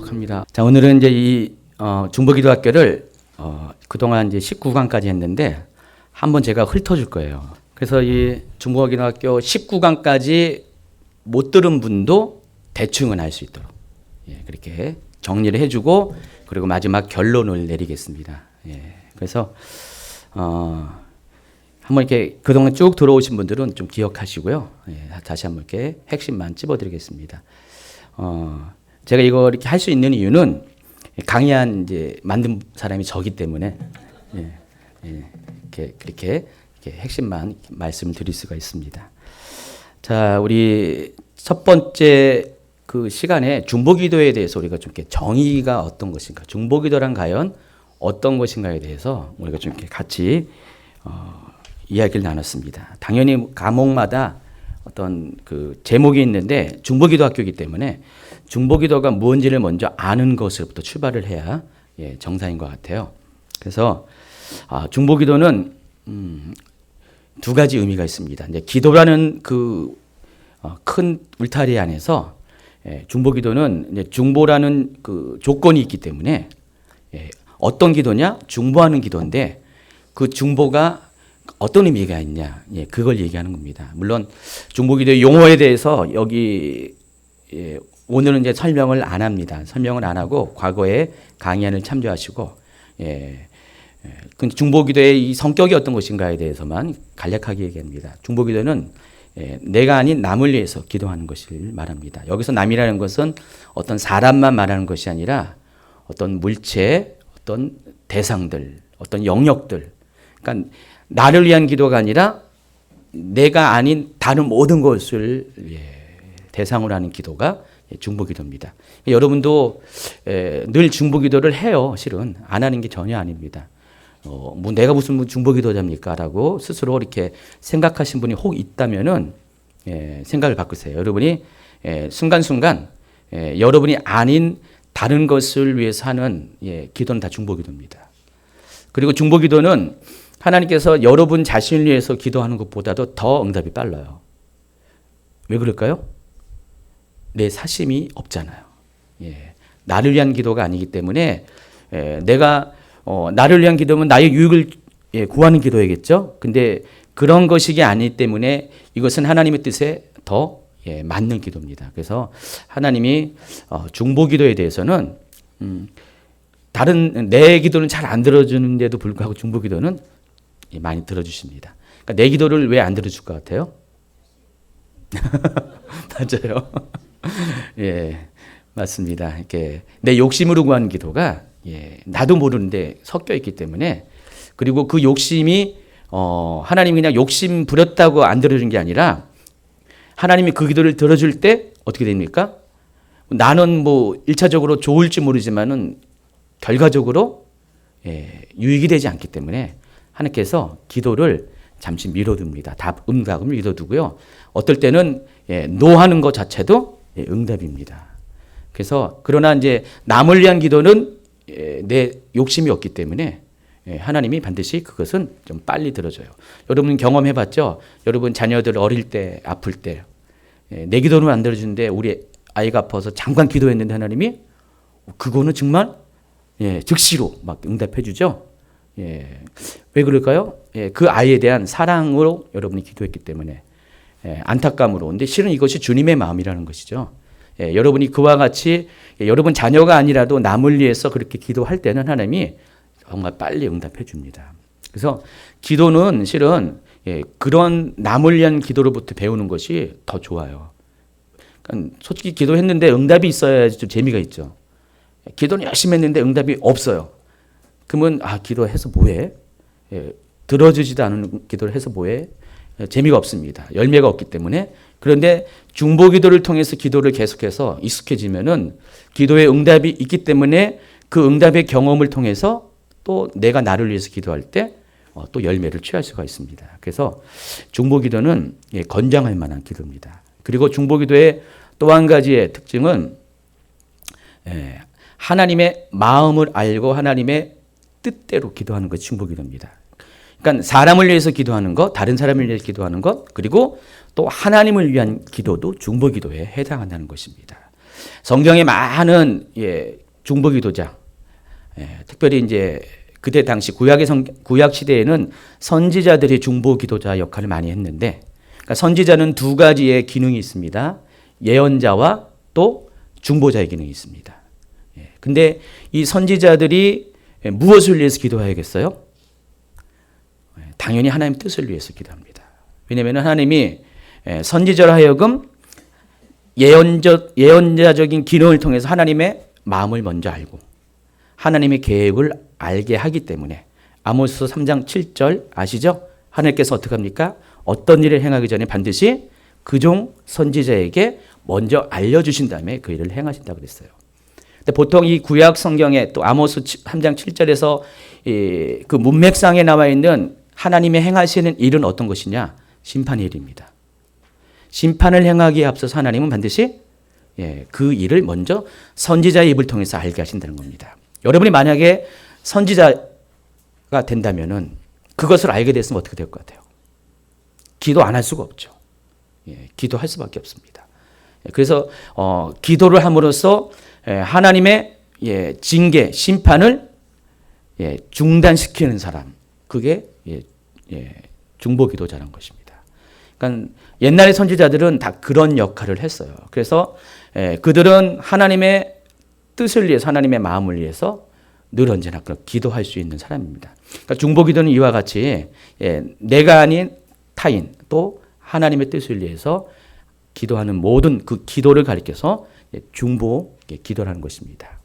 합니다. 자, 오늘은 이제 이 중보기도학교를 그동안 이제 19강까지 했는데 한번 제가 훑어줄 거예요. 그래서 이 중보기도학교 19강까지 못 들은 분도 대충은 알 수 있도록 그렇게 정리를 해주고 그리고 마지막 결론을 내리겠습니다. 그래서 한번 이렇게 그동안 쭉 들어오신 분들은 좀 기억하시고요. 다시 한번 이렇게 핵심만 찝어드리겠습니다. 제가 이거 이렇게 할 수 있는 이유는 강의한 이제 만든 사람이 저기 때문에 그렇게 핵심만 말씀드릴 수가 있습니다. 자, 우리 첫 번째 그 시간에 중보기도에 대해서 우리가 좀 이렇게 정의가 어떤 것인가, 중보기도란 과연 어떤 것인가에 대해서 우리가 좀 이렇게 같이 이야기를 나눴습니다. 당연히 과목마다 어떤 그 제목이 있는데 중보기도학교이기 때문에 중보기도가 무엇인지를 먼저 아는 것으로부터 출발을 해야 정상인 것 같아요. 그래서 중보기도는 두 가지 의미가 있습니다. 이제 기도라는 그 큰 울타리 안에서 중보기도는 이제 중보라는 그 조건이 있기 때문에 어떤 기도냐? 중보하는 기도인데 그 중보가 어떤 의미가 있냐? 그걸 얘기하는 겁니다. 물론 중보기도의 용어에 대해서 여기 오늘은 이제 설명을 안 합니다. 설명을 안 하고 과거에 강의안을 참조하시고 중보기도의 이 성격이 어떤 것인가에 대해서만 간략하게 얘기합니다. 중보기도는 내가 아닌 남을 위해서 기도하는 것을 말합니다. 여기서 남이라는 것은 어떤 사람만 말하는 것이 아니라 어떤 물체, 어떤 대상들, 어떤 영역들. 그러니까 나를 위한 기도가 아니라 내가 아닌 다른 모든 것을 대상으로 하는 기도가 중보기도입니다. 여러분도 늘 중보기도를 해요. 실은 안 하는 게 전혀 아닙니다. 뭐 내가 무슨 중보기도자입니까? 라고 스스로 이렇게 생각하신 분이 혹 있다면은 생각을 바꾸세요. 여러분이 순간순간 여러분이 아닌 다른 것을 위해서 하는 기도는 다 중보기도입니다. 그리고 중보기도는 하나님께서 여러분 자신을 위해서 기도하는 것보다도 더 응답이 빨라요. 왜 그럴까요? 내 사심이 없잖아요. 나를 위한 기도가 아니기 때문에 내가 나를 위한 기도면 나의 유익을 구하는 기도이겠죠. 근데 그런 것이 아니기 때문에 이것은 하나님의 뜻에 더 맞는 기도입니다. 그래서 하나님이 중보기도에 대해서는 다른 내 기도는 잘 안 들어주는데도 불구하고 중보기도는 많이 들어주십니다. 그러니까 내 기도를 왜 안 들어줄 것 같아요? 맞아요. 맞습니다. 이렇게 내 욕심으로 구하는 기도가 나도 모르는데 섞여 있기 때문에 그리고 그 욕심이 하나님이 그냥 욕심 부렸다고 안 들어준 게 아니라 하나님이 그 기도를 들어줄 때 어떻게 됩니까? 나는 뭐 1차적으로 좋을지 모르지만은 결과적으로 유익이 되지 않기 때문에 하나님께서 기도를 잠시 미뤄둡니다. 응답을 미뤄두고요. 어떨 때는 노하는 것 자체도 응답입니다. 그래서 그러나 이제 남을 위한 기도는 내 욕심이 없기 때문에 하나님이 반드시 그것은 좀 빨리 들어줘요. 여러분 경험해봤죠? 여러분 자녀들 어릴 때 아플 때 내 기도는 안 들어주는데 우리 아이가 아파서 잠깐 기도했는데 하나님이 그거는 정말 즉시로 막 응답해주죠. 왜 그럴까요? 그 아이에 대한 사랑으로 여러분이 기도했기 때문에 안타까움으로. 근데 실은 이것이 주님의 마음이라는 것이죠. 여러분이 그와 같이 여러분 자녀가 아니라도 남을 위해서 그렇게 기도할 때는 하나님이 정말 빨리 응답해 줍니다. 그래서 기도는 실은 그런 남을 위한 기도로부터 배우는 것이 더 좋아요. 그러니까 솔직히 기도했는데 응답이 있어야지 좀 재미가 있죠. 기도는 열심히 했는데 응답이 없어요. 그러면 기도해서 뭐해? 들어주지도 않은 기도를 해서 뭐해? 재미가 없습니다. 열매가 없기 때문에. 그런데 중보기도를 통해서 기도를 계속해서 익숙해지면은 기도의 응답이 있기 때문에 그 응답의 경험을 통해서 또 내가 나를 위해서 기도할 때 또 열매를 취할 수가 있습니다. 그래서 중보기도는 건장할 만한 기도입니다. 그리고 중보기도의 또 한 가지의 특징은 하나님의 마음을 알고 하나님의 뜻대로 기도하는 것이 중보기도입니다. 그러니까 사람을 위해서 기도하는 것, 다른 사람을 위해서 기도하는 것, 그리고 또 하나님을 위한 기도도 중보기도에 해당한다는 것입니다. 성경에 많은 중보기도자, 특별히 이제 그때 당시 구약 시대에는 선지자들이 중보기도자 역할을 많이 했는데, 그러니까 선지자는 두 가지의 기능이 있습니다. 예언자와 또 중보자의 기능이 있습니다. 근데 이 선지자들이 무엇을 위해서 기도해야겠어요? 당연히 하나님 뜻을 위해서 기도합니다. 왜냐하면 하나님이 선지자로 하여금 예언자적인 기능을 통해서 하나님의 마음을 먼저 알고 하나님의 계획을 알게 하기 때문에 아모스 3장 7절 아시죠? 하나님께서 어떻게 합니까? 어떤 일을 행하기 전에 반드시 그 종 선지자에게 먼저 알려주신 다음에 그 일을 행하신다고 그랬어요. 근데 보통 이 구약 성경에 또 아모스 3장 7절에서 그 문맥상에 나와 있는 하나님의 행하시는 일은 어떤 것이냐? 심판의 일입니다. 심판을 행하기에 앞서서 하나님은 반드시 그 일을 먼저 선지자의 입을 통해서 알게 하신다는 겁니다. 여러분이 만약에 선지자가 된다면은 그것을 알게 됐으면 어떻게 될 것 같아요? 기도 안 할 수가 없죠. 기도할 수밖에 없습니다. 그래서 기도를 함으로써 하나님의 징계, 심판을 중단시키는 사람, 그게 중보기도자라는 것입니다. 그러니까 옛날의 선지자들은 다 그런 역할을 했어요. 그래서 그들은 하나님의 뜻을 위해서, 하나님의 마음을 위해서 늘 언제나 기도할 수 있는 사람입니다. 그러니까 중보기도는 이와 같이 내가 아닌 타인 또 하나님의 뜻을 위해서 기도하는 모든 그 기도를 가리켜서 중보 기도라는 것입니다.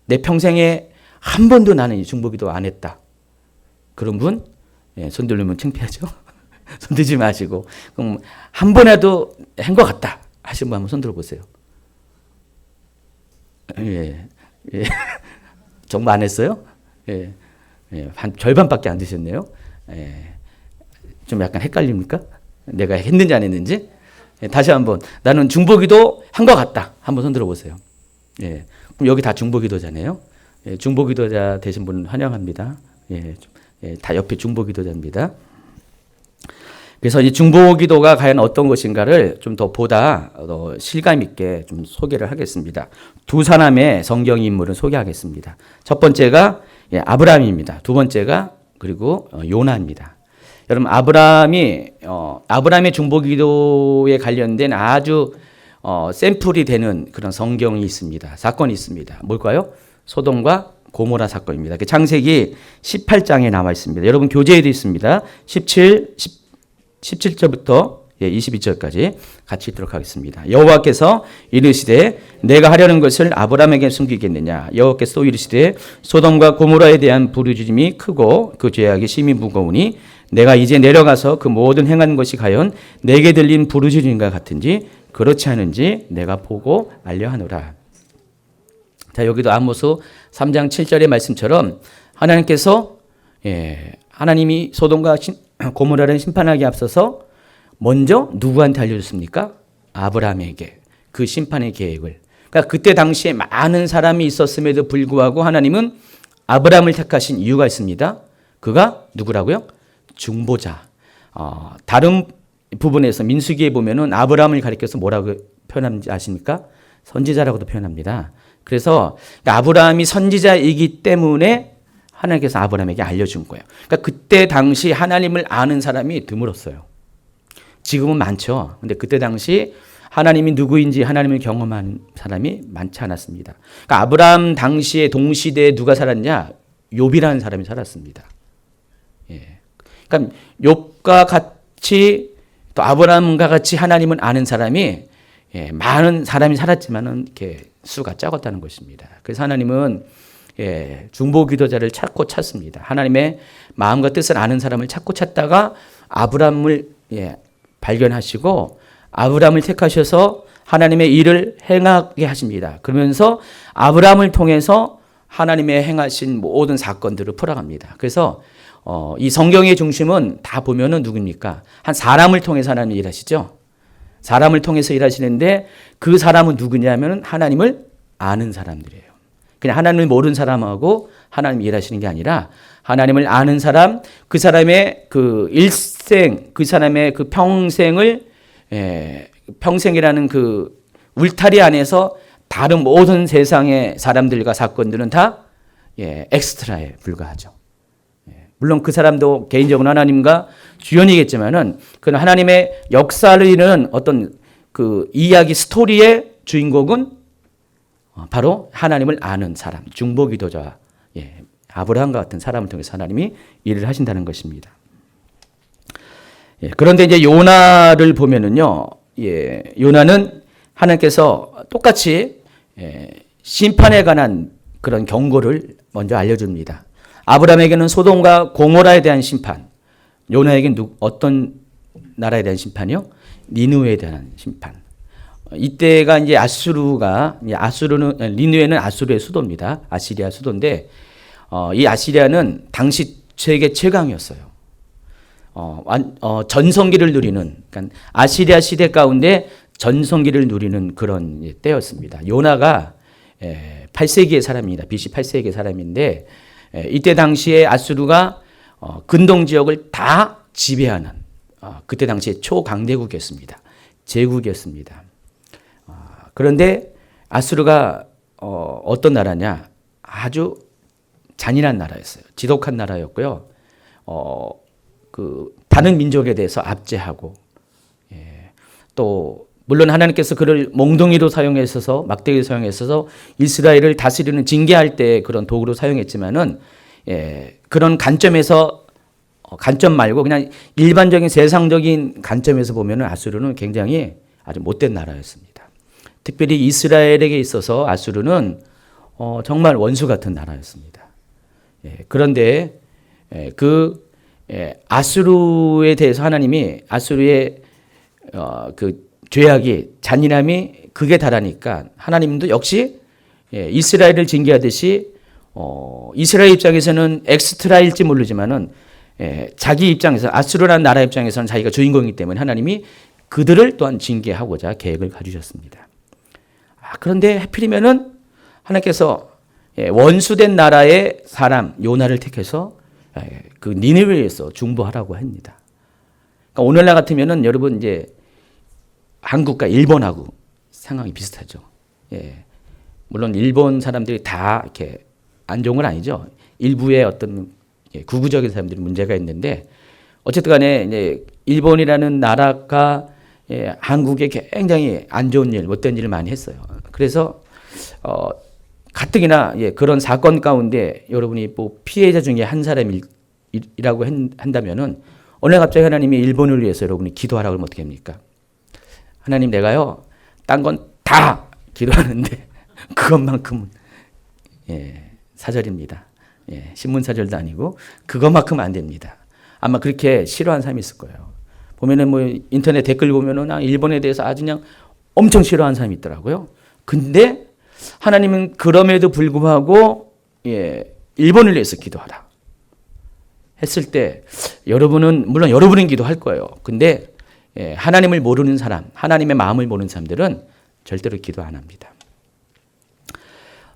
내 평생에 한 번도 나는 이 중보기도 안 했다. 그런 분 손 들면 창피하죠. 손 들지 마시고 그럼 한 번이라도 한 것 같다 하신 분 한번 손 들어보세요. 정말 안 했어요? 절반밖에 안 되셨네요. 좀 약간 헷갈립니까? 내가 했는지 안 했는지? 다시 한번 나는 중보기도 한 것 같다. 한번 손 들어보세요. 그럼 여기 다 중보기도자네요. 중보기도자 되신 분 환영합니다. 다 옆에 중보기도자입니다. 그래서 이 중보기도가 과연 어떤 것인가를 좀 더 보다 실감 있게 좀 소개를 하겠습니다. 두 사람의 성경 인물을 소개하겠습니다. 첫 번째가 아브라함입니다. 두 번째가 그리고 요나입니다. 여러분 아브라함의 중보기도에 관련된 아주 샘플이 되는 그런 성경이 있습니다. 사건이 있습니다. 뭘까요? 소돔과 고모라 사건입니다. 창세기 18장에 나와 있습니다. 여러분 교재에도 있습니다. 17절부터 22절까지 같이 읽도록 하겠습니다. 여호와께서 이르시되 내가 하려는 것을 아브라함에게 숨기겠느냐. 여호와께서 또 이르시되 소돔과 고모라에 대한 부르짖음이 크고 그 죄악이 심히 무거우니 내가 이제 내려가서 그 모든 행한 것이 과연 내게 들린 부르짖음과 같은지 그렇지 않은지 내가 보고 알려하노라. 자, 여기도 아모스 3장 7절의 말씀처럼 하나님께서 하나님이 소돔과 고모라를 심판하기 앞서서 먼저 누구한테 알려줬습니까? 아브라함에게 그 심판의 계획을. 그러니까 그때 당시에 많은 사람이 있었음에도 불구하고 하나님은 아브라함을 택하신 이유가 있습니다. 그가 누구라고요? 중보자. 다른 부분에서 민수기에 보면은 아브라함을 가리켜서 뭐라고 표현하는지 아십니까? 선지자라고도 표현합니다. 그래서 아브라함이 선지자이기 때문에 하나님께서 아브라함에게 알려준 거예요. 그러니까 그때 당시 하나님을 아는 사람이 드물었어요. 지금은 많죠. 근데 그때 당시 하나님이 누구인지 하나님을 경험한 사람이 많지 않았습니다. 그러니까 아브라함 당시에 동시대에 누가 살았냐? 욥이라는 사람이 살았습니다. 그러니까 욥과 같이 또 아브라함과 같이 하나님을 아는 사람이 많은 사람이 살았지만은 이렇게 수가 적었다는 것입니다. 그래서 하나님은 중보기도자를 찾고 찾습니다. 하나님의 마음과 뜻을 아는 사람을 찾고 찾다가 아브라함을 발견하시고 아브라함을 택하셔서 하나님의 일을 행하게 하십니다. 그러면서 아브라함을 통해서 하나님의 행하신 모든 사건들을 풀어갑니다. 그래서 이 성경의 중심은 다 보면은 누굽니까? 한 사람을 통해서 하나님이 일하시죠. 사람을 통해서 일하시는데 그 사람은 누구냐면 하나님을 아는 사람들이에요. 그냥 하나님을 모르는 사람하고 하나님이 일하시는 게 아니라 하나님을 아는 사람, 그 사람의 그 일생, 그 사람의 그 평생을 평생이라는 그 울타리 안에서 다른 모든 세상의 사람들과 사건들은 다 엑스트라에 불과하죠. 물론 그 사람도 개인적으로 하나님과 주연이겠지만은 그는 하나님의 역사를 이루는 어떤 그 이야기 스토리의 주인공은 바로 하나님을 아는 사람, 중보기도자, 아브라함과 같은 사람을 통해서 하나님이 일을 하신다는 것입니다. 그런데 이제 요나를 보면은요, 요나는 하나님께서 똑같이 심판에 관한 그런 경고를 먼저 알려줍니다. 아브라함에게는 소돔과 고모라에 대한 심판, 요나에게는 어떤 나라에 대한 심판이요? 니느웨에 대한 심판. 이때가 이제 니느웨는 아수르의 수도입니다. 아시리아 수도인데, 이 아시리아는 당시 세계 최강이었어요. 전성기를 누리는, 그러니까 아시리아 시대 가운데 전성기를 누리는 그런 때였습니다. 요나가 8세기의 사람입니다. BC 8세기의 사람인데, 이때 당시에 아수르가 근동 지역을 다 지배하는 그때 당시에 초강대국이었습니다. 제국이었습니다. 그런데 아수르가 어떤 나라냐? 아주 잔인한 나라였어요. 지독한 나라였고요. 그 다른 민족에 대해서 압제하고, 또 물론 하나님께서 그를 몽둥이로 사용했어서 막대기로 사용했어서 이스라엘을 다스리는 징계할 때 그런 도구로 사용했지만은 그런 관점에서 관점 말고 그냥 일반적인 세상적인 관점에서 보면은 아수르는 굉장히 아주 못된 나라였습니다. 특별히 이스라엘에게 있어서 아수르는 정말 원수 같은 나라였습니다. 그런데 아수르에 대해서 하나님이 아수르의 그 죄악이 잔인함이 극에 달하니까 하나님도 역시 이스라엘을 징계하듯이 이스라엘 입장에서는 엑스트라일지 모르지만은 자기 입장에서 아수르라는 나라 입장에서는 자기가 주인공이기 때문에 하나님이 그들을 또한 징계하고자 계획을 가지셨습니다. 그런데 하필이면은 하나님께서 원수된 나라의 사람 요나를 택해서 그 니느웨에서 중보하라고 합니다. 그러니까 오늘날 같으면은 여러분 이제 한국과 일본하고 상황이 비슷하죠. 물론 일본 사람들이 다 이렇게 안 좋은 건 아니죠. 일부의 어떤 구구적인 사람들이 문제가 있는데 어쨌든 간에 이제 일본이라는 나라가 한국에 굉장히 안 좋은 일, 못된 일을 많이 했어요. 그래서 가뜩이나 그런 사건 가운데 여러분이 뭐 피해자 중에 한 사람이라고 한다면은 오늘 갑자기 하나님이 일본을 위해서 여러분이 기도하라고 하면 어떻게 합니까? 하나님 내가요 딴 건 다 기도하는데 그것만큼은 사절입니다. 신문 사절도 아니고 그것만큼은 안 됩니다. 아마 그렇게 싫어하는 사람이 있을 거예요. 보면은 뭐 인터넷 댓글 보면은 일본에 대해서 아주 그냥 엄청 싫어하는 사람이 있더라고요. 근데 하나님은 그럼에도 불구하고 일본을 위해서 기도하라 했을 때 여러분은 물론 여러분은 기도할 거예요. 근데 하나님을 모르는 사람, 하나님의 마음을 모르는 사람들은 절대로 기도 안 합니다.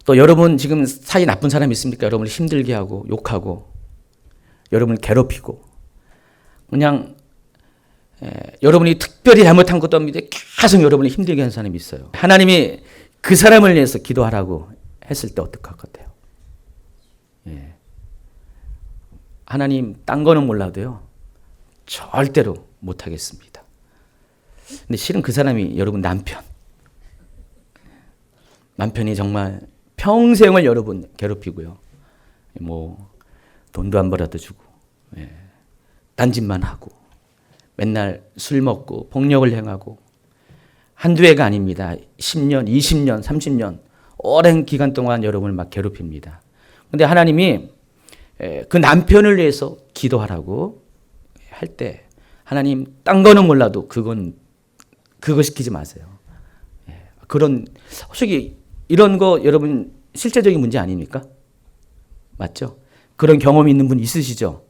또 여러분 지금 사이 나쁜 사람 있습니까? 여러분을 힘들게 하고 욕하고 여러분을 괴롭히고 그냥 여러분이 특별히 잘못한 것도 없는데 계속 여러분을 힘들게 하는 사람이 있어요. 하나님이 그 사람을 위해서 기도하라고 했을 때 어떡할 것 같아요? 하나님 딴 거는 몰라도요 절대로 못하겠습니다. 근데 실은 그 사람이 여러분 남편이 정말 평생을 여러분 괴롭히고요. 뭐 돈도 안 벌어다 주고 딴짓만 하고 맨날 술 먹고 폭력을 행하고 한두 해가 아닙니다. 10년, 20년, 30년 오랜 기간 동안 여러분을 막 괴롭힙니다. 그런데 하나님이 그 남편을 위해서 기도하라고 할 때 하나님 딴 거는 몰라도 그거 시키지 마세요. 솔직히 이런 거 여러분 실제적인 문제 아닙니까? 맞죠? 그런 경험이 있는 분 있으시죠?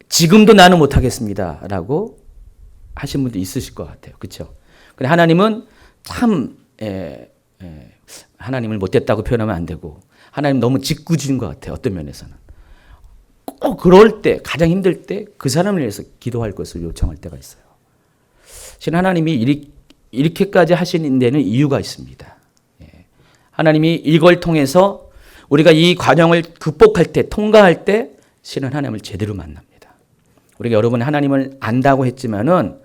지금도 나는 못하겠습니다 라고 하신 분도 있으실 것 같아요. 그렇죠? 근데 하나님은 참 하나님을 못됐다고 표현하면 안 되고 하나님 너무 짓궂은 것 같아요. 어떤 면에서는. 꼭 그럴 때 가장 힘들 때 그 사람을 위해서 기도할 것을 요청할 때가 있어요. 실은 하나님이 이렇게까지 하시는 데는 이유가 있습니다. 하나님이 이걸 통해서 우리가 이 과정을 극복할 때, 통과할 때 실은 하나님을 제대로 만납니다. 우리가 여러분 하나님을 안다고 했지만은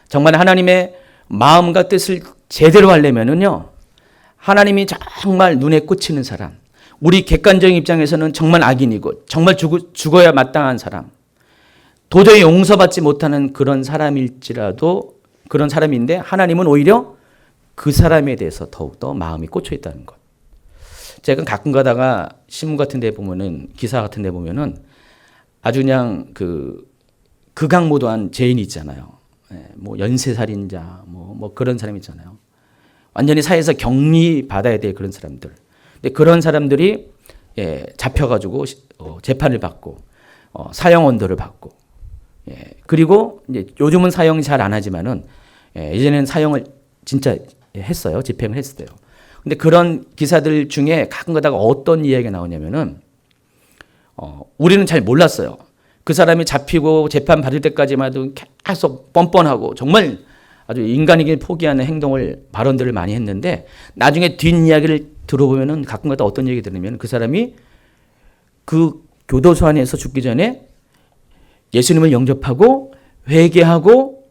정말 하나님의 마음과 뜻을 제대로 하려면은요, 하나님이 정말 눈에 꽂히는 사람, 우리 객관적인 입장에서는 정말 악인이고 정말 죽어야 마땅한 사람, 도저히 용서받지 못하는 그런 사람일지라도 그런 사람인데 하나님은 오히려 그 사람에 대해서 더욱더 마음이 꽂혀 있다는 것. 제가 가끔 가다가 신문 같은 데 보면은, 기사 같은 데 보면은 아주 그냥 극악무도한 죄인이 있잖아요. 뭐 연쇄살인자, 뭐 그런 사람 있잖아요. 완전히 사회에서 격리받아야 될 그런 사람들. 근데 그런 사람들이 잡혀가지고 재판을 받고 사형 언도를 받고, 그리고 이제 요즘은 사형 잘 안 하지만은 예전에는 사형을 진짜 했어요. 집행을 했어요. 근데 그런 기사들 중에 가끔 가다가 어떤 이야기가 나오냐면은 우리는 잘 몰랐어요. 그 사람이 잡히고 재판 받을 때까지만 해도 계속 뻔뻔하고 정말 아주 인간에게 포기하는 행동을, 발언들을 많이 했는데 나중에 뒷이야기를 들어보면은 가끔 가다 어떤 얘기 들으면 그 사람이 그 교도소 안에서 죽기 전에 예수님을 영접하고 회개하고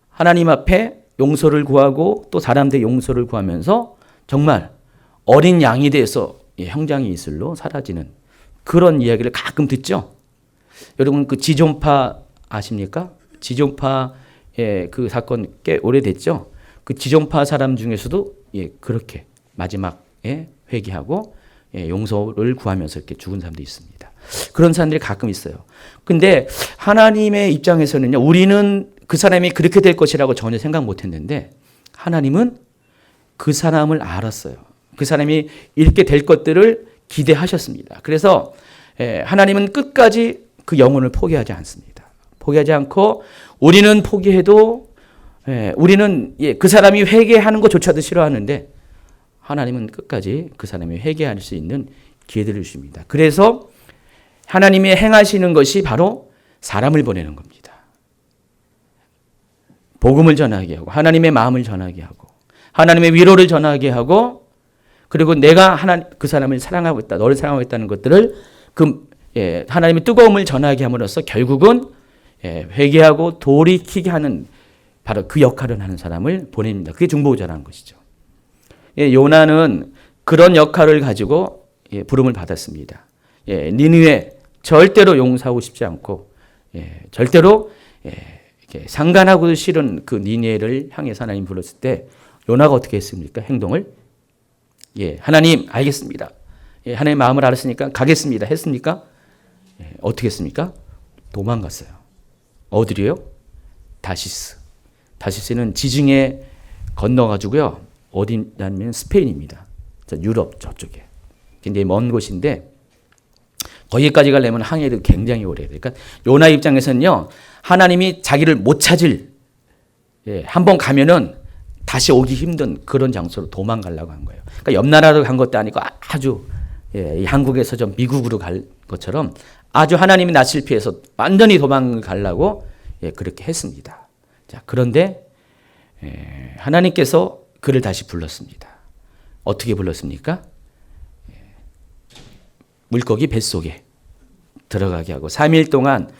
하나님 앞에 용서를 구하고 또 사람들의 용서를 구하면서 정말 어린 양이 돼서 형장이 이슬로 사라지는 그런 이야기를 가끔 듣죠. 여러분 그 지존파 아십니까? 지존파의 그 사건 꽤 오래됐죠. 그 지존파 사람 중에서도 그렇게 마지막에 회개하고 용서를 구하면서 이렇게 죽은 사람도 있습니다. 그런 사람들이 가끔 있어요. 근데 하나님의 입장에서는요, 우리는 그 사람이 그렇게 될 것이라고 전혀 생각 못 했는데 하나님은 그 사람을 알았어요. 그 사람이 이렇게 될 것들을 기대하셨습니다. 그래서 하나님은 끝까지 그 영혼을 포기하지 않습니다. 포기하지 않고 우리는 포기해도 우리는 그 사람이 회개하는 것조차도 싫어하는데 하나님은 끝까지 그 사람이 회개할 수 있는 기회를 주십니다. 그래서 하나님이 행하시는 것이 바로 사람을 보내는 겁니다. 복음을 전하게 하고 하나님의 마음을 전하게 하고 하나님의 위로를 전하게 하고 그리고 내가 그 사람을 사랑하고 있다, 너를 사랑하고 있다는 것들을 하나님의 뜨거움을 전하게 함으로써 결국은 회개하고 돌이키게 하는 바로 그 역할을 하는 사람을 보냅니다. 그게 중보자라는 것이죠. 요나는 그런 역할을 가지고 부름을 받았습니다. 니느웨 절대로 용서하고 싶지 않고 절대로 상관하고 싫은 그 니느웨를 향해서 하나님 불렀을 때 요나가 어떻게 했습니까? 행동을 하나님 알겠습니다. 하나님의 마음을 알았으니까 가겠습니다. 했습니까? 어떻게 했습니까? 도망갔어요. 어디로요? 다시스. 다시스는 지중해 건너가지고요. 어디냐면 스페인입니다. 유럽 저쪽에. 굉장히 먼 곳인데 거기까지 가려면 항해도 굉장히 오래 해요. 그러니까 요나 입장에서는요. 하나님이 자기를 못 찾을 한번 가면은 다시 오기 힘든 그런 장소로 도망가려고 한 거예요. 그러니까 옆 나라로 간 것도 아니고 아주 한국에서 좀 미국으로 갈 것처럼 아주 하나님이 낯을 피해서 완전히 도망가려고 그렇게 했습니다. 자, 그런데 하나님께서 그를 다시 불렀습니다. 어떻게 불렀습니까? 물고기 뱃속에 들어가게 하고 3일 동안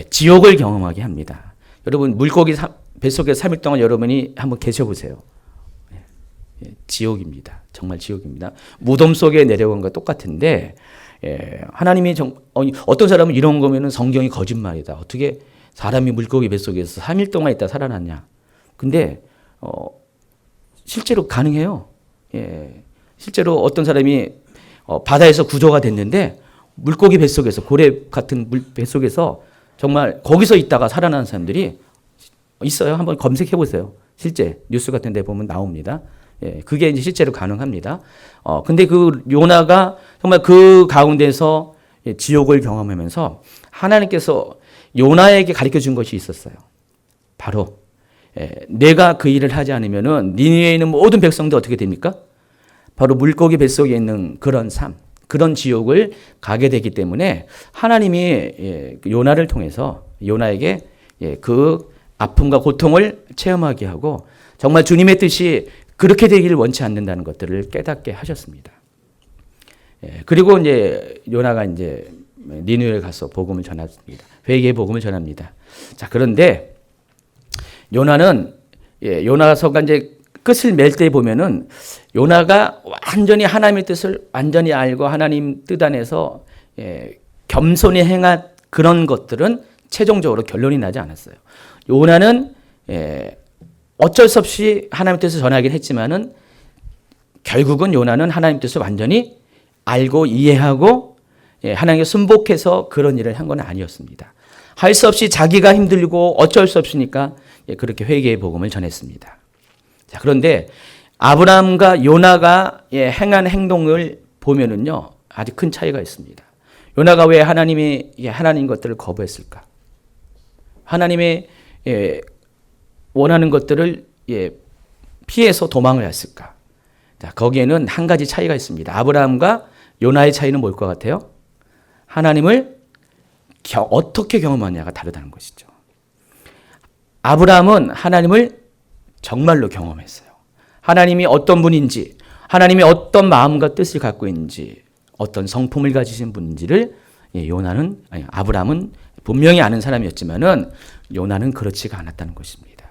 지옥을 경험하게 합니다. 여러분 물고기 뱃속에 3일 동안 여러분이 한번 계셔보세요. 지옥입니다. 정말 지옥입니다. 무덤 속에 내려간 것 똑같은데 하나님이 어떤 사람은 이런 거면은 성경이 거짓말이다. 어떻게 사람이 물고기 뱃속에서 3일 동안 있다 살아났냐. 근데 실제로 가능해요. 실제로 어떤 사람이 바다에서 구조가 됐는데 물고기 뱃속에서 고래 같은 뱃속에서 정말 거기서 있다가 살아난 사람들이 있어요. 한번 검색해 보세요. 실제 뉴스 같은 데 보면 나옵니다. 그게 이제 실제로 가능합니다. 근데 그 요나가 정말 그 가운데서 지옥을 경험하면서 하나님께서 요나에게 가르쳐 준 것이 있었어요. 바로 내가 그 일을 하지 않으면은 니느웨에 있는 모든 백성도 어떻게 됩니까? 바로 물고기 뱃속에 있는 그런 삶, 그런 지옥을 가게 되기 때문에 하나님이 요나를 통해서 요나에게 그 아픔과 고통을 체험하게 하고 정말 주님의 뜻이 그렇게 되기를 원치 않는다는 것들을 깨닫게 하셨습니다. 그리고 이제 요나가 이제 니느웨에 가서 복음을 전합니다. 회개의 복음을 전합니다. 자, 그런데 요나는 요나서가 이제 끝을 맺을 때 보면은 요나가 완전히 하나님의 뜻을 완전히 알고 하나님 뜻 안에서 겸손히 행한 그런 것들은 최종적으로 결론이 나지 않았어요. 요나는 어쩔 수 없이 하나님의 뜻을 전하긴 했지만은 결국은 요나는 하나님의 뜻을 완전히 알고 이해하고 하나님께 순복해서 그런 일을 한 건 아니었습니다. 할 수 없이 자기가 힘들고 어쩔 수 없으니까 그렇게 회개의 복음을 전했습니다. 자, 그런데 아브라함과 요나가 행한 행동을 보면은요, 아주 큰 차이가 있습니다. 요나가 왜 하나님 것들을 거부했을까? 하나님의 원하는 것들을 피해서 도망을 했을까? 자, 거기에는 한 가지 차이가 있습니다. 아브라함과 요나의 차이는 뭘 것 같아요? 하나님을 어떻게 경험하냐가 다르다는 것이죠. 아브라함은 하나님을 정말로 경험했어요. 하나님이 어떤 분인지, 하나님이 어떤 마음과 뜻을 갖고 있는지, 어떤 성품을 가지신 분인지를 아브라함은 분명히 아는 사람이었지만은 요나는 그렇지가 않았다는 것입니다.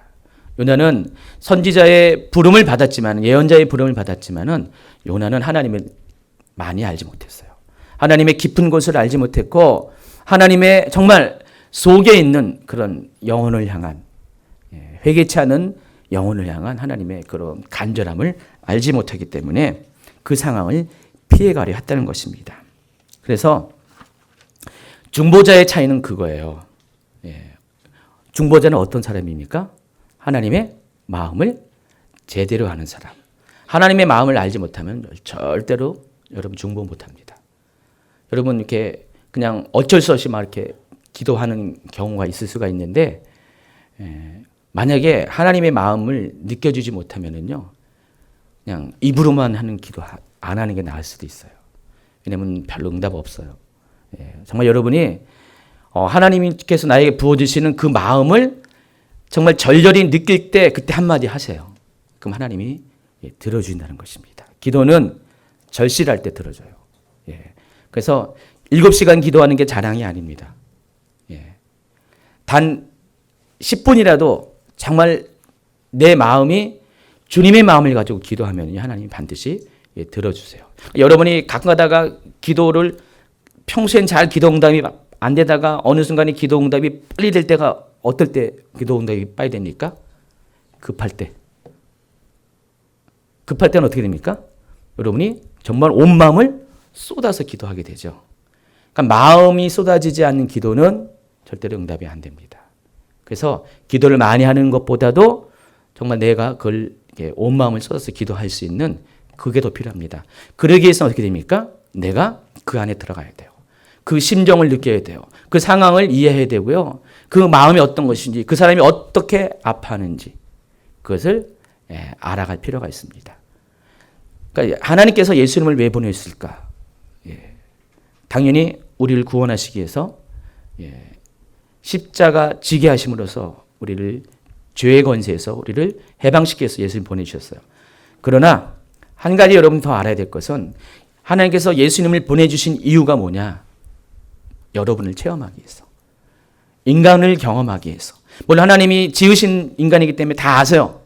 요나는 선지자의 부름을 받았지만, 예언자의 부름을 받았지만은 요나는 하나님을 많이 알지 못했어요. 하나님의 깊은 곳을 알지 못했고, 하나님의 정말 속에 있는 그런 영혼을 향한, 회개치 않은 영혼을 향한 하나님의 그런 간절함을 알지 못하기 때문에 그 상황을 피해가려 했다는 것입니다. 그래서 중보자의 차이는 그거예요. 중보자는 어떤 사람입니까? 하나님의 마음을 제대로 아는 사람. 하나님의 마음을 알지 못하면 절대로 여러분 중보 못합니다. 여러분 이렇게 그냥 어쩔 수 없이 막 이렇게 기도하는 경우가 있을 수가 있는데, 만약에 하나님의 마음을 느껴주지 못하면은요, 그냥 입으로만 하는 기도 안 하는 게 나을 수도 있어요. 왜냐면 별로 응답 없어요. 정말 여러분이 하나님께서 나에게 부어주시는 그 마음을 정말 절절히 느낄 때 그때 한마디 하세요. 그럼 하나님이 들어주신다는 것입니다. 기도는 절실할 때 들어줘요. 그래서 7시간 기도하는 게 자랑이 아닙니다. 단 10분이라도 정말 내 마음이 주님의 마음을 가지고 기도하면 하나님이 반드시 들어주세요. 여러분이 가끔 가다가 기도를 평소엔 잘 기도 응답이 안 되다가 어느 순간에 기도 응답이 빨리 될 때가 어떨 때 기도 응답이 빨리 됩니까? 급할 때. 급할 때는 어떻게 됩니까? 여러분이 정말 온 마음을 쏟아서 기도하게 되죠. 그러니까 마음이 쏟아지지 않는 기도는 절대로 응답이 안 됩니다. 그래서 기도를 많이 하는 것보다도 정말 내가 그걸 온 마음을 쏟아서 기도할 수 있는 그게 더 필요합니다. 그러기 위해서는 어떻게 됩니까? 내가 그 안에 들어가야 돼요. 그 심정을 느껴야 돼요. 그 상황을 이해해야 되고요. 그 마음이 어떤 것인지, 그 사람이 어떻게 아파하는지 그것을 알아갈 필요가 있습니다. 그러니까 하나님께서 예수님을 왜 보내셨을까? 당연히 우리를 구원하시기 위해서 십자가 지게 하심으로써 우리를 죄의 권세에서 우리를 해방시키기 위해서 예수님 보내주셨어요. 그러나 한 가지 여러분 더 알아야 될 것은 하나님께서 예수님을 보내주신 이유가 뭐냐? 여러분을 체험하기 위해서. 인간을 경험하기 위해서. 물론 하나님이 지으신 인간이기 때문에 다 아세요.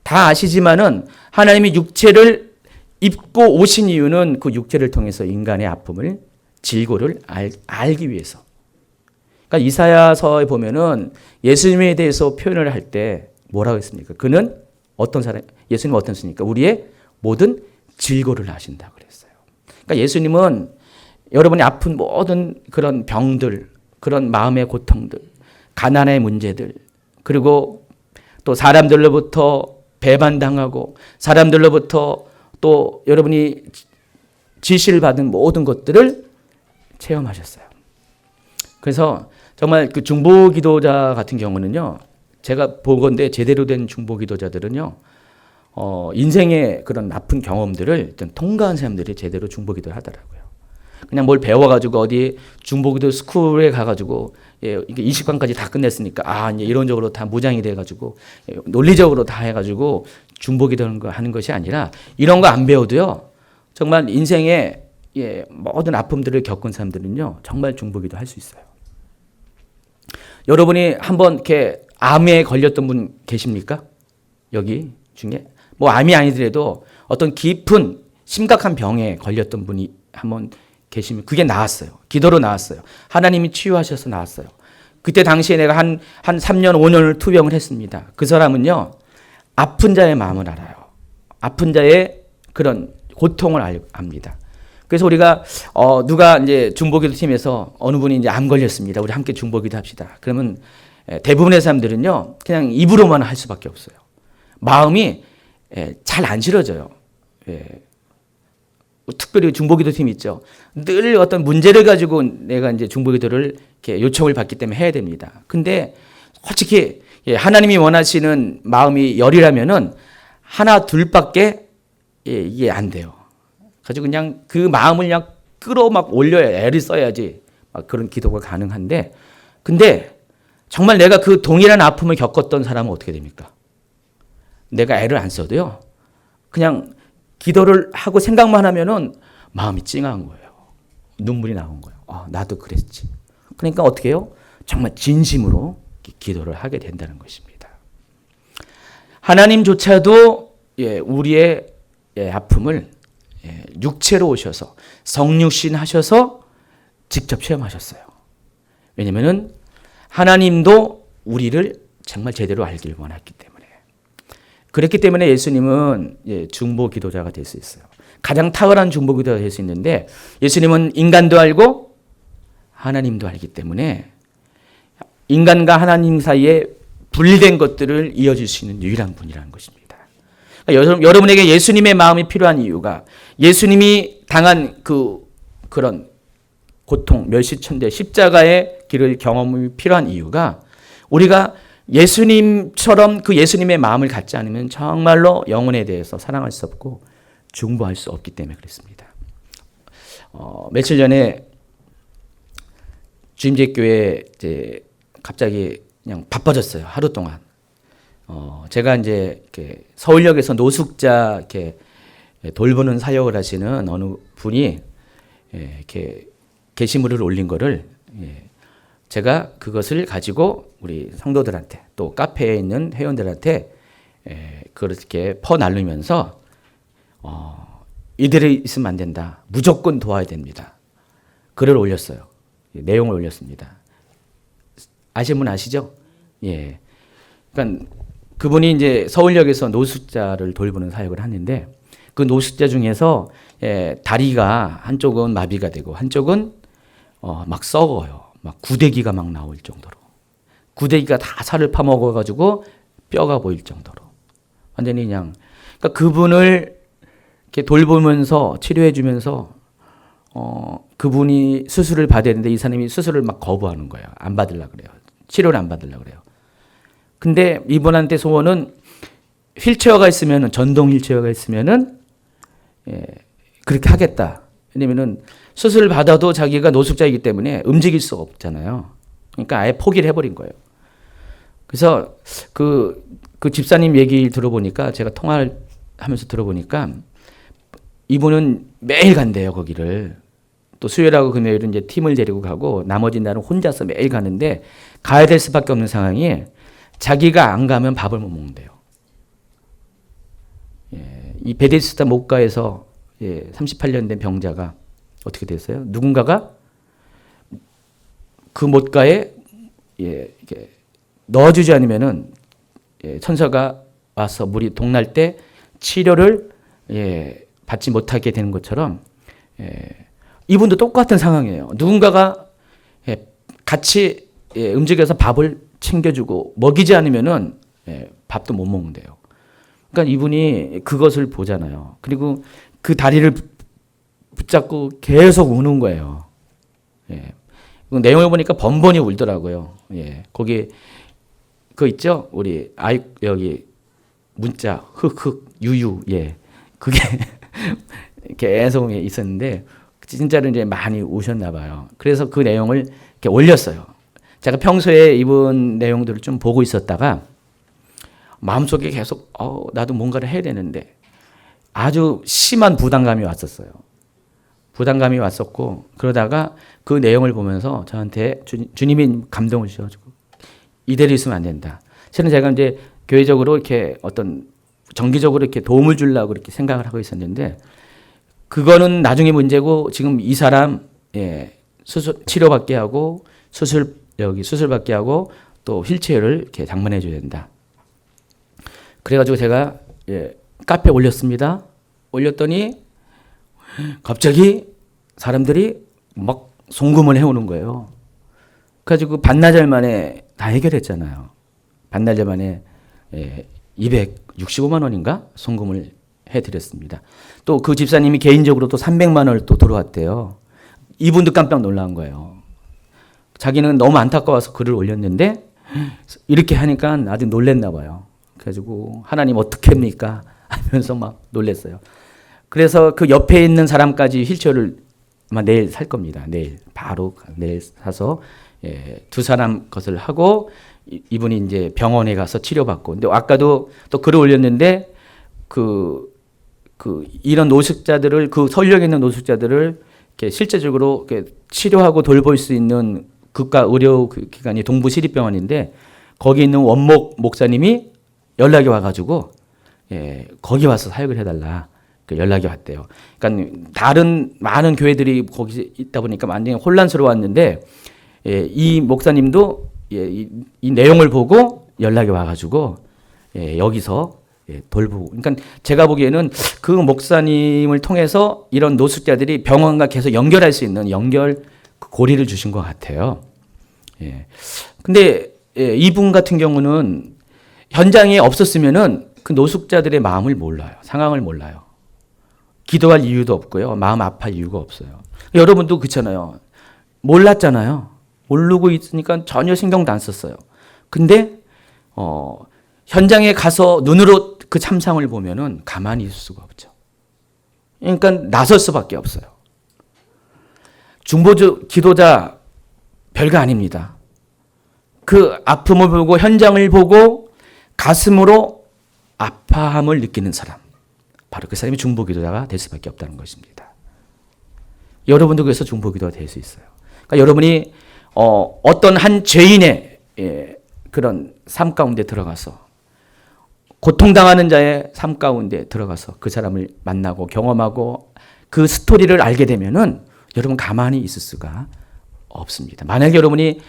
다 아시지만은 하나님이 육체를 입고 오신 이유는 그 육체를 통해서 인간의 아픔을, 질고를 알기 위해서. 그러니까 이사야서에 보면은 예수님에 대해서 표현을 할 때 뭐라고 했습니까? 그는 어떤 사람, 예수님은 어떤 분입니까? 우리의 모든 질고를 아신다 그랬어요. 그러니까 예수님은 여러분이 아픈 모든 그런 병들, 그런 마음의 고통들, 가난의 문제들, 그리고 또 사람들로부터 배반당하고 사람들로부터 또 여러분이 지시를 받은 모든 것들을 체험하셨어요. 그래서 정말 그 중보 기도자 같은 경우는요, 제가 보건대 제대로 된 중보 기도자들은요, 인생의 그런 나쁜 경험들을 통과한 사람들이 제대로 중보 기도를 하더라고요. 그냥 뭘 배워가지고 어디 중보기도 스쿨에 가가지고 이게 20강까지 다 끝냈으니까 이제 이론적으로 다 무장이 돼가지고 논리적으로 다 해가지고 중보기도 하는 것이 아니라 이런 거 안 배워도요. 정말 인생에 모든 아픔들을 겪은 사람들은요. 정말 중보기도 할 수 있어요. 여러분이 한번 이렇게 암에 걸렸던 분 계십니까? 여기 중에 뭐 암이 아니더라도 어떤 깊은 심각한 병에 걸렸던 분이 한번 계시면 그게 나았어요. 기도로 나았어요. 하나님이 치유하셔서 나았어요. 그때 당시에 내가 한 3년 5년을 투병을 했습니다. 그 사람은요. 아픈 자의 마음을 알아요. 아픈 자의 그런 고통을 압니다. 그래서 우리가 누가 이제 중보기도 팀에서 어느 분이 이제 암 걸렸습니다. 우리 함께 중보기도 합시다. 그러면 대부분의 사람들은요. 그냥 입으로만 할 수밖에 없어요. 마음이 잘 안 실어져요. 특별히 중보기도 팀 있죠. 늘 어떤 문제를 가지고 내가 이제 중보기도를 이렇게 요청을 받기 때문에 해야 됩니다. 근데 솔직히 하나님이 원하시는 마음이 열이라면은 하나 둘밖에 이게 안 돼요. 가지고 그냥 그 마음을 그냥 끌어 막 올려야 애를 써야지 막 그런 기도가 가능한데 근데 정말 내가 그 동일한 아픔을 겪었던 사람은 어떻게 됩니까? 내가 애를 안 써도요. 그냥 기도를 하고 생각만 하면은 마음이 찡한 거예요. 눈물이 나온 거예요. 나도 그랬지. 그러니까 어떻게 해요? 정말 진심으로 기도를 하게 된다는 것입니다. 하나님조차도 우리의 아픔을 육체로 오셔서 성육신 하셔서 직접 체험하셨어요. 왜냐하면 하나님도 우리를 정말 제대로 알길 원했기 때문에. 그렇기 때문에 예수님은 중보 기도자가 될 수 있어요. 가장 탁월한 중보 기도자가 될 수 있는데 예수님은 인간도 알고 하나님도 알기 때문에 인간과 하나님 사이에 분리된 것들을 이어줄 수 있는 유일한 분이라는 것입니다. 그러니까 여러분에게 예수님의 마음이 필요한 이유가 예수님이 당한 그런 고통, 멸시천대, 십자가의 길을 경험이 필요한 이유가 우리가 예수님처럼 그 예수님의 마음을 갖지 않으면 정말로 영혼에 대해서 사랑할 수 없고 중보할 수 없기 때문에 그렇습니다. 며칠 전에 주임제교회 이제 갑자기 그냥 바빠졌어요. 하루 동안. 제가 이제 이렇게 서울역에서 노숙자 이렇게 돌보는 사역을 하시는 어느 분이 이렇게 게시물을 올린 거를 제가 그것을 가지고 우리 성도들한테 또 카페에 있는 회원들한테 그렇게 퍼나르면서 이들이 있으면 안 된다. 무조건 도와야 됩니다. 글을 올렸어요. 내용을 올렸습니다. 아시는 분 아시죠? 예. 그러니까 그분이 이제 서울역에서 노숙자를 돌보는 사역을 하는데 그 노숙자 중에서 다리가 한쪽은 마비가 되고 한쪽은 막 썩어요. 막 구데기가 막 나올 정도로. 구데기가 다 살을 파먹어가지고 뼈가 보일 정도로. 완전히 그냥. 그러니까 그분을 이렇게 돌보면서 치료해주면서 그분이 수술을 받아야 되는데 이 사람이 수술을 막 거부하는 거예요. 안 받으려고 그래요. 치료를 안 받으려고 그래요. 근데 이분한테 소원은 휠체어가 있으면은 전동 휠체어가 있으면은 그렇게 하겠다. 왜냐면은 수술을 받아도 자기가 노숙자이기 때문에 움직일 수가 없잖아요. 그러니까 아예 포기를 해버린 거예요. 그래서 그 집사님 얘기 들어보니까 제가 통화를 하면서 들어보니까 이분은 매일 간대요, 거기를. 또 수요일하고 금요일은 이제 팀을 데리고 가고 나머지 날은 혼자서 매일 가는데 가야 될 수밖에 없는 상황이 자기가 안 가면 밥을 못 먹는데요. 이 베데스다 목가에서 38년 된 병자가 어떻게 됐어요? 누군가가 그 못가에 이렇게 넣어주지 않으면은 천사가 와서 물이 동날 때 치료를 받지 못하게 되는 것처럼 이분도 똑같은 상황이에요. 누군가가 같이 움직여서 밥을 챙겨주고 먹이지 않으면은 밥도 못 먹는데요. 그러니까 이분이 그것을 보잖아요. 그리고 그 다리를 붙잡고 계속 우는 거예요. 내용을 보니까 번번이 울더라고요. 거기 그거 있죠? 우리 여기 문자 흑흑 유유 그게 계속 있었는데 진짜로 이제 많이 우셨나 봐요. 그래서 그 내용을 이렇게 올렸어요. 제가 평소에 이분 내용들을 좀 보고 있었다가 마음속에 계속 나도 뭔가를 해야 되는데 아주 심한 부담감이 왔었어요. 부담감이 왔었고 그러다가 그 내용을 보면서 저한테 주님이 감동을 주셔가지고 이대로 있으면 안 된다. 실은 제가 이제 교회적으로 이렇게 어떤 정기적으로 이렇게 도움을 주려고 이렇게 생각을 하고 있었는데 그거는 나중에 문제고 지금 이 사람 수술 치료받게 하고 수술받게 하고 또 휠체어를 이렇게 장만해 줘야 된다. 그래가지고 제가 카페에 올렸습니다. 올렸더니 갑자기 사람들이 막 송금을 해오는 거예요. 그래가지고 반나절 만에 다 해결했잖아요. 반나절 만에 265만 원인가 송금을 해드렸습니다. 또 그 집사님이 개인적으로 또 300만 원을 또 들어왔대요. 이분도 깜짝 놀란 거예요. 자기는 너무 안타까워서 글을 올렸는데 이렇게 하니까 아주 놀랬나 봐요. 그래가지고 하나님 어떻게 합니까? 하면서 막 놀랬어요. 그래서 그 옆에 있는 사람까지 휠체어를 아마 내일 살 겁니다. 바로 내일 사서 두 사람 것을 하고 이분이 이제 병원에 가서 치료받고. 근데 아까도 또 글을 올렸는데 이런 노숙자들을 그 서울역에 있는 노숙자들을 이렇게 실제적으로 이렇게 치료하고 돌볼 수 있는 국가 의료 기관이 동부시립병원인데 거기 있는 원목 목사님이 연락이 와가지고 거기 와서 사역을 해달라. 연락이 왔대요. 그러니까 다른 많은 교회들이 거기 있다 보니까 완전히 혼란스러웠는데 이 목사님도 이 내용을 보고 연락이 와가지고 여기서 돌보고. 그러니까 제가 보기에는 그 목사님을 통해서 이런 노숙자들이 병원과 계속 연결할 수 있는 고리를 주신 것 같아요. 근데 이분 같은 경우는 현장에 없었으면은 그 노숙자들의 마음을 몰라요. 상황을 몰라요. 기도할 이유도 없고요. 마음 아파할 이유가 없어요. 여러분도 그렇잖아요. 몰랐잖아요. 모르고 있으니까 전혀 신경도 안 썼어요. 근데 현장에 가서 눈으로 그 참상을 보면은 가만히 있을 수가 없죠. 그러니까 나설 수밖에 없어요. 중보주 기도자 별거 아닙니다. 그 아픔을 보고 현장을 보고 가슴으로 아파함을 느끼는 사람. 바로 그 사람이 중보기도자가 될 수밖에 없다는 것입니다. 여러분도 그래서 중보기도가 될 수 있어요. 그러니까 여러분이 어떤 한 죄인의 그런 삶 가운데 들어가서 고통당하는 자의 삶 가운데 들어가서 그 사람을 만나고 경험하고 그 스토리를 알게 되면은 여러분 가만히 있을 수가 없습니다. 만약에 여러분이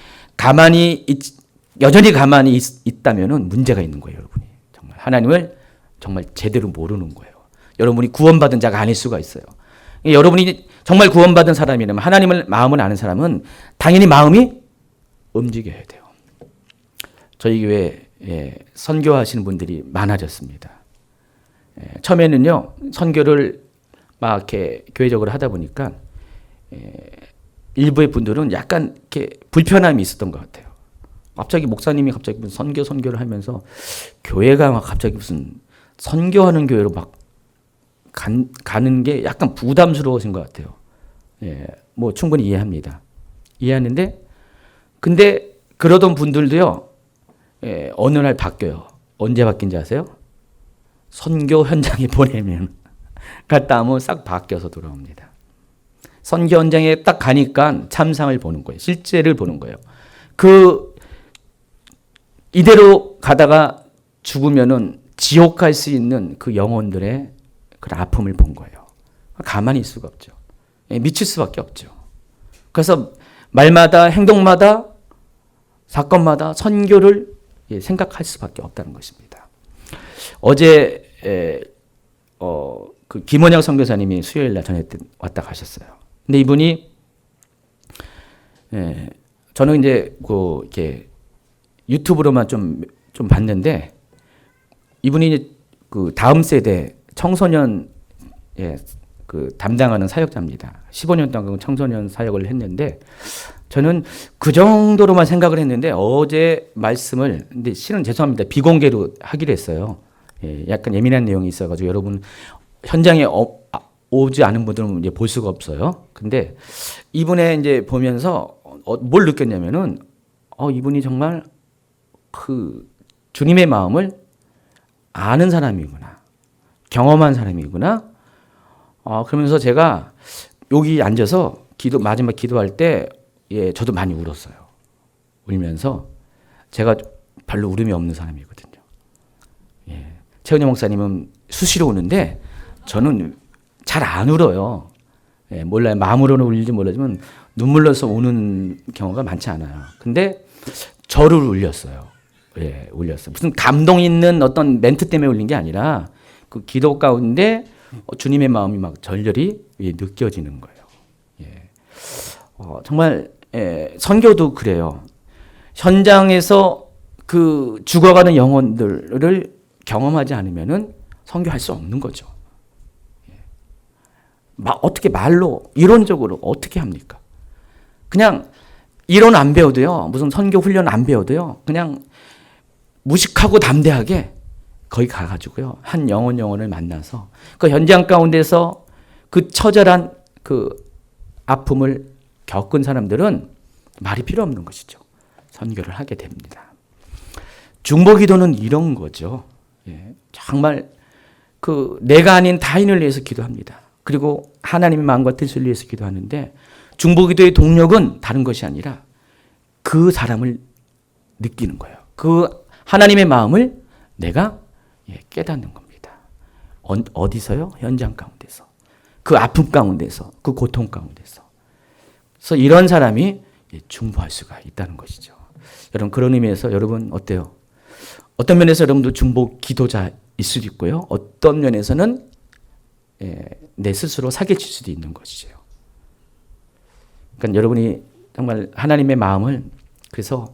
여전히 가만히 있다면은 문제가 있는 거예요, 여러분이. 정말 하나님을 정말 제대로 모르는 거예요. 여러분이 구원받은 자가 아닐 수가 있어요. 여러분이 정말 구원받은 사람이라면 하나님을 마음을 아는 사람은 당연히 마음이 움직여야 돼요. 저희 교회에 선교하시는 분들이 많아졌습니다. 처음에는요, 선교를 막 이렇게 교회적으로 하다 보니까 일부의 분들은 약간 이렇게 불편함이 있었던 것 같아요. 갑자기 목사님이 갑자기 무슨 선교를 하면서 교회가 막 갑자기 무슨 선교하는 교회로 막 가는 게 약간 부담스러워진 것 같아요. 뭐 충분히 이해합니다. 이해하는데, 근데 그러던 분들도요, 어느 날 바뀌어요. 언제 바뀐지 아세요? 선교 현장에 보내면 갔다 오면 싹 바뀌어서 돌아옵니다. 선교 현장에 딱 가니까 참상을 보는 거예요. 실제를 보는 거예요. 이대로 가다가 죽으면은 지옥 갈 수 있는 그 영혼들의 그 아픔을 본 거예요. 가만히 있을 수가 없죠. 미칠 수밖에 없죠. 그래서 말마다 행동마다 사건마다 선교를 생각할 수밖에 없다는 것입니다. 어제 그 김원영 선교사님이 수요일 날 전에 왔다 가셨어요. 근데 이분이 저는 이제 이렇게 유튜브로만 좀 봤는데 이분이 이제 그 다음 세대 청소년 그 담당하는 사역자입니다. 15년 동안 청소년 사역을 했는데 저는 그 정도로만 생각을 했는데 어제 말씀을 근데 실은 죄송합니다. 비공개로 하기로 했어요. 약간 예민한 내용이 있어가지고 여러분 현장에 오지 않은 분들은 이제 볼 수가 없어요. 근데 이분의 이제 보면서 뭘 느꼈냐면은 이분이 정말 그 주님의 마음을 아는 사람이구나. 경험한 사람이구나. 그러면서 제가 여기 앉아서 마지막 기도할 때, 예, 저도 많이 울었어요. 울면서 제가 별로 울음이 없는 사람이거든요. 예. 최은희 목사님은 수시로 우는데 저는 잘 안 울어요. 예, 몰라요. 마음으로는 울지 몰라지만 눈물로서 우는 경우가 많지 않아요. 근데 저를 울렸어요. 예, 울렸어요. 무슨 감동 있는 어떤 멘트 때문에 울린 게 아니라 그 기도 가운데 주님의 마음이 막 절절히 느껴지는 거예요. 예. 정말 선교도 그래요. 현장에서 그 죽어가는 영혼들을 경험하지 않으면은 선교할 수 없는 거죠. 어떻게 말로 이론적으로 어떻게 합니까? 그냥 이론 안 배워도요. 무슨 선교 훈련 안 배워도요. 그냥 무식하고 담대하게 거기 가가지고요. 한 영혼을 만나서 그 현장 가운데서 그 처절한 그 아픔을 겪은 사람들은 말이 필요 없는 것이죠. 선교를 하게 됩니다. 중보기도는 이런 거죠. 예, 정말 그 내가 아닌 타인을 위해서 기도합니다. 그리고 하나님의 마음과 뜻을 위해서 기도하는데 중보기도의 동력은 다른 것이 아니라 그 사람을 느끼는 거예요. 그 하나님의 마음을 내가 깨닫는 겁니다. 어디서요? 현장 가운데서. 그 아픔 가운데서. 그 고통 가운데서. 그래서 이런 사람이 중보할 수가 있다는 것이죠. 여러분 그런 의미에서 여러분 어때요? 어떤 면에서 여러분도 중보 기도자일 수도 있고요. 어떤 면에서는 내 스스로 사기칠 수도 있는 것이죠. 그러니까 여러분이 정말 하나님의 마음을 그래서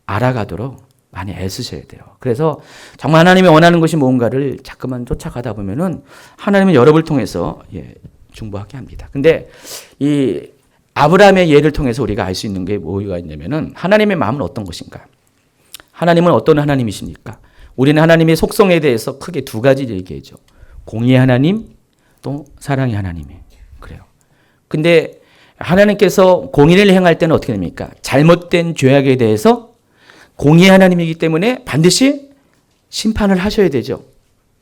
알아가도록 많이 애쓰셔야 돼요. 그래서 정말 하나님이 원하는 것이 뭔가를 자꾸만 쫓아가다 보면은 하나님은 여러분을 통해서 중보하게 합니다. 근데 이 아브라함의 예를 통해서 우리가 알 수 있는 게 뭐가 있냐면은 하나님의 마음은 어떤 것인가? 하나님은 어떤 하나님이십니까? 우리는 하나님의 속성에 대해서 크게 두 가지 얘기하죠. 공의의 하나님, 또 사랑의 하나님이 그래요. 근데 하나님께서 공의를 행할 때는 어떻게 됩니까? 잘못된 죄악에 대해서 공의의 하나님이기 때문에 반드시 심판을 하셔야 되죠.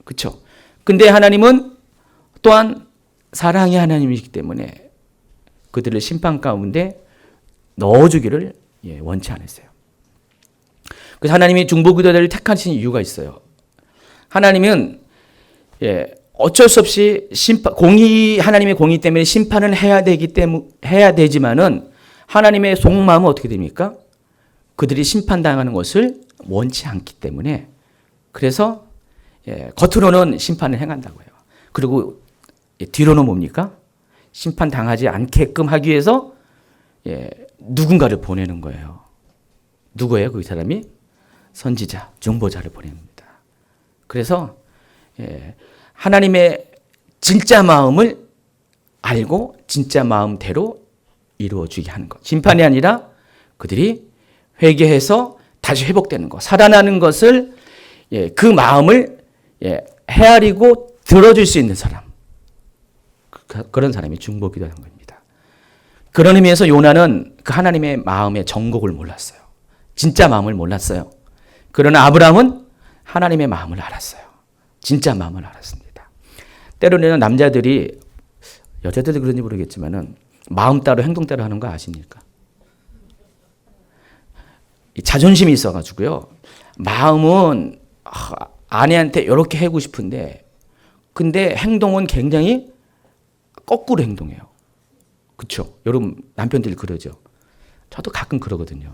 그렇죠? 근데 하나님은 또한 사랑의 하나님이기 때문에 그들을 심판 가운데 넣어주기를 원치 않으세요. 그래서 하나님이 중보기도자를 택하신 이유가 있어요. 하나님은 어쩔 수 없이 하나님의 공의 때문에 심판을 해야 되지만은 하나님의 속마음은 어떻게 됩니까? 그들이 심판당하는 것을 원치 않기 때문에 그래서 겉으로는 심판을 행한다고 해요. 그리고 뒤로는 뭡니까? 심판당하지 않게끔 하기 위해서 누군가를 보내는 거예요. 누구예요? 그 사람이? 선지자, 중보자를 보냅니다. 그래서 하나님의 진짜 마음을 알고 진짜 마음대로 이루어주게 하는 것. 심판이 아니라 그들이 회개해서 다시 회복되는 것. 살아나는 것을 그 마음을 헤아리고 들어줄 수 있는 사람. 그런 사람이 중보기도하는 겁니다. 그런 의미에서 요나는 그 하나님의 마음의 정곡을 몰랐어요. 진짜 마음을 몰랐어요. 그러나 아브라함은 하나님의 마음을 알았어요. 진짜 마음을 알았습니다. 때로는 남자들이 여자들도 그런지 모르겠지만은 마음 따로 행동 따로 하는 거 아십니까? 자존심이 있어가지고요. 마음은 아내한테 이렇게 하고 싶은데 근데 행동은 굉장히 거꾸로 행동해요. 그렇죠? 여러분 남편들이 그러죠. 저도 가끔 그러거든요.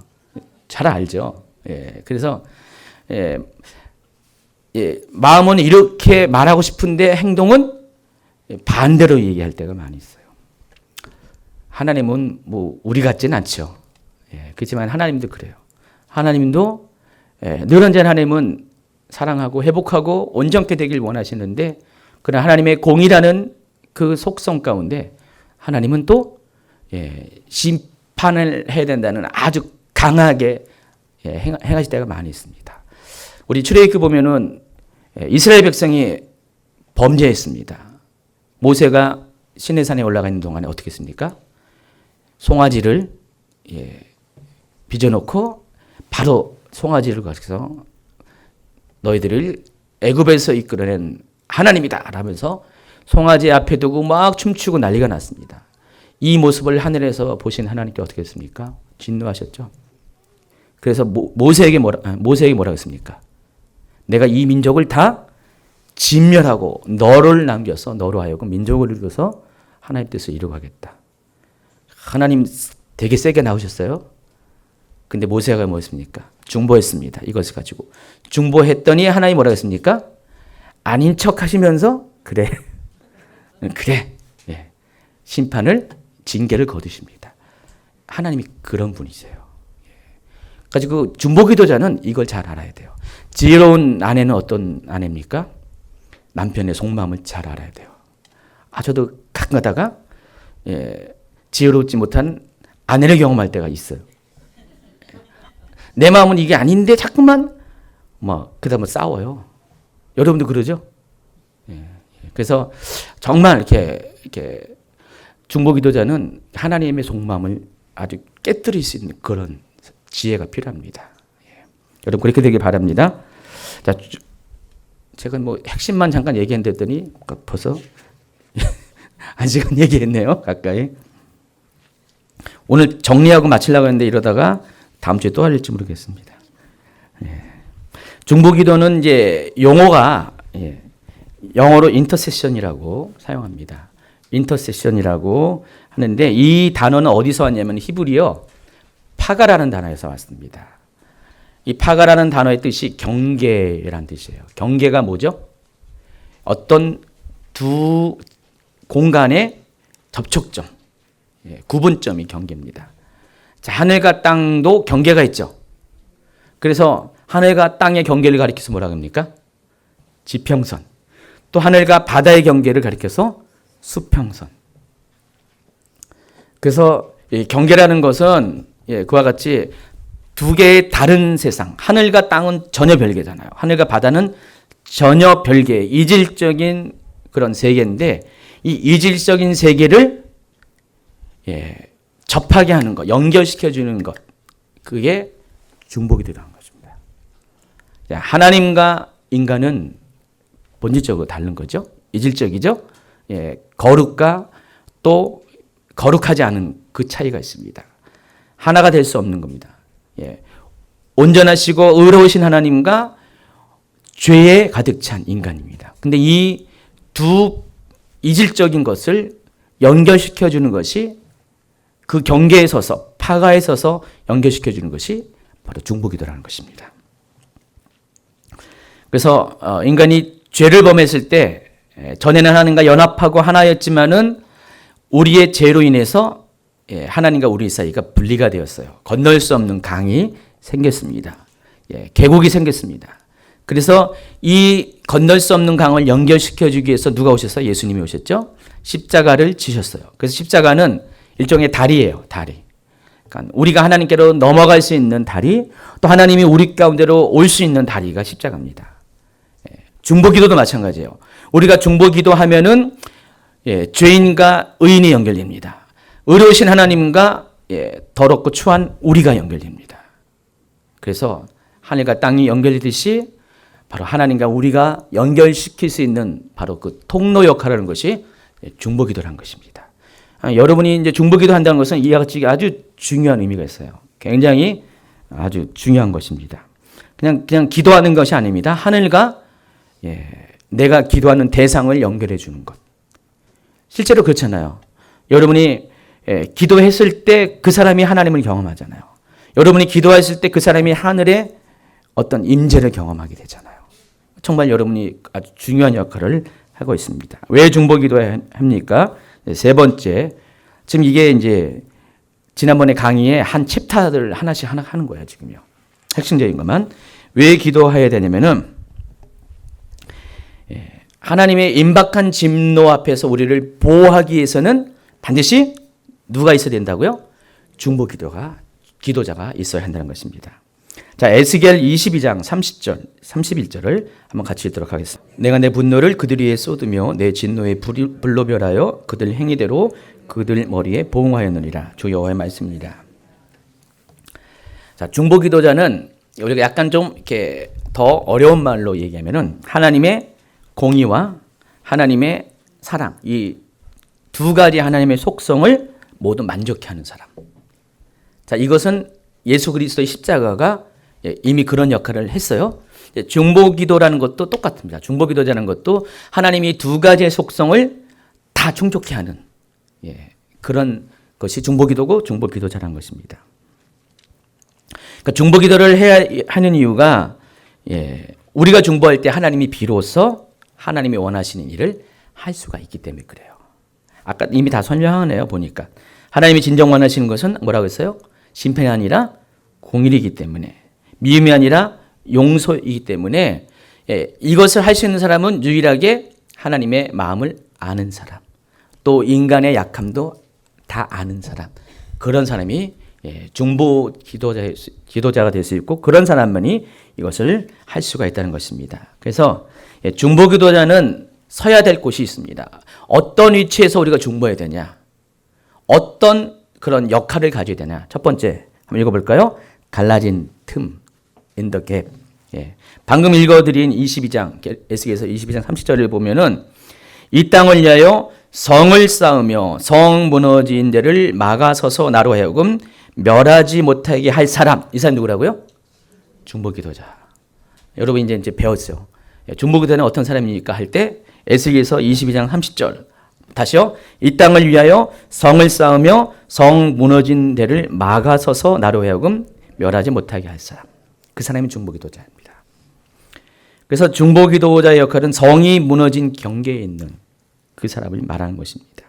잘 알죠. 그래서 마음은 이렇게 말하고 싶은데 행동은 반대로 얘기할 때가 많이 있어요. 하나님은 뭐 우리 같지는 않죠. 그렇지만 하나님도 그래요. 하나님도 늘 언제나 하나님은 사랑하고 회복하고 온전케 되길 원하시는데 그러나 하나님의 공의라는 그 속성 가운데 하나님은 또 심판을 해야 된다는 아주 강하게 행하실 때가 많이 있습니다. 우리 출애굽기 보면은 이스라엘 백성이 범죄했습니다. 모세가 시내산에 올라가 있는 동안에 어떻게 했습니까? 송아지를 빚어놓고 바로 송아지를 가서 너희들을 애굽에서 이끌어낸 하나님이다 라면서 송아지 앞에 두고 막 춤추고 난리가 났습니다. 이 모습을 하늘에서 보신 하나님께 어떻게 했습니까? 진노하셨죠. 그래서 모세에게 뭐라고 했습니까? 내가 이 민족을 다 진멸하고 너를 남겨서 너로 하여금 민족을 이루어서 하나님 뜻을 이루어가겠다. 하나님 되게 세게 나오셨어요. 근데 모세가 뭐였습니까? 중보했습니다. 이것을 가지고. 중보했더니 하나님 뭐라고 했습니까? 아닌 척 하시면서 그래. 예. 심판을 징계를 거두십니다. 하나님이 그런 분이세요. 가지고 중보기도자는 이걸 잘 알아야 돼요. 지혜로운 아내는 어떤 아내입니까? 남편의 속마음을 잘 알아야 돼요. 저도 가끔 가다가 지혜롭지 못한 아내를 경험할 때가 있어요. 내 마음은 이게 아닌데 자꾸만 그다음에 싸워요. 여러분도 그러죠? 그래서 정말 이렇게 중보기도자는 하나님의 속마음을 아주 깨뜨릴 수 있는 그런 지혜가 필요합니다. 여러분 그렇게 되길 바랍니다. 자, 제가 핵심만 잠깐 얘기했더니 벌써 1시간 얘기했네요. 가까이. 오늘 정리하고 마치려고 했는데 이러다가 다음 주에 또 할지 모르겠습니다. 중보기도는 이제 용어가 영어로 인터세션이라고 사용합니다. 인터세션이라고 하는데 이 단어는 어디서 왔냐면 히브리어 파가라는 단어에서 왔습니다. 이 파가라는 단어의 뜻이 경계란 뜻이에요. 경계가 뭐죠? 어떤 두 공간의 접촉점, 구분점이 경계입니다. 자, 하늘과 땅도 경계가 있죠. 그래서 하늘과 땅의 경계를 가리켜서 뭐라고 합니까? 지평선. 또 하늘과 바다의 경계를 가리켜서 수평선. 그래서 이 경계라는 것은 그와 같이 두 개의 다른 세상, 하늘과 땅은 전혀 별개잖아요. 하늘과 바다는 전혀 별개의 이질적인 그런 세계인데 이 이질적인 세계를 접하게 하는 것, 연결시켜주는 것, 그게 중보기도라는 것입니다. 하나님과 인간은 본질적으로 다른 거죠. 이질적이죠. 거룩과 또 거룩하지 않은 그 차이가 있습니다. 하나가 될 수 없는 겁니다. 온전하시고 의로우신 하나님과 죄에 가득 찬 인간입니다. 근데 이 두 이질적인 것을 연결시켜주는 것이 그 경계에 서서 파가에 서서 연결시켜주는 것이 바로 중보기도라는 것입니다. 그래서 인간이 죄를 범했을 때 전에는 하나님과 연합하고 하나였지만은 우리의 죄로 인해서 하나님과 우리 사이가 분리가 되었어요. 건널 수 없는 강이 생겼습니다. 계곡이 생겼습니다. 그래서 이 건널 수 없는 강을 연결시켜주기 위해서 누가 오셨어요? 예수님이 오셨죠? 십자가를 지셨어요. 그래서 십자가는 일종의 다리예요. 다리. 그러니까 우리가 하나님께로 넘어갈 수 있는 다리, 또 하나님이 우리 가운데로 올 수 있는 다리가 십자가입니다. 중보기도도 마찬가지예요. 우리가 중보기도하면은 죄인과 의인이 연결됩니다. 의로우신 하나님과 더럽고 추한 우리가 연결됩니다. 그래서 하늘과 땅이 연결되듯이 바로 하나님과 우리가 연결시킬 수 있는 바로 그 통로 역할을 하는 것이 중보기도라는 것입니다. 여러분이 이제 중보기도 한다는 것은 이와 같이 아주 중요한 의미가 있어요. 굉장히 아주 중요한 것입니다. 그냥 기도하는 것이 아닙니다. 하늘과 내가 기도하는 대상을 연결해 주는 것. 실제로 그렇잖아요. 여러분이 기도했을 때 그 사람이 하나님을 경험하잖아요. 여러분이 기도했을 때 그 사람이 하늘의 어떤 임재를 경험하게 되잖아요. 정말 여러분이 아주 중요한 역할을 하고 있습니다. 왜 중보기도해야 합니까? 세 번째, 지금 이게 이제 지난번에 강의에 한 챕터를 하나씩 하는 거예요, 지금요. 핵심적인 것만. 왜 기도해야 되냐면은, 하나님의 임박한 진노 앞에서 우리를 보호하기 위해서는 반드시 누가 있어야 된다고요? 중보기도자가 있어야 한다는 것입니다. 자, 에스겔 22장 30절, 31절을 한번 같이 읽도록 하겠습니다. 내가 내 분노를 그들 위에 쏟으며 내 진노의 불로 멸하여 그들 행위대로 그들 머리에 보응하였느니라. 주 여호와의 말씀입니다. 자, 중보기도자는 우리가 약간 좀 이렇게 더 어려운 말로 얘기하면은 하나님의 공의와 하나님의 사랑, 이 두 가지 하나님의 속성을 모두 만족해 하는 사람. 자, 이것은 예수 그리스도의 십자가가 이미 그런 역할을 했어요. 중보기도라는 것도 똑같습니다. 중보기도자는 것도 하나님이 두 가지의 속성을 다 충족해 하는 그런 것이 중보기도고 중보기도자라는 것입니다. 그러니까 중보기도를 해야 하는 이유가 우리가 중보할 때 하나님이 비로소 하나님이 원하시는 일을 할 수가 있기 때문에 그래요. 아까 이미 다 설명하네요. 보니까 하나님이 진정 원하시는 것은 뭐라고 했어요? 심판이 아니라 공의이기 때문에, 미움이 아니라 용서이기 때문에 이것을 할 수 있는 사람은 유일하게 하나님의 마음을 아는 사람, 또 인간의 약함도 다 아는 사람, 그런 사람이 중보 기도자가 될 수 있고, 그런 사람만이 이것을 할 수가 있다는 것입니다. 그래서 중보 기도자는 서야 될 곳이 있습니다. 어떤 위치에서 우리가 중보해야 되냐, 어떤 그런 역할을 가져야 되냐. 첫 번째 한번 읽어볼까요? 갈라진 틈, in the gap. 방금 읽어드린 22장, 에스겔서 22장 30절을 보면은 이 땅을 위하여 성을 쌓으며 성 무너진 데를 막아서서 나로 하여금 멸하지 못하게 할 사람. 이 사람 누구라고요? 중보기도자. 여러분 이제 배웠어요. 중보기도는 어떤 사람입니까? 할 때 에스겔서 22장 30절. 다시요. 이 땅을 위하여 성을 쌓으며 성 무너진 데를 막아서서 나로 하여금 멸하지 못하게 할 사람. 그 사람이 중보기도자입니다. 그래서 중보기도자의 역할은 성이 무너진 경계에 있는 그 사람을 말하는 것입니다.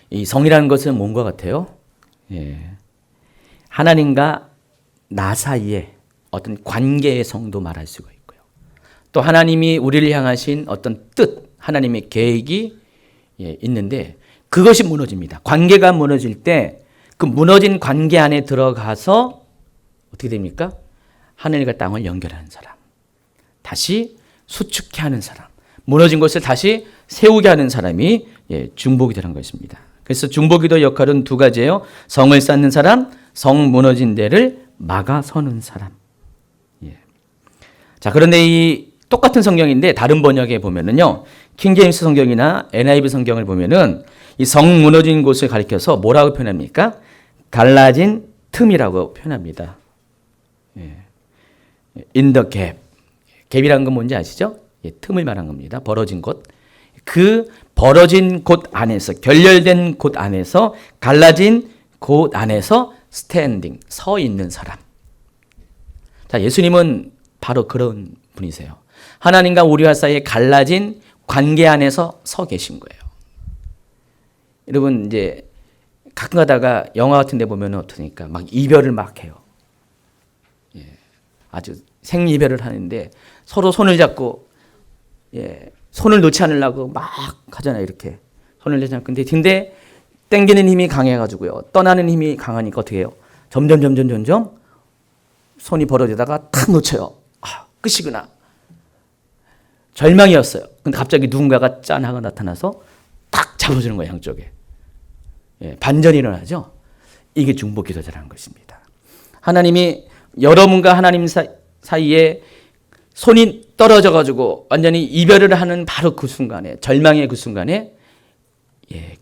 이 성이라는 것은 뭔가 같아요? 하나님과 나 사이에 어떤 관계의 성도 말할 수가 있고요. 또 하나님이 우리를 향하신 어떤 뜻, 하나님의 계획이 있는데 그것이 무너집니다. 관계가 무너질 때 그 무너진 관계 안에 들어가서 어떻게 됩니까? 하늘과 땅을 연결하는 사람, 다시 수축해 하는 사람, 무너진 것을 다시 세우게 하는 사람이 중보기도라는 것입니다. 그래서 중보기도 역할은 두 가지예요. 성을 쌓는 사람, 성 무너진 데를 막아서는 사람. 자, 그런데 이 똑같은 성경인데 다른 번역에 보면은요, 킹제임스 성경이나 NIV 성경을 보면은 이 성 무너진 곳을 가리켜서 뭐라고 표현합니까? 갈라진 틈이라고 표현합니다. In the gap. 갭이라는 건 뭔지 아시죠? 틈을 말한 겁니다. 벌어진 곳. 그 벌어진 곳 안에서, 결렬된 곳 안에서, 갈라진 곳 안에서 스탠딩, 서 있는 사람. 자, 예수님은 바로 그런 분이세요. 하나님과 우리와 사이에 갈라진 관계 안에서 서 계신 거예요. 여러분 이제 가끔 가다가 영화 같은 데 보면 어떠니까 막 이별을 막 해요. 아주 생이별을 하는데 서로 손을 잡고 손을 놓지 않으려고 막 하잖아요. 이렇게 손을 놓지 않고. 근데 땡기는 힘이 강해가지고요, 떠나는 힘이 강하니까 어떻게 해요? 점점 손이 벌어지다가 탁 놓쳐요. 끝이구나. 절망이었어요. 근데 갑자기 누군가가 짠 하고 나타나서 탁 잡아주는 거예요. 양쪽에. 반전이 일어나죠. 이게 중보기도자라는 것입니다. 하나님이 여러분과 하나님 사이에 손이 떨어져가지고 완전히 이별을 하는 바로 그 순간에, 절망의 그 순간에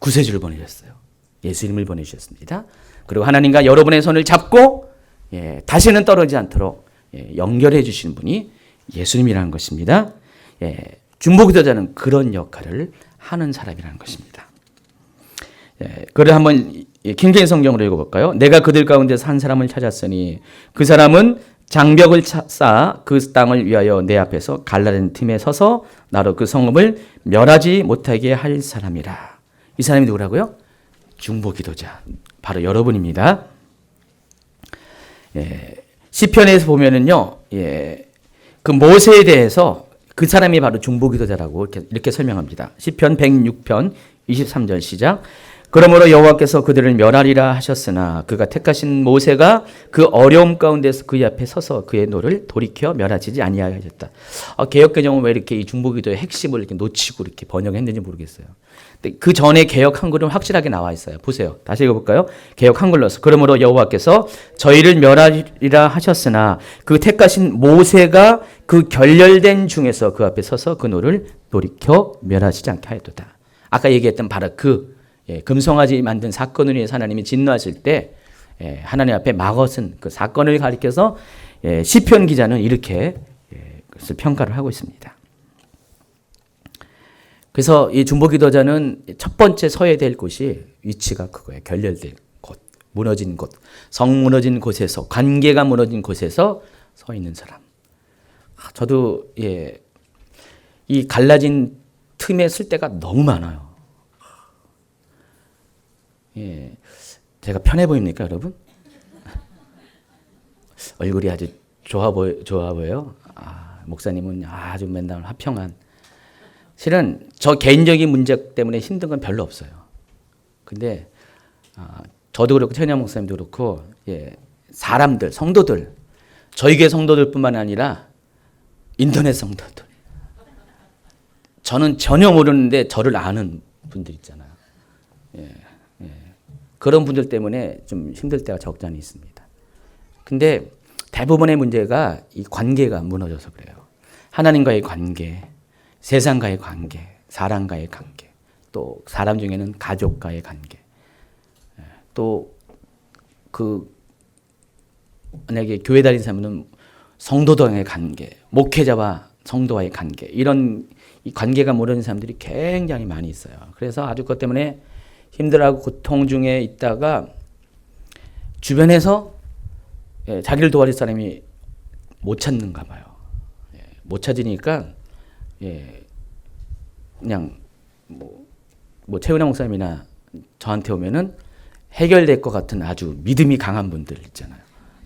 구세주를 보내셨어요. 예수님을 보내주셨습니다. 그리고 하나님과 여러분의 손을 잡고 다시는 떨어지지 않도록 연결해 주시는 분이 예수님이라는 것입니다. 중보기도자는 그런 역할을 하는 사람이라는 것입니다. 그를 한번 킹제임스 성경으로 읽어볼까요? 내가 그들 가운데서 한 사람을 찾았으니 그 사람은 장벽을 쌓아 그 땅을 위하여 내 앞에서 갈라진 틈에 서서 나로 그 성읍을 멸하지 못하게 할 사람이라. 이 사람이 누구라고요? 중보기도자, 바로 여러분입니다. 시편에서 보면은요, 그 모세에 대해서 그 사람이 바로 중보기도자라고 이렇게 설명합니다. 시편 106편 23절 시작. 그러므로 여호와께서 그들을 멸하리라 하셨으나 그가 택하신 모세가 그 어려움 가운데서 그의 앞에 서서 그의 노를 돌이켜 멸하지 아니하였다. 개역개정은 왜 이렇게 이 중보기도의 핵심을 이렇게 놓치고 이렇게 번역했는지 모르겠어요. 근데 그 전에 개역 한글은 확실하게 나와 있어요. 보세요. 다시 읽어볼까요? 개역 한글로서 그러므로 여호와께서 저희를 멸하리라 하셨으나 그 택하신 모세가 그 결렬된 중에서 그 앞에 서서 그 노를 돌이켜 멸하시지 않게 하였도다. 아까 얘기했던 바로 금송아지 만든 사건을 위해서 하나님이 진노하실 때 하나님 앞에 막어선 그 사건을 가리켜서 시편 기자는 이렇게 그것을 평가를 하고 있습니다. 그래서 이 중보기도자는 첫 번째 서야 될 곳이 위치가 그거예요. 결렬된 곳, 무너진 곳, 성 무너진 곳에서, 관계가 무너진 곳에서 서 있는 사람. 저도 이 갈라진 틈에 쓸 때가 너무 많아요. 제가 편해 보입니까, 여러분? 얼굴이 아주 좋아 보여요. 목사님은 아주 맨날 화평한. 실은 저 개인적인 문제 때문에 힘든 건 별로 없어요. 근데 저도 그렇고 천양 목사님도 그렇고 사람들, 성도들, 저희 교회 성도들뿐만 아니라 인터넷 성도들. 저는 전혀 모르는데 저를 아는 분들 있잖아요. 그런 분들 때문에 좀 힘들 때가 적잖이 있습니다. 근데 대부분의 문제가 이 관계가 무너져서 그래요. 하나님과의 관계, 세상과의 관계, 사람과의 관계, 또 사람 중에는 가족과의 관계, 또 만약에 교회 다니는 사람은 성도들과의 관계, 목회자와 성도와의 관계, 이런 이 관계가 무너진 사람들이 굉장히 많이 있어요. 그래서 아주 그것 때문에 힘들어하고 고통 중에 있다가 주변에서 자기를 도와줄 사람이 못 찾는가 봐요. 못 찾으니까 그냥 뭐 최은하 목사님이나 저한테 오면은 해결될 것 같은 아주 믿음이 강한 분들 있잖아요.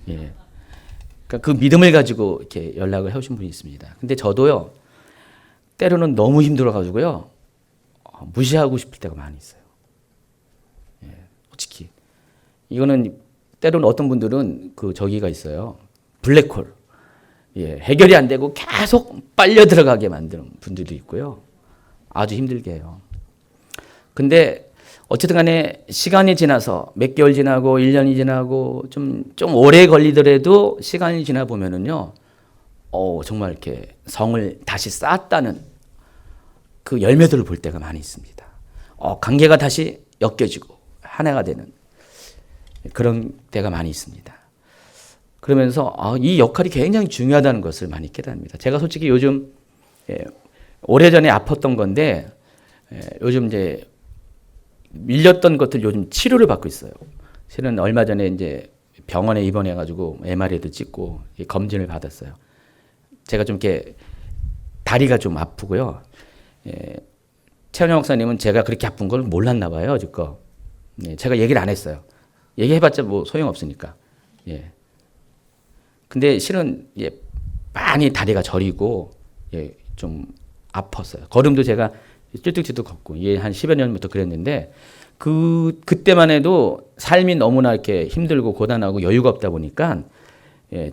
그러니까 그 믿음을 가지고 이렇게 연락을 해오신 분이 있습니다. 근데 저도요, 때로는 너무 힘들어가지고요, 무시하고 싶을 때가 많이 있어요. 솔직히. 이거는 때로는 어떤 분들은 저기가 있어요. 블랙홀. 해결이 안 되고 계속 빨려 들어가게 만드는 분들도 있고요. 아주 힘들게 해요. 근데 어쨌든 간에 시간이 지나서 몇 개월 지나고 1년이 지나고 좀 오래 걸리더라도 시간이 지나 보면은요, 정말 이렇게 성을 다시 쌓았다는 그 열매들을 볼 때가 많이 있습니다. 관계가 다시 엮여지고 하나가 되는 그런 때가 많이 있습니다. 그러면서 이 역할이 굉장히 중요하다는 것을 많이 깨닫습니다. 제가 솔직히 요즘 오래전에 아팠던 건데 요즘 이제 밀렸던 것들 요즘 치료를 받고 있어요. 실은 얼마 전에 이제 병원에 입원해가지고 MRI도 찍고 검진을 받았어요. 제가 좀 이렇게 다리가 좀 아프고요. 최은영 목사님은 제가 그렇게 아픈 걸 몰랐나 봐요, 여지껏. 제가 얘기를 안 했어요. 얘기해봤자 뭐 소용없으니까. 근데 실은 많이 다리가 저리고 좀 아팠어요. 걸음도 제가 쭈뚝쭈뚝 걷고 한 10여 년부터 그랬는데 그때만 해도 삶이 너무나 이렇게 힘들고 고단하고 여유가 없다 보니까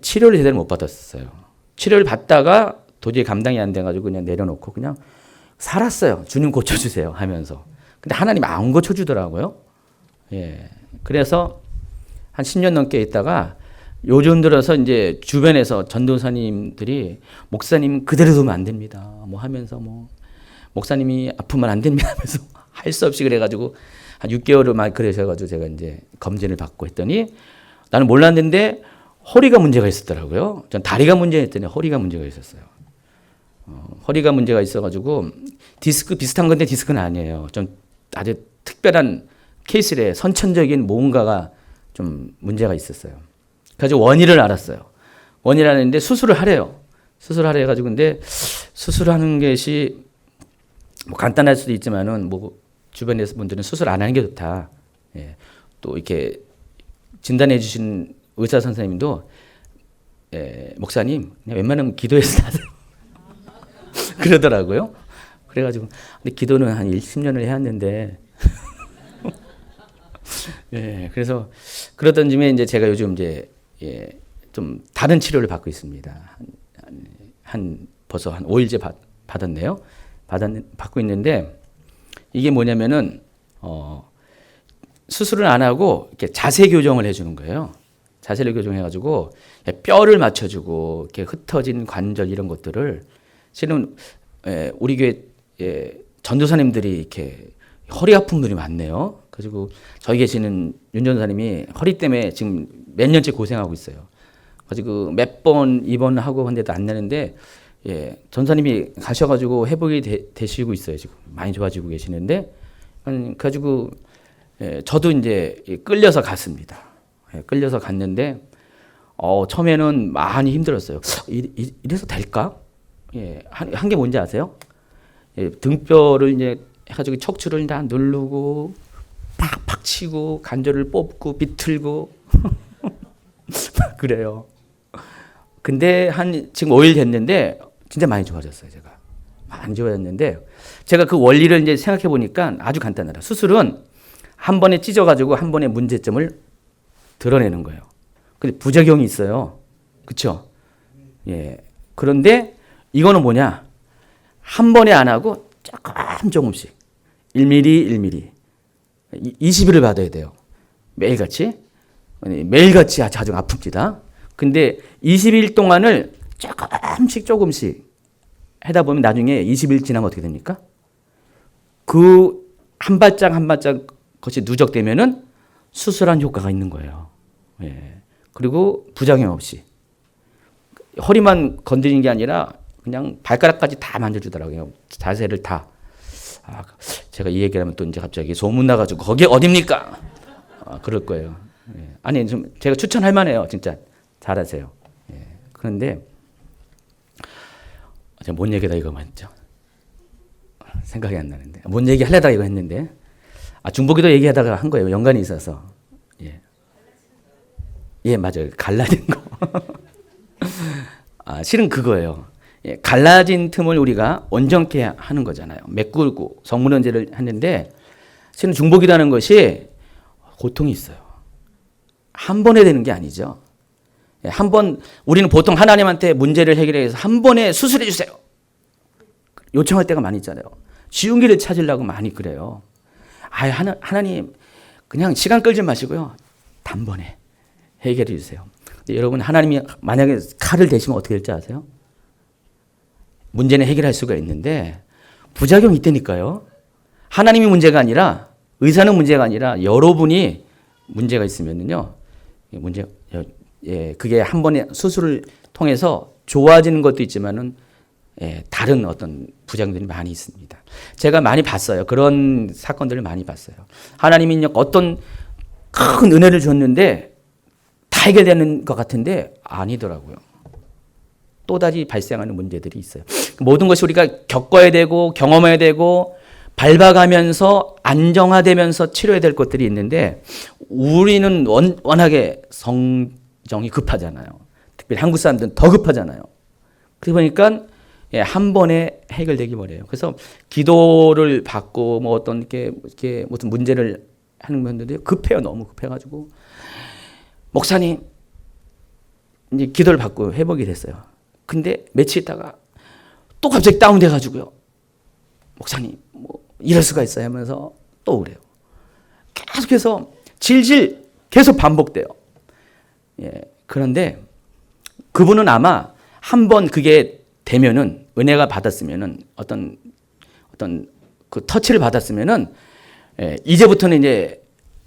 치료를 제대로 못 받았어요. 치료를 받다가 도저히 감당이 안 돼가지고 그냥 내려놓고 그냥 살았어요. 주님 고쳐주세요 하면서. 근데 하나님 안 고쳐주더라고요. 그래서 한 10년 넘게 있다가 요즘 들어서 이제 주변에서 전도사님들이 목사님 그대로 두면 안 됩니다. 뭐 하면서 목사님이 아프면 안 됩니다 하면서 할 수 없이 그래가지고 한 6개월을 막 그러셔가지고 제가 이제 검진을 받고 했더니 나는 몰랐는데 허리가 문제가 있었더라고요. 전 다리가 문제였더니 허리가 문제가 있었어요. 허리가 문제가 있어가지고 디스크 비슷한 건데 디스크는 아니에요. 좀 아주 특별한 케이스래. 선천적인 뭔가가 좀 문제가 있었어요. 그래서 원인을 알았어요. 원인을 알았는데 수술을 하래요. 수술하래 해가지고 근데 수술하는 것이 뭐 간단할 수도 있지만은 뭐 주변에서 분들은 수술 안 하는 게 좋다. 또 이렇게 진단해 주신 의사 선생님도 목사님 그냥 웬만하면 기도해서 나세요. 그러더라고요. 그래가지고 근데 기도는 한 10년을 해왔는데 예, 그래서 그러던 중에 이제 제가 요즘 이제 예, 좀 다른 치료를 받고 있습니다. 벌써 한 5일째 받았네요. 받고 있는데 이게 뭐냐면은 수술을 안 하고 이렇게 자세 교정을 해주는 거예요. 자세를 교정해가지고 뼈를 맞춰주고 이렇게 흩어진 관절 이런 것들을 실은 우리 교회 전도사님들이 이렇게 허리 아픈 분들이 많네요. 그리고 저희 계시는 윤 전사님이 허리 때문에 지금 몇 년째 고생하고 있어요. 가지고 몇 번 입원하고 한데도 안 나는데 전사님이 가셔가지고 회복이 되시고 있어요. 지금 많이 좋아지고 계시는데 가지고 저도 이제 끌려서 갔습니다. 끌려서 갔는데 처음에는 많이 힘들었어요. 이래서 될까? 한 게 뭔지 아세요? 등뼈를 이제 해가지고 척추를 다 누르고 팍팍 치고 관절을 뽑고 비틀고 그래요. 근데 지금 5일 됐는데 진짜 많이 좋아졌어요. 제가 많이 좋아졌는데 제가 그 원리를 이제 생각해 보니까 아주 간단하다. 수술은 한 번에 찢어가지고 한 번에 문제점을 드러내는 거예요. 근데 부작용이 있어요. 그렇죠? 예. 그런데 이거는 뭐냐? 한 번에 안 하고 조금씩 1mm 20일을 받아야 돼요. 매일같이. 매일같이 자주 아픕니다. 근데 20일 동안을 조금씩 하다 보면 나중에 20일 지나면 어떻게 됩니까? 그 한 발짝 한 발짝 것이 누적되면은 수술한 효과가 있는 거예요. 예. 그리고 부작용 없이. 허리만 건드리는 게 아니라 그냥 발가락까지 다 만져주더라고요. 자세를 다. 제가 이 얘기를 하면 또 이제 갑자기 소문 나가지고 거기 어딥니까? 그럴 거예요. 예. 아니, 좀 제가 추천할 만해요. 진짜 잘하세요. 예. 그런데 제가 뭔 얘기다 이거 맞죠? 생각이 안 나는데 뭔 얘기 하려다가 이거 했는데 중보기도 얘기하다가 한 거예요. 연관이 있어서. 예, 맞아요. 갈라진 거. 실은 그거예요. 갈라진 틈을 우리가 온전케 하는 거잖아요. 메꾸고 성문헌제를 하는데 실은 중보기도하는 것이 고통이 있어요. 한 번에 되는 게 아니죠. 한 번 우리는 보통 하나님한테 문제를 해결해 위해서 한 번에 수술해 주세요. 요청할 때가 많이 있잖아요. 쉬운 길을 찾으려고 많이 그래요. 하나님 그냥 시간 끌지 마시고요. 단번에 해결해 주세요. 여러분 하나님이 만약에 칼을 대시면 어떻게 될지 아세요? 문제는 해결할 수가 있는데 부작용이 있다니까요. 하나님이 문제가 아니라 의사는 문제가 아니라 여러분이 문제가 있으면요. 그게 한 번에 수술을 통해서 좋아지는 것도 있지만은 다른 어떤 부작용들이 많이 있습니다. 제가 많이 봤어요. 그런 사건들을 많이 봤어요. 하나님이 어떤 큰 은혜를 줬는데 다 해결되는 것 같은데 아니더라고요. 또다시 발생하는 문제들이 있어요. 모든 것이 우리가 겪어야 되고 경험해야 되고 밟아가면서 안정화되면서 치료해야 될 것들이 있는데 우리는 워낙에 성정이 급하잖아요. 특별히 한국 사람들은 더 급하잖아요. 그러니까 한 번에 해결되기 어려워요. 그래서 기도를 받고 뭐 어떤 이렇게 무슨 문제를 하는 분들이 급해요. 너무 급해가지고 목사님 이제 기도를 받고 회복이 됐어요. 근데 며칠 있다가 또 갑자기 다운돼가지고요. 목사님 뭐 이럴 수가 있어요 하면서 또 그래요. 계속해서 질질 계속 반복돼요. 그런데 그분은 아마 한 번 그게 되면은 은혜가 받았으면은 어떤 그 터치를 받았으면은 이제부터는 이제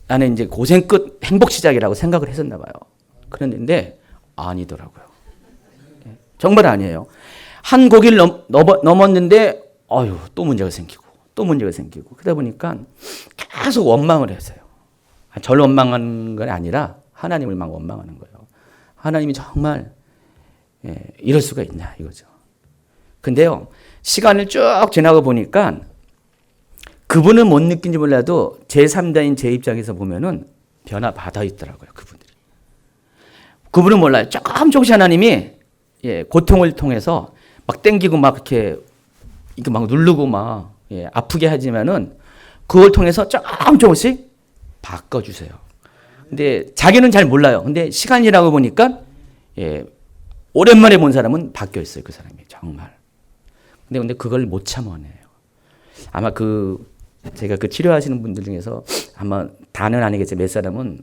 나는 이제 고생 끝 행복 시작이라고 생각을 했었나 봐요. 그랬는데 아니더라고요. 정말 아니에요. 한 고기를 넘었는데 또 문제가 생기고 또 문제가 생기고 그러다 보니까 계속 원망을 했어요. 저를 원망하는 건 아니라 하나님을 막 원망하는 거예요. 하나님이 정말 이럴 수가 있냐 이거죠. 근데요, 시간을 쭉 지나고 보니까 그분은 못 느낀지 몰라도 제3자인 제 입장에서 보면은 변화 받아 있더라고요. 그분은 몰라요. 조금씩 하나님이 고통을 통해서 막 땡기고 막 이렇게 이렇게 막 누르고 막 아프게 하지만은 그걸 통해서 조금씩 바꿔주세요. 근데 자기는 잘 몰라요. 근데 시간이 지나고 보니까 오랜만에 본 사람은 바뀌어 있어요. 그 사람이 정말. 근데 그걸 못 참아내요. 아마 제가 치료하시는 분들 중에서 아마 다는 아니겠지만 몇 사람은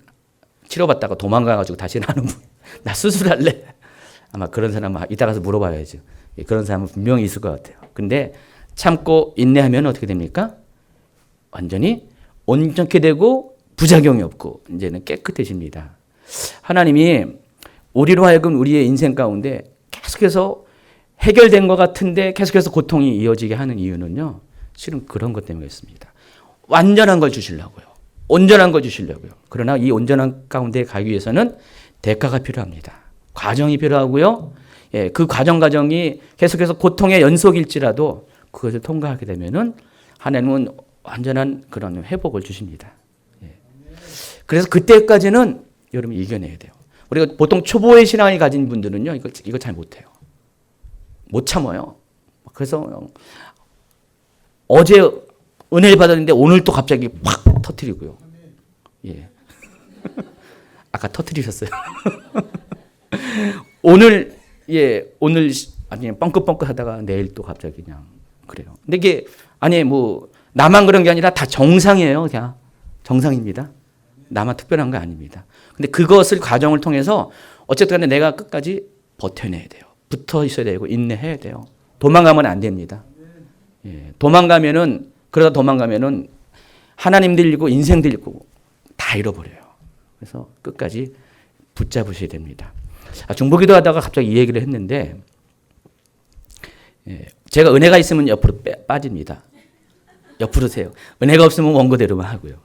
치료받다가 도망가가지고 다시 나는 분, 나 수술할래. 아마 그런 사람 이따 가서 물어봐야죠. 그런 사람은 분명히 있을 것 같아요. 근데 참고 인내하면 어떻게 됩니까? 완전히 온전케 되고 부작용이 없고 이제는 깨끗해집니다. 하나님이 우리로 하여금 우리의 인생 가운데 계속해서 해결된 것 같은데 계속해서 고통이 이어지게 하는 이유는요. 실은 그런 것 때문이었습니다. 완전한 걸 주시려고요. 온전한 걸 주시려고요. 그러나 이 온전한 가운데 가기 위해서는 대가가 필요합니다. 과정이 필요하고요. 그 과정이 계속해서 고통의 연속일지라도 그것을 통과하게 되면은 하나님은 완전한 그런 회복을 주십니다. 그래서 그때까지는 여러분 이겨내야 돼요. 우리가 보통 초보의 신앙을 가진 분들은요, 이거 잘 못해요. 못 참아요. 그래서 어제 은혜를 받았는데 오늘 또 갑자기 팍 터뜨리고요. 예. 아까 터뜨리셨어요. 오늘 아니 뻥긋뻥긋 하다가 내일 또 갑자기 그냥 그래요. 근데 이게 나만 그런 게 아니라 다 정상이에요. 그냥 정상입니다. 나만 특별한 거 아닙니다. 근데 그것을 과정을 통해서 어쨌든 간에 내가 끝까지 버텨내야 돼요. 붙어 있어야 되고 인내해야 돼요. 도망가면 안 됩니다. 그러다 도망가면은 하나님 들리고 인생 들리고 다 잃어버려요. 그래서 끝까지 붙잡으셔야 됩니다. 중보기도 하다가 갑자기 이 얘기를 했는데 제가 은혜가 있으면 옆으로 빠집니다. 옆으로 세요. 은혜가 없으면 원고대로만 하고요.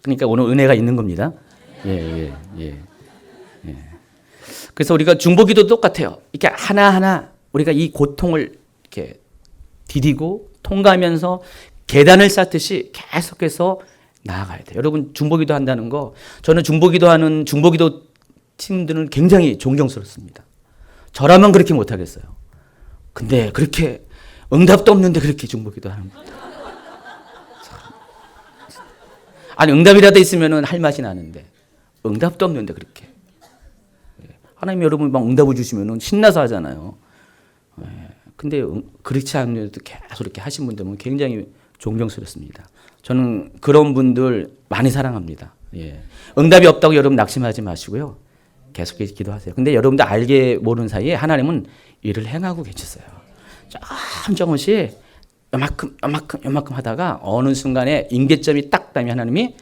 그러니까 오늘 은혜가 있는 겁니다. 그래서 우리가 중보기도 똑같아요. 이렇게 하나하나 우리가 이 고통을 이렇게 디디고 통과하면서 계단을 쌓듯이 계속해서 나아가야 돼요. 여러분 중보기도 한다는 거 저는 중보기도하는 중보기도 팀들은 굉장히 존경스럽습니다. 저라면 그렇게 못하겠어요. 근데 그렇게 응답도 없는데 그렇게 중보기도 하는 거예요. 아니 응답이라도 있으면 할 맛이 나는데 응답도 없는데 그렇게 하나님 여러분 막 응답을 주시면 신나서 하잖아요. 근데 그렇지 않는데도 계속 이렇게 하신 분들 보면 굉장히 존경스럽습니다. 저는 그런 분들 많이 사랑합니다. 응답이 없다고 여러분 낙심하지 마시고요. 계속해서 기도하세요. 근데 여러분들 알게 모르는 사이에 하나님은 일을 행하고 계셨어요. 조금씩 요만큼 하다가 어느 순간에 임계점이 딱 되면 하나님이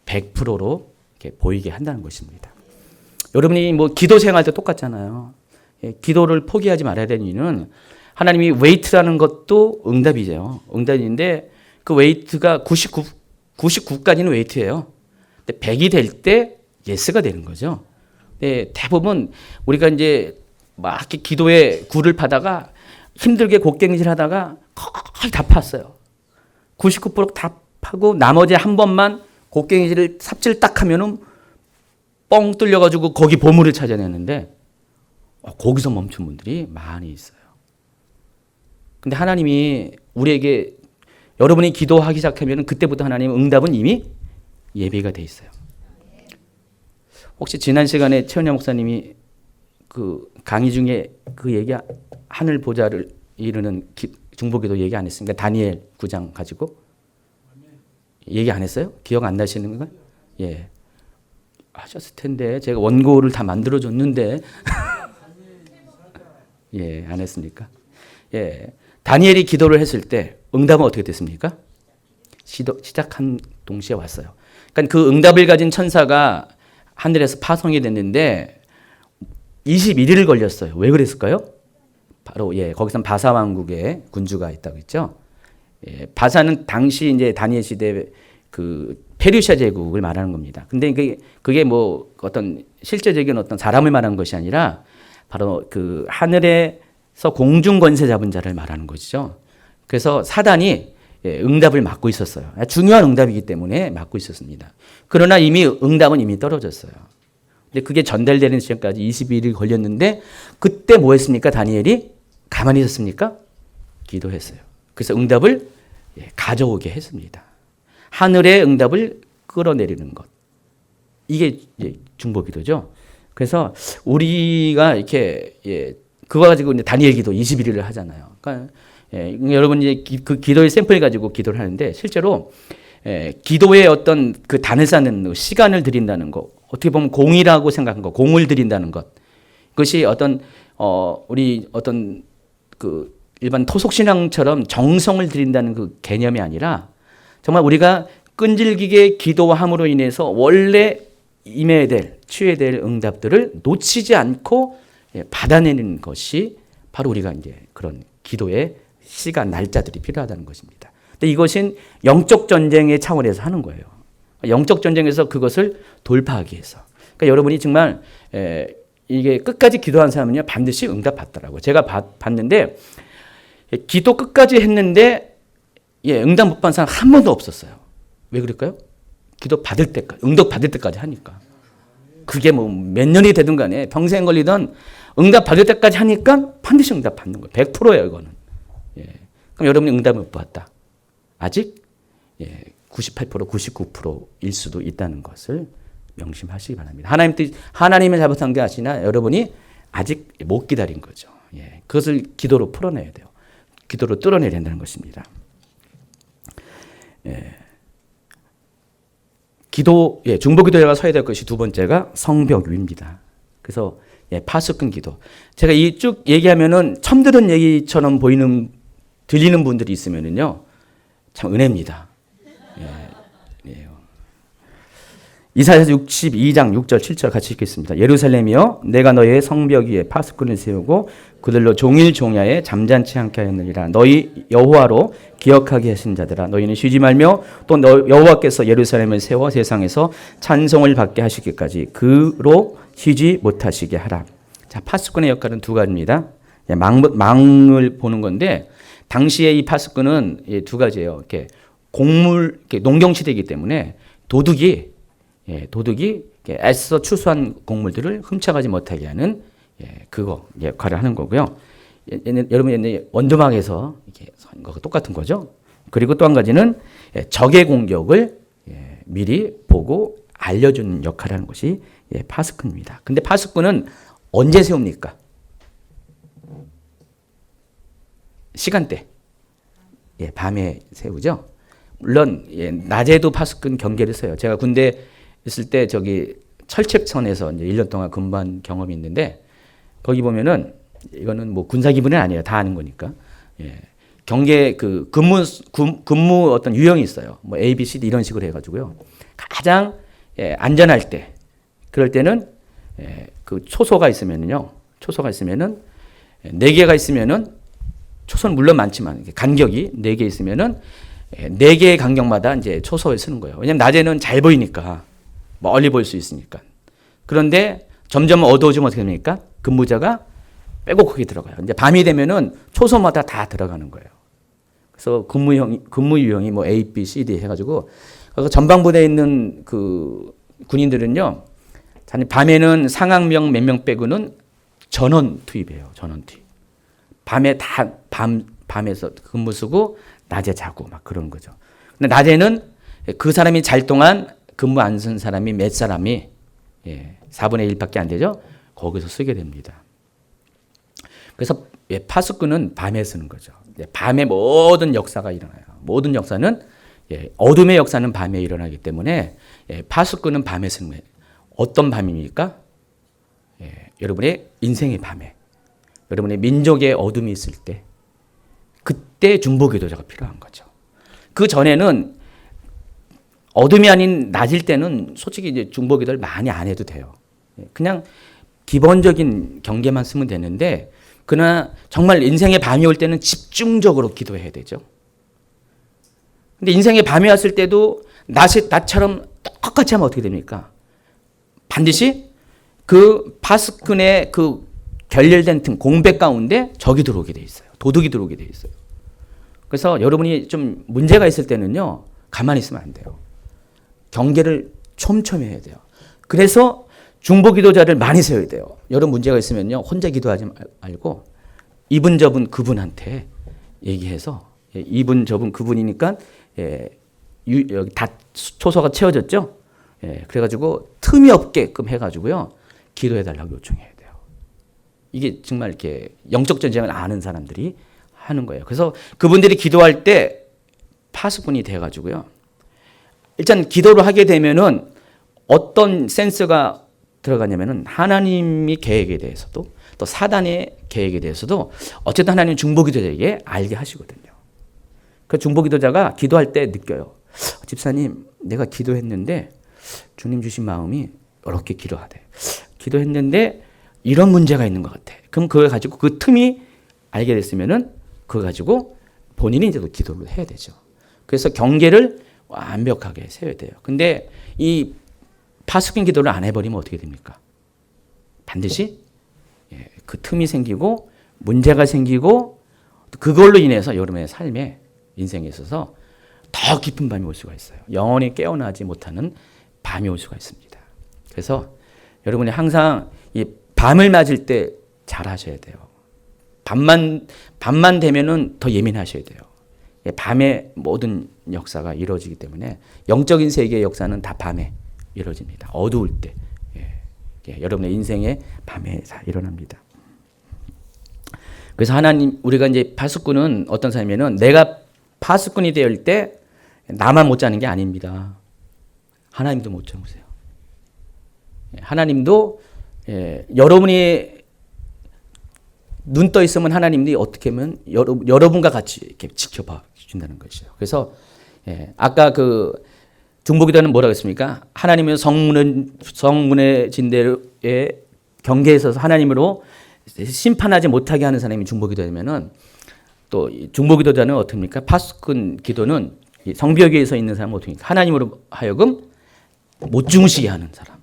100%로 이렇게 보이게 한다는 것입니다. 여러분이 기도 생활도 똑같잖아요. 기도를 포기하지 말아야 되는 이유는 하나님이 웨이트라는 것도 응답이죠. 응답인데 그 웨이트가 99까지는 웨이트예요. 근데 100이 될 때 예스가 되는 거죠. 대부분 우리가 이제 막 이렇게 기도에 굴을 파다가 힘들게 곡괭질 하다가 거의 다 팠어요. 99%다 파고 나머지 한 번만 곡괭이질을 삽질 딱 하면은 뻥 뚫려가지고 거기 보물을 찾아내는데 거기서 멈춘 분들이 많이 있어요. 근데 하나님이 우리에게 여러분이 기도하기 시작하면 그때부터 하나님 응답은 이미 예비가 돼 있어요. 혹시 지난 시간에 최은영 목사님이 그 강의 중에 그 얘기 하늘 보좌를 이루는 중보기도 얘기 안 했습니까? 다니엘 9장 가지고 얘기 안 했어요? 기억 안 나시는 건가요? 하셨을 텐데 제가 원고를 다 만들어 줬는데 안 했습니까? 다니엘이 기도를 했을 때 응답은 어떻게 됐습니까? 시작한 동시에 왔어요. 그러니까 그 응답을 가진 천사가 하늘에서 파송이 됐는데 21일 걸렸어요. 왜 그랬을까요? 바로 거기선 바사 왕국의 군주가 있다고 했죠. 바사는 당시 이제 다니엘 시대 그 페르시아 제국을 말하는 겁니다. 근데 그게 어떤 실제적인 어떤 사람을 말하는 것이 아니라 바로 그 하늘에서 공중 권세 잡은 자를 말하는 것이죠. 그래서 사단이 응답을 막고 있었어요. 중요한 응답이기 때문에 막고 있었습니다. 그러나 응답은 이미 떨어졌어요. 근데 그게 전달되는 시간까지 21일 걸렸는데 그때 뭐 했습니까? 다니엘이 가만히 있었습니까? 기도했어요. 그래서 응답을 가져오게 했습니다. 하늘의 응답을 끌어내리는 것. 이게 중보기도죠. 그래서 우리가 이렇게 그거 가지고 이제 다니엘 기도 21일을 하잖아요. 그러니까 여러분 이제 그 기도의 샘플 가지고 기도를 하는데 실제로 기도에 어떤 그 단을 쌓는 시간을 드린다는 거, 어떻게 보면 공이라고 생각한 거, 공을 드린다는 것, 그것이 어떤 우리 어떤 그 일반 토속 신앙처럼 정성을 드린다는 그 개념이 아니라 정말 우리가 끈질기게 기도함으로 인해서 원래 임해야 될, 취해야 될 응답들을 놓치지 않고 받아내는 것이 바로 우리가 이제 그런 기도의 시간, 날짜들이 필요하다는 것입니다. 근데 이것은 영적 전쟁의 차원에서 하는 거예요. 영적 전쟁에서 그것을 돌파하기 위해서. 그러니까 여러분이 정말 이게 끝까지 기도한 사람은요 반드시 응답 받더라고요. 제가 봤는데 기도 끝까지 했는데 응답 못 받은 사람 한 번도 없었어요. 왜 그럴까요? 기도 받을 때까지, 응답 받을 때까지 하니까. 그게 뭐 몇 년이 되든 간에 평생 걸리던 응답 받을 때까지 하니까 반드시 응답 받는 거예요. 100%예요, 이거는. 그럼 여러분이 응답을 못 받았다. 아직 98%, 99%일 수도 있다는 것을 명심하시기 바랍니다. 하나님을 잘못한 게 아시나 여러분이 아직 못 기다린 거죠. 그것을 기도로 풀어내야 돼요. 기도로 뚫어내야 된다는 것입니다. 기도, 중보기도가 서야 될 것이 두 번째가 성벽 위입니다. 그래서 파수꾼 기도. 제가 이 쭉 얘기하면은 처음 들은 얘기처럼 들리는 분들이 있으면은요, 참 은혜입니다. 이사야서 62장 6절 7절 같이 읽겠습니다. 예루살렘이여 내가 너희의 성벽 위에 파수꾼을 세우고 그들로 종일 종야에 잠잠치 않게 하였느니라. 너희 여호와로 기억하게 하신 자들아 너희는 쉬지 말며 또 여호와께서 예루살렘을 세워 세상에서 찬송을 받게 하시기까지 그로 쉬지 못하시게 하라. 자, 파수꾼의 역할은 두 가지입니다. 망을 보는 건데 당시에 이 파수꾼은 두 가지예요. 이렇게 농경 시대이기 때문에 도둑이 애써 추수한 곡물들을 훔쳐가지 못하게 하는 그거 역할을 하는 거고요. 여러분 옛날에 원두막에서 이렇게 선 거가 똑같은 거죠. 그리고 또 한 가지는 적의 공격을 미리 보고 알려주는 역할을 하는 것이 파수꾼입니다. 근데 파수꾼은 언제 세웁니까? 시간대. 밤에 세우죠. 물론 낮에도 파수꾼 경계를 써요. 제가 군대 있을 때 저기 철책선에서 이제 1년 동안 근무한 경험이 있는데 거기 보면은 이거는 뭐 군사 기분은 아니에요. 다 아는 거니까. 경계 그 근무 어떤 유형이 있어요. 뭐 A, B, C, D 이런 식으로 해가지고요. 가장 안전할 때 그럴 때는 그 초소가 있으면은요. 초소가 있으면은 4개가 있으면은 초소는 물론 많지만 간격이 4개 있으면은 4개의 간격마다 이제 초소를 쓰는 거예요. 왜냐면 낮에는 잘 보이니까 멀리 볼 수 있으니까. 그런데 점점 어두워지면 어떻게 됩니까? 근무자가 빼곡하게 들어가요. 이제 밤이 되면은 초소마다 다 들어가는 거예요. 그래서 근무 유형이 뭐 A, B, C, D 해가지고 전방부대에 있는 그 군인들은요, 밤에는 상황명 몇 명 빼고는 전원 투입해요. 전원 투입. 밤에 다 밤에서 근무 쓰고 낮에 자고 막 그런 거죠. 근데 낮에는 그 사람이 잘 동안 근무 안 쓴 사람이 몇 사람이 4분의 1밖에 안 되죠. 거기서 쓰게 됩니다. 그래서 파수꾼은 밤에 쓰는 거죠. 밤에 모든 역사가 일어나요. 모든 역사는 어둠의 역사는 밤에 일어나기 때문에 파수꾼은 밤에 쓰는 거예요. 어떤 밤입니까? 여러분의 인생의 밤에, 여러분의 민족의 어둠이 있을 때, 그때 중보기도자가 필요한 거죠. 그 전에는 어둠이 아닌 낮일 때는 솔직히 이제 중보기도를 많이 안 해도 돼요. 그냥 기본적인 경계만 쓰면 되는데, 그러나 정말 인생의 밤이 올 때는 집중적으로 기도해야 되죠. 근데 인생의 밤이 왔을 때도 낮처럼 똑같이 하면 어떻게 됩니까? 반드시 그 파수꾼의 그 결렬된 틈, 공백 가운데 적이 들어오게 돼 있어요. 도둑이 들어오게 돼 있어요. 그래서 여러분이 좀 문제가 있을 때는요, 가만히 있으면 안 돼요. 경계를 촘촘히 해야 돼요. 그래서 중보 기도자를 많이 세워야 돼요. 여러분 문제가 있으면요, 혼자 기도하지 말고 이분 저분 그분한테 얘기해서 이분 저분 그분이니까 여기 다 초소가 채워졌죠. 그래가지고 틈이 없게끔 해가지고요 기도해달라고 요청해야 돼요. 이게 정말 이렇게 영적 전쟁을 아는 사람들이 하는 거예요. 그래서 그분들이 기도할 때 파수꾼이 돼가지고요. 일단 기도를 하게 되면은 어떤 센스가 들어가냐면은 하나님의 계획에 대해서도 또 사단의 계획에 대해서도 어쨌든 하나님 중보기도자에게 알게 하시거든요. 그 중보기도자가 기도할 때 느껴요. 집사님, 내가 기도했는데 주님 주신 마음이 이렇게 기도하대. 기도했는데 이런 문제가 있는 것 같아. 그럼 그걸 가지고 그 틈이 알게 됐으면은 그거 가지고 본인이 이제 기도를 해야 되죠. 그래서 경계를 완벽하게 세워야 돼요. 근데 이 파수꾼 기도를 안 해버리면 어떻게 됩니까? 반드시 그 틈이 생기고 문제가 생기고 그걸로 인해서 여러분의 삶에 인생에 있어서 더 깊은 밤이 올 수가 있어요. 영원히 깨어나지 못하는 밤이 올 수가 있습니다. 그래서 여러분이 항상 이 밤을 맞을 때 잘 하셔야 돼요. 밤만 되면은 더 예민하셔야 돼요. 밤에 모든 역사가 이루어지기 때문에 영적인 세계의 역사는 다 밤에 이루어집니다. 어두울 때. 여러분의 인생의 밤에 다 일어납니다. 그래서 하나님, 우리가 이제 파수꾼은 어떤 삶이냐면 내가 파수꾼이 될 때 나만 못 자는 게 아닙니다. 하나님도 못 참으세요. 하나님도 여러분이 눈 떠 있으면 하나님이 어떻게 하면 여러분과 같이 이렇게 지켜봐 주신다는 것이죠. 그래서 아까 그 중보기도는 뭐라고 했습니까? 하나님의 성문의 진대의 경계에 있어서 하나님으로 심판하지 못하게 하는 사람이 중보기도되면은 또 중보기도자는 어떻습니까? 파수꾼 기도는 성벽에 서 있는 사람은 어떻습니까? 하나님으로 하여금 못 주무시게 하는 사람.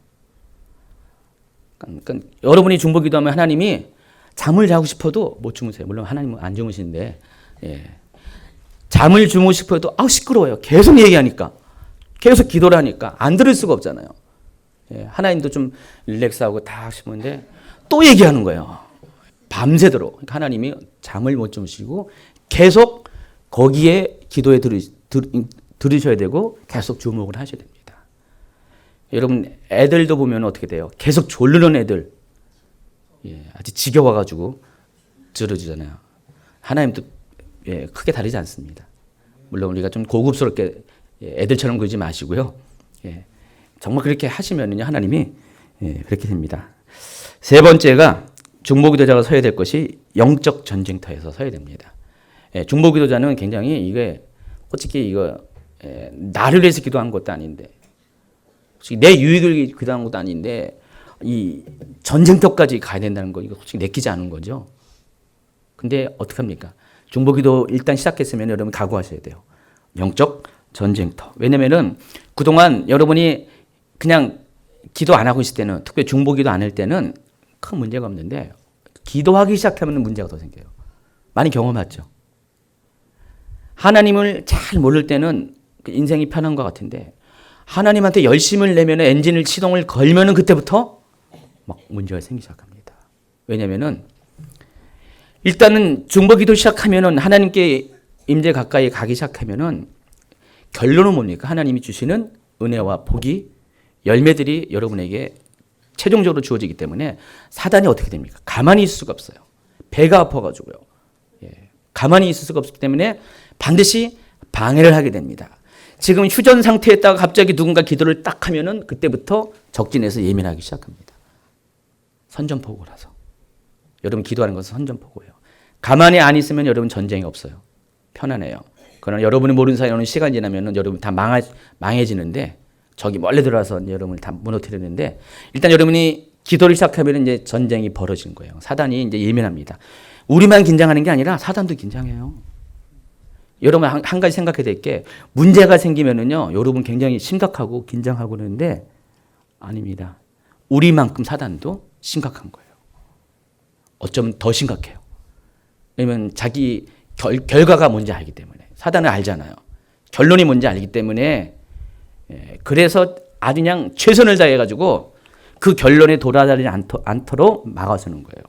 그러니까 여러분이 중보기도하면 하나님이 잠을 자고 싶어도 못 주무세요. 물론 하나님은 안 주무시는데 잠을 주무시고 싶어도 시끄러워요. 계속 얘기하니까. 계속 기도를 하니까 안 들을 수가 없잖아요. 하나님도 좀 릴렉스하고 다 하시는데 또 얘기하는 거예요. 밤새도록. 그러니까 하나님이 잠을 못 주무시고 계속 거기에 기도에 들으셔야 되고 계속 주목을 하셔야 됩니다. 여러분 애들도 보면 어떻게 돼요? 계속 졸르는 애들 아주 지겨워가지고 들어주잖아요. 하나님도 크게 다르지 않습니다. 물론 우리가 좀 고급스럽게 애들처럼 그러지 마시고요. 정말 그렇게 하시면은요 하나님이 그렇게 됩니다. 세 번째가 중보기도자가 서야 될 것이 영적 전쟁터에서 서야 됩니다. 중보기도자는 굉장히 이게 솔직히 이거 나를 위해서 기도한 것도 아닌데 내 유익을 기도한 것도 아닌데 이 전쟁터까지 가야 된다는 거 이거 솔직히 내키지 않은 거죠. 근데 어떡합니까? 중보기도 일단 시작했으면 여러분 각오하셔야 돼요. 영적 전쟁터. 왜냐면은 그동안 여러분이 그냥 기도 안 하고 있을 때는 특별히 중보기도 안 할 때는 큰 문제가 없는데 기도하기 시작하면 문제가 더 생겨요. 많이 경험하죠. 하나님을 잘 모를 때는 인생이 편한 것 같은데 하나님한테 열심을 내면 엔진을 시동을 걸면은 그때부터 막 문제가 생기기 시작합니다. 왜냐면은 일단은 중보기도 시작하면은 하나님께 임재 가까이 가기 시작하면은 결론은 뭡니까? 하나님이 주시는 은혜와 복이 열매들이 여러분에게 최종적으로 주어지기 때문에 사단이 어떻게 됩니까? 가만히 있을 수가 없어요. 배가 아파가지고요. 가만히 있을 수가 없기 때문에 반드시 방해를 하게 됩니다. 지금 휴전 상태에 있다가 갑자기 누군가 기도를 딱 하면은 그때부터 적진에서 예민하기 시작합니다. 선전포고라서. 여러분 기도하는 것은 선전포고예요. 가만히 안 있으면 여러분 전쟁이 없어요. 편안해요. 그러나 여러분이 모르는 사이에 어느 시간 지나면은 여러분 다 망해지는데 적이 멀리 들어와서 여러분을 다 무너뜨리는데 일단 여러분이 기도를 시작하면 이제 전쟁이 벌어지는 거예요. 사단이 이제 예민합니다. 우리만 긴장하는 게 아니라 사단도 긴장해요. 여러분 한 가지 생각해야 될 게 문제가 생기면은요 여러분 굉장히 심각하고 긴장하고 그러는데 아닙니다. 우리만큼 사단도 심각한 거예요. 어쩌면 더 심각해요. 왜냐면 자기 결과가 뭔지 알기 때문에 사단은 알잖아요. 결론이 뭔지 알기 때문에 그래서 아주 그냥 최선을 다해가지고 그 결론에 돌아다니지 않도록 막아서는 거예요.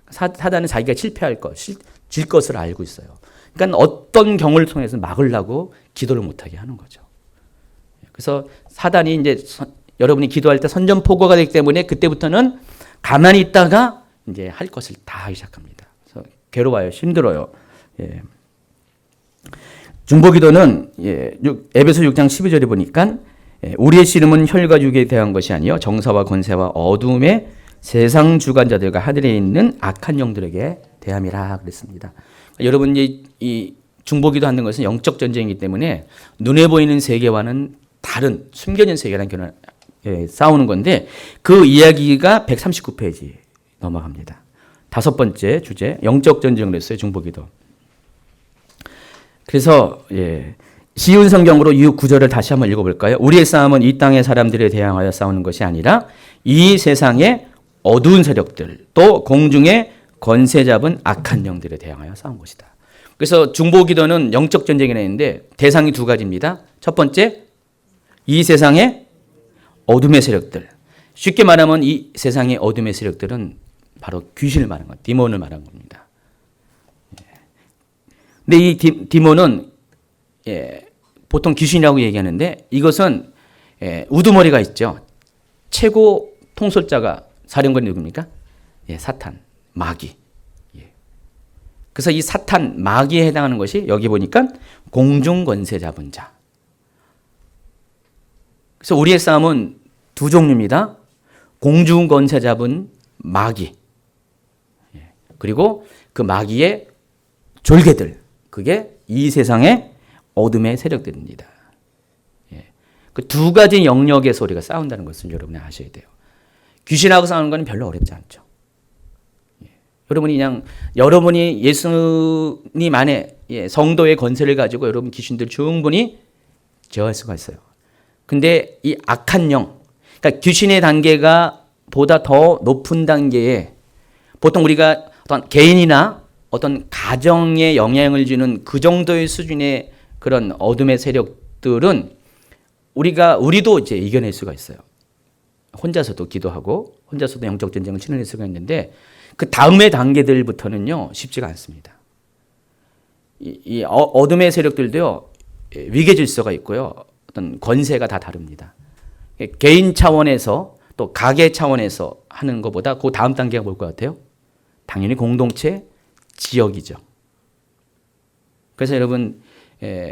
사단은 자기가 실패할 것, 질 것을 알고 있어요. 그러니까 어떤 경우를 통해서 막으려고 기도를 못하게 하는 거죠. 그래서 사단이 이제 여러분이 기도할 때 선전포고가 되기 때문에 그때부터는 가만히 있다가 이제 할 것을 다 하기 시작합니다. 그래서 괴로워요. 힘들어요. 예. 중보기도는 에베소 6장 12절에 보니까 우리의 씨름은 혈과 육에 대한 것이 아니요 정사와 권세와 어둠의 세상 주관자들과 하늘에 있는 악한 영들에게 대함이라 그랬습니다. 여러분 이 중보기도 하는 것은 영적 전쟁이기 때문에 눈에 보이는 세계와는 다른 숨겨진 세계랑 싸우는 건데 그 이야기가 139페이지 넘어갑니다. 다섯 번째 주제 영적 전쟁을 했어요. 중보기도. 그래서 쉬운 성경으로 이 구절을 다시 한번 읽어볼까요? 우리의 싸움은 이 땅의 사람들에 대항하여 싸우는 것이 아니라 이 세상의 어두운 세력들 또 공중의 권세 잡은 악한 영들에 대항하여 싸운 것이다. 그래서 중보기도는 영적 전쟁이라 했는데 대상이 두 가지입니다. 첫 번째 이 세상의 어둠의 세력들. 쉽게 말하면 이 세상의 어둠의 세력들은 바로 귀신을 말하는 것, 디몬을 말하는 겁니다. 근데 이 디몬은 보통 귀신이라고 얘기하는데 이것은 우두머리가 있죠. 최고 통솔자가 사령관이 누굽니까? 사탄, 마귀. 그래서 이 사탄, 마귀에 해당하는 것이 여기 보니까 공중 권세 잡은 자. 그래서 우리의 싸움은 두 종류입니다. 공중 권세 잡은 마귀. 그리고 그 마귀의 졸개들. 그게 이 세상의 어둠의 세력들입니다. 그 두 가지 영역에서 우리가 싸운다는 것을 여러분이 아셔야 돼요. 귀신하고 싸우는 건 별로 어렵지 않죠. 여러분이 예수님 안에 성도의 권세를 가지고 여러분 귀신들 충분히 제어할 수가 있어요. 근데 이 악한 영, 그러니까 귀신의 단계가 보다 더 높은 단계에 보통 우리가 어떤 개인이나 어떤 가정에 영향을 주는 그 정도의 수준의 그런 어둠의 세력들은 우리도 이제 이겨낼 수가 있어요. 혼자서도 기도하고 혼자서도 영적 전쟁을 치러낼 수가 있는데 그 다음의 단계들부터는요 쉽지가 않습니다. 이 어둠의 세력들도요 위계 질서가 있고요 어떤 권세가 다 다릅니다. 개인 차원에서 또 가계 차원에서 하는 것보다 그 다음 단계가 뭘 것 같아요? 당연히 공동체, 지역이죠. 그래서 여러분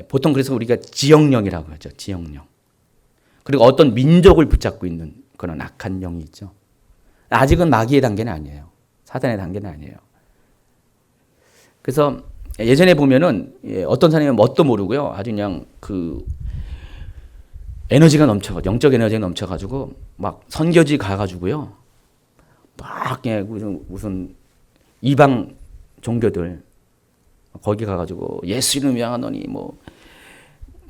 보통 그래서 우리가 지역령이라고 하죠. 지역령. 그리고 어떤 민족을 붙잡고 있는 그런 악한 영이 있죠. 아직은 마귀의 단계는 아니에요. 사단의 단계는 아니에요. 그래서 예전에 보면은 어떤 사람이 뭣도 모르고요. 아주 그냥 그 에너지가 영적 에너지가 넘쳐가지고 막 선교지 가가지고요. 막 그냥 무슨 이방 종교들 거기 가가지고 예수 이름 명하노니 뭐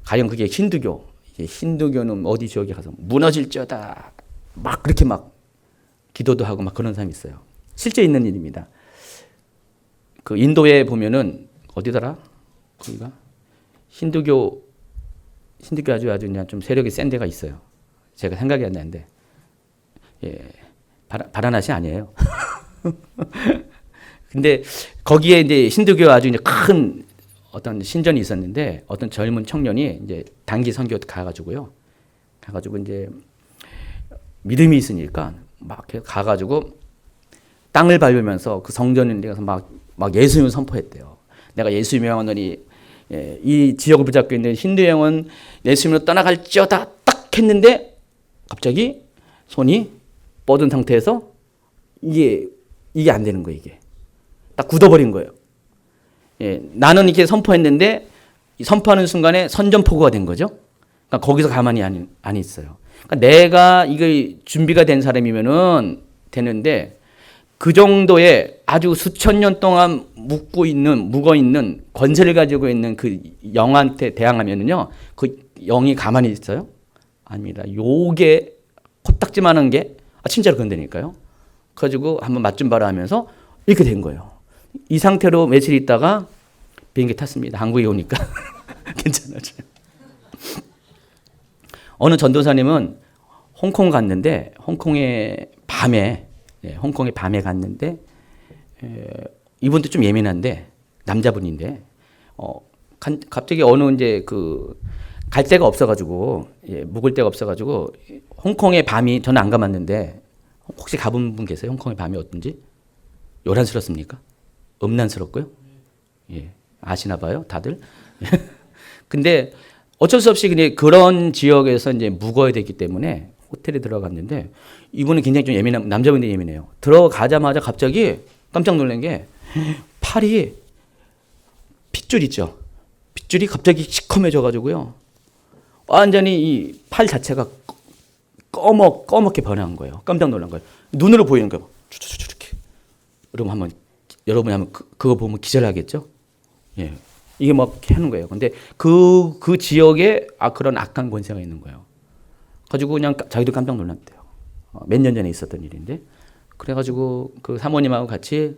가령 그게 힌두교는 어디 지역에 가서 무너질지어다 막 그렇게 막 기도도 하고 막 그런 사람이 있어요. 실제 있는 일입니다. 그 인도에 보면은 어디더라? 거기가 힌두교 아주 그냥 좀 세력이 센 데가 있어요. 제가 생각이 안 나는데 바라나시 아니에요. 근데 거기에 이제 힌두교 아주 이제 큰 어떤 신전이 있었는데 어떤 젊은 청년이 이제 단기 선교 가가지고요. 가가지고 이제 믿음이 있으니까 막 가가지고 땅을 밟으면서 그 성전에 가서 막 예수님을 선포했대요. 내가 예수 명하노니 이 지역을 붙잡고 있는 힌두 영은 예수님으로 떠나갈지어다 딱 했는데 갑자기 손이 뻗은 상태에서 이게 안 되는 거예요. 이게 딱 굳어버린 거예요. 나는 이렇게 선포했는데 선포하는 순간에 선전포고가 된 거죠. 그러니까 거기서 가만히 안 있어요. 그러니까 내가 이게 준비가 된 사람이면은 되는데 그 정도의 아주 수천 년 동안 묵어 있는 권세를 가지고 있는 그 영한테 대항하면은요, 그 영이 가만히 있어요? 아닙니다. 요게 코딱지만한 게 진짜로 그런다니까요. 그래가지고 한번 맛 좀 봐라 하면서 이렇게 된 거예요. 이 상태로 며칠 있다가 비행기 탔습니다. 한국에 오니까 괜찮아져요. 어느 전도사님은 홍콩 갔는데 홍콩에 밤에 갔는데 이분도 좀 예민한데 남자분인데 갑자기 어느 이제 갈 데가 없어가지고, 묵을 데가 없어가지고, 홍콩의 밤이 저는 안 가봤는데, 혹시 가본 분 계세요? 홍콩의 밤이 어떤지? 요란스럽습니까? 음란스럽고요? 예. 아시나 봐요, 다들? 근데 어쩔 수 없이 그런 지역에서 이제 묵어야 되기 때문에 호텔에 들어갔는데, 이분은 굉장히 좀 남자분들이 예민해요. 들어가자마자 갑자기 깜짝 놀란 게, 팔이 핏줄 있죠? 핏줄이 갑자기 시커매져가지고요. 완전히 이 팔 자체가 꺼멓게 변한 거예요. 깜짝 놀란 거예요. 눈으로 보이는 거예요. 이렇게. 여러분이 한번 그거 보면 기절하겠죠? 예. 이게 막 하는 거예요. 근데 그 지역에 그런 악한 권세가 있는 거예요. 가지고 그냥 자기도 깜짝 놀랐대요. 몇 년 전에 있었던 일인데. 그래가지고 그 사모님하고 같이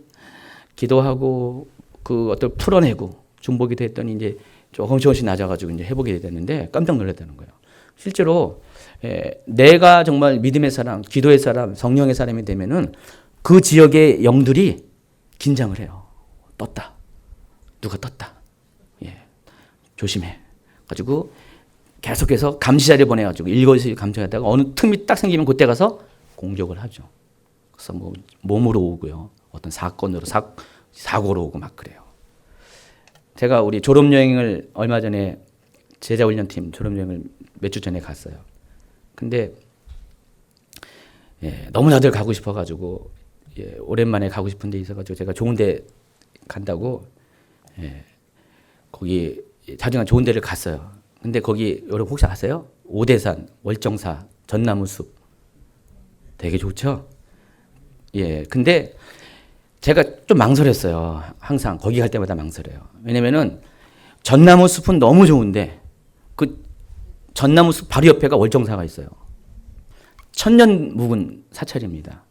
기도하고 어떤 풀어내고 중보기도 했더니 이제 조금씩 낮아가지고 이제 회복이 됐는데 깜짝 놀랐다는 거예요. 실제로 내가 정말 믿음의 사람, 기도의 사람, 성령의 사람이 되면은 그 지역의 영들이 긴장을 해요. 떴다. 누가 떴다. 예. 조심해. 가지고 계속해서 감시자를 보내가지고 일거수 감시하다가 어느 틈이 딱 생기면 그때 가서 공격을 하죠. 그래서 뭐 몸으로 오고요. 어떤 사건으로 사고로 오고 막 그래요. 제가 우리 졸업여행을 얼마 전에 제자훈련팀 졸업여행을 몇 주 전에 갔어요. 근데 너무 다들 가고 싶어가지고 오랜만에 가고 싶은 데 있어가지고 제가 좋은 데 간다고 거기 자중한 좋은 데를 갔어요. 근데 거기 여러분 혹시 아세요? 오대산, 월정사, 전나무숲 되게 좋죠? 예. 근데 제가 좀 망설였어요. 항상 거기 갈 때마다 망설여요. 왜냐면은 전나무숲은 너무 좋은데 그 전나무숲 바로 옆에가 월정사가 있어요. 천년 묵은 사찰입니다.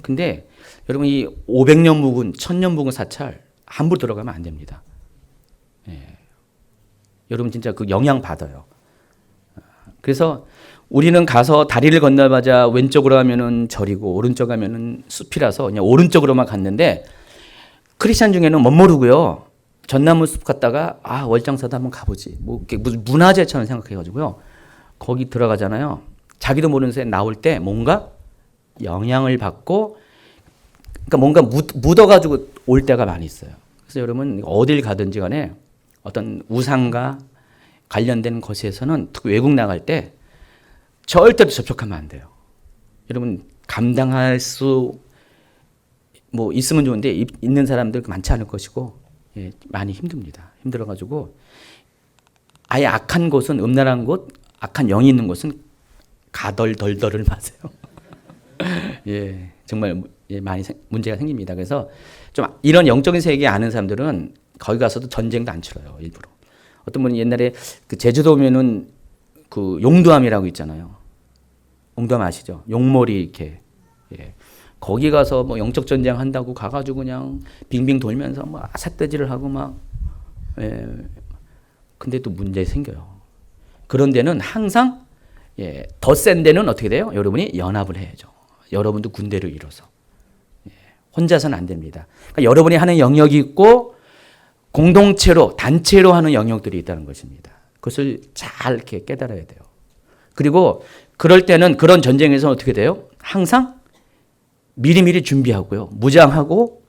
근데 여러분 이 500년 묵은 1000년 묵은 사찰 함부로 들어가면 안 됩니다. 예. 여러분 진짜 그 영향 받아요. 그래서 우리는 가서 다리를 건너가자 왼쪽으로 가면은 절이고 오른쪽 가면은 숲이라서 그냥 오른쪽으로만 갔는데 크리스찬 중에는 못 모르고요. 전나무 숲 갔다가 월장사도 한번 가보지. 뭐 무슨 문화재처럼 생각해가지고요. 거기 들어가잖아요. 자기도 모르는 새에 나올 때 뭔가 영향을 받고 그러니까 뭔가 묻어가지고 올 때가 많이 있어요. 그래서 여러분 어딜 가든지 간에 어떤 우상과 관련된 것에서는 특히 외국 나갈 때 절대로 접촉하면 안 돼요. 여러분 감당할 수 뭐 있으면 좋은데 있는 사람들 많지 않을 것이고 많이 힘듭니다. 힘들어가지고 아예 악한 곳은 음란한 곳, 악한 영이 있는 곳은 가덜덜덜을 마세요. 예, 정말 많이 문제가 생깁니다. 그래서 좀 이런 영적인 세계 아는 사람들은 거기 가서도 전쟁도 안 치러요. 일부러. 어떤 분이 옛날에 그 제주도 오면은 그 용두암이라고 있잖아요. 용두암 아시죠? 용머리 이렇게. 예. 거기 가서 뭐 영적 전쟁 한다고 가가지고 그냥 빙빙 돌면서 뭐 삿대질을 하고 막. 예. 근데 또 문제 생겨요. 그런 데는 항상 더 센 데는 어떻게 돼요? 여러분이 연합을 해야죠. 여러분도 군대를 이뤄서. 혼자서는 안 됩니다. 그러니까 여러분이 하는 영역이 있고 공동체로 단체로 하는 영역들이 있다는 것입니다. 그것을 잘 이렇게 깨달아야 돼요. 그리고 그럴 때는 그런 전쟁에서 어떻게 돼요? 항상 미리미리 준비하고요. 무장하고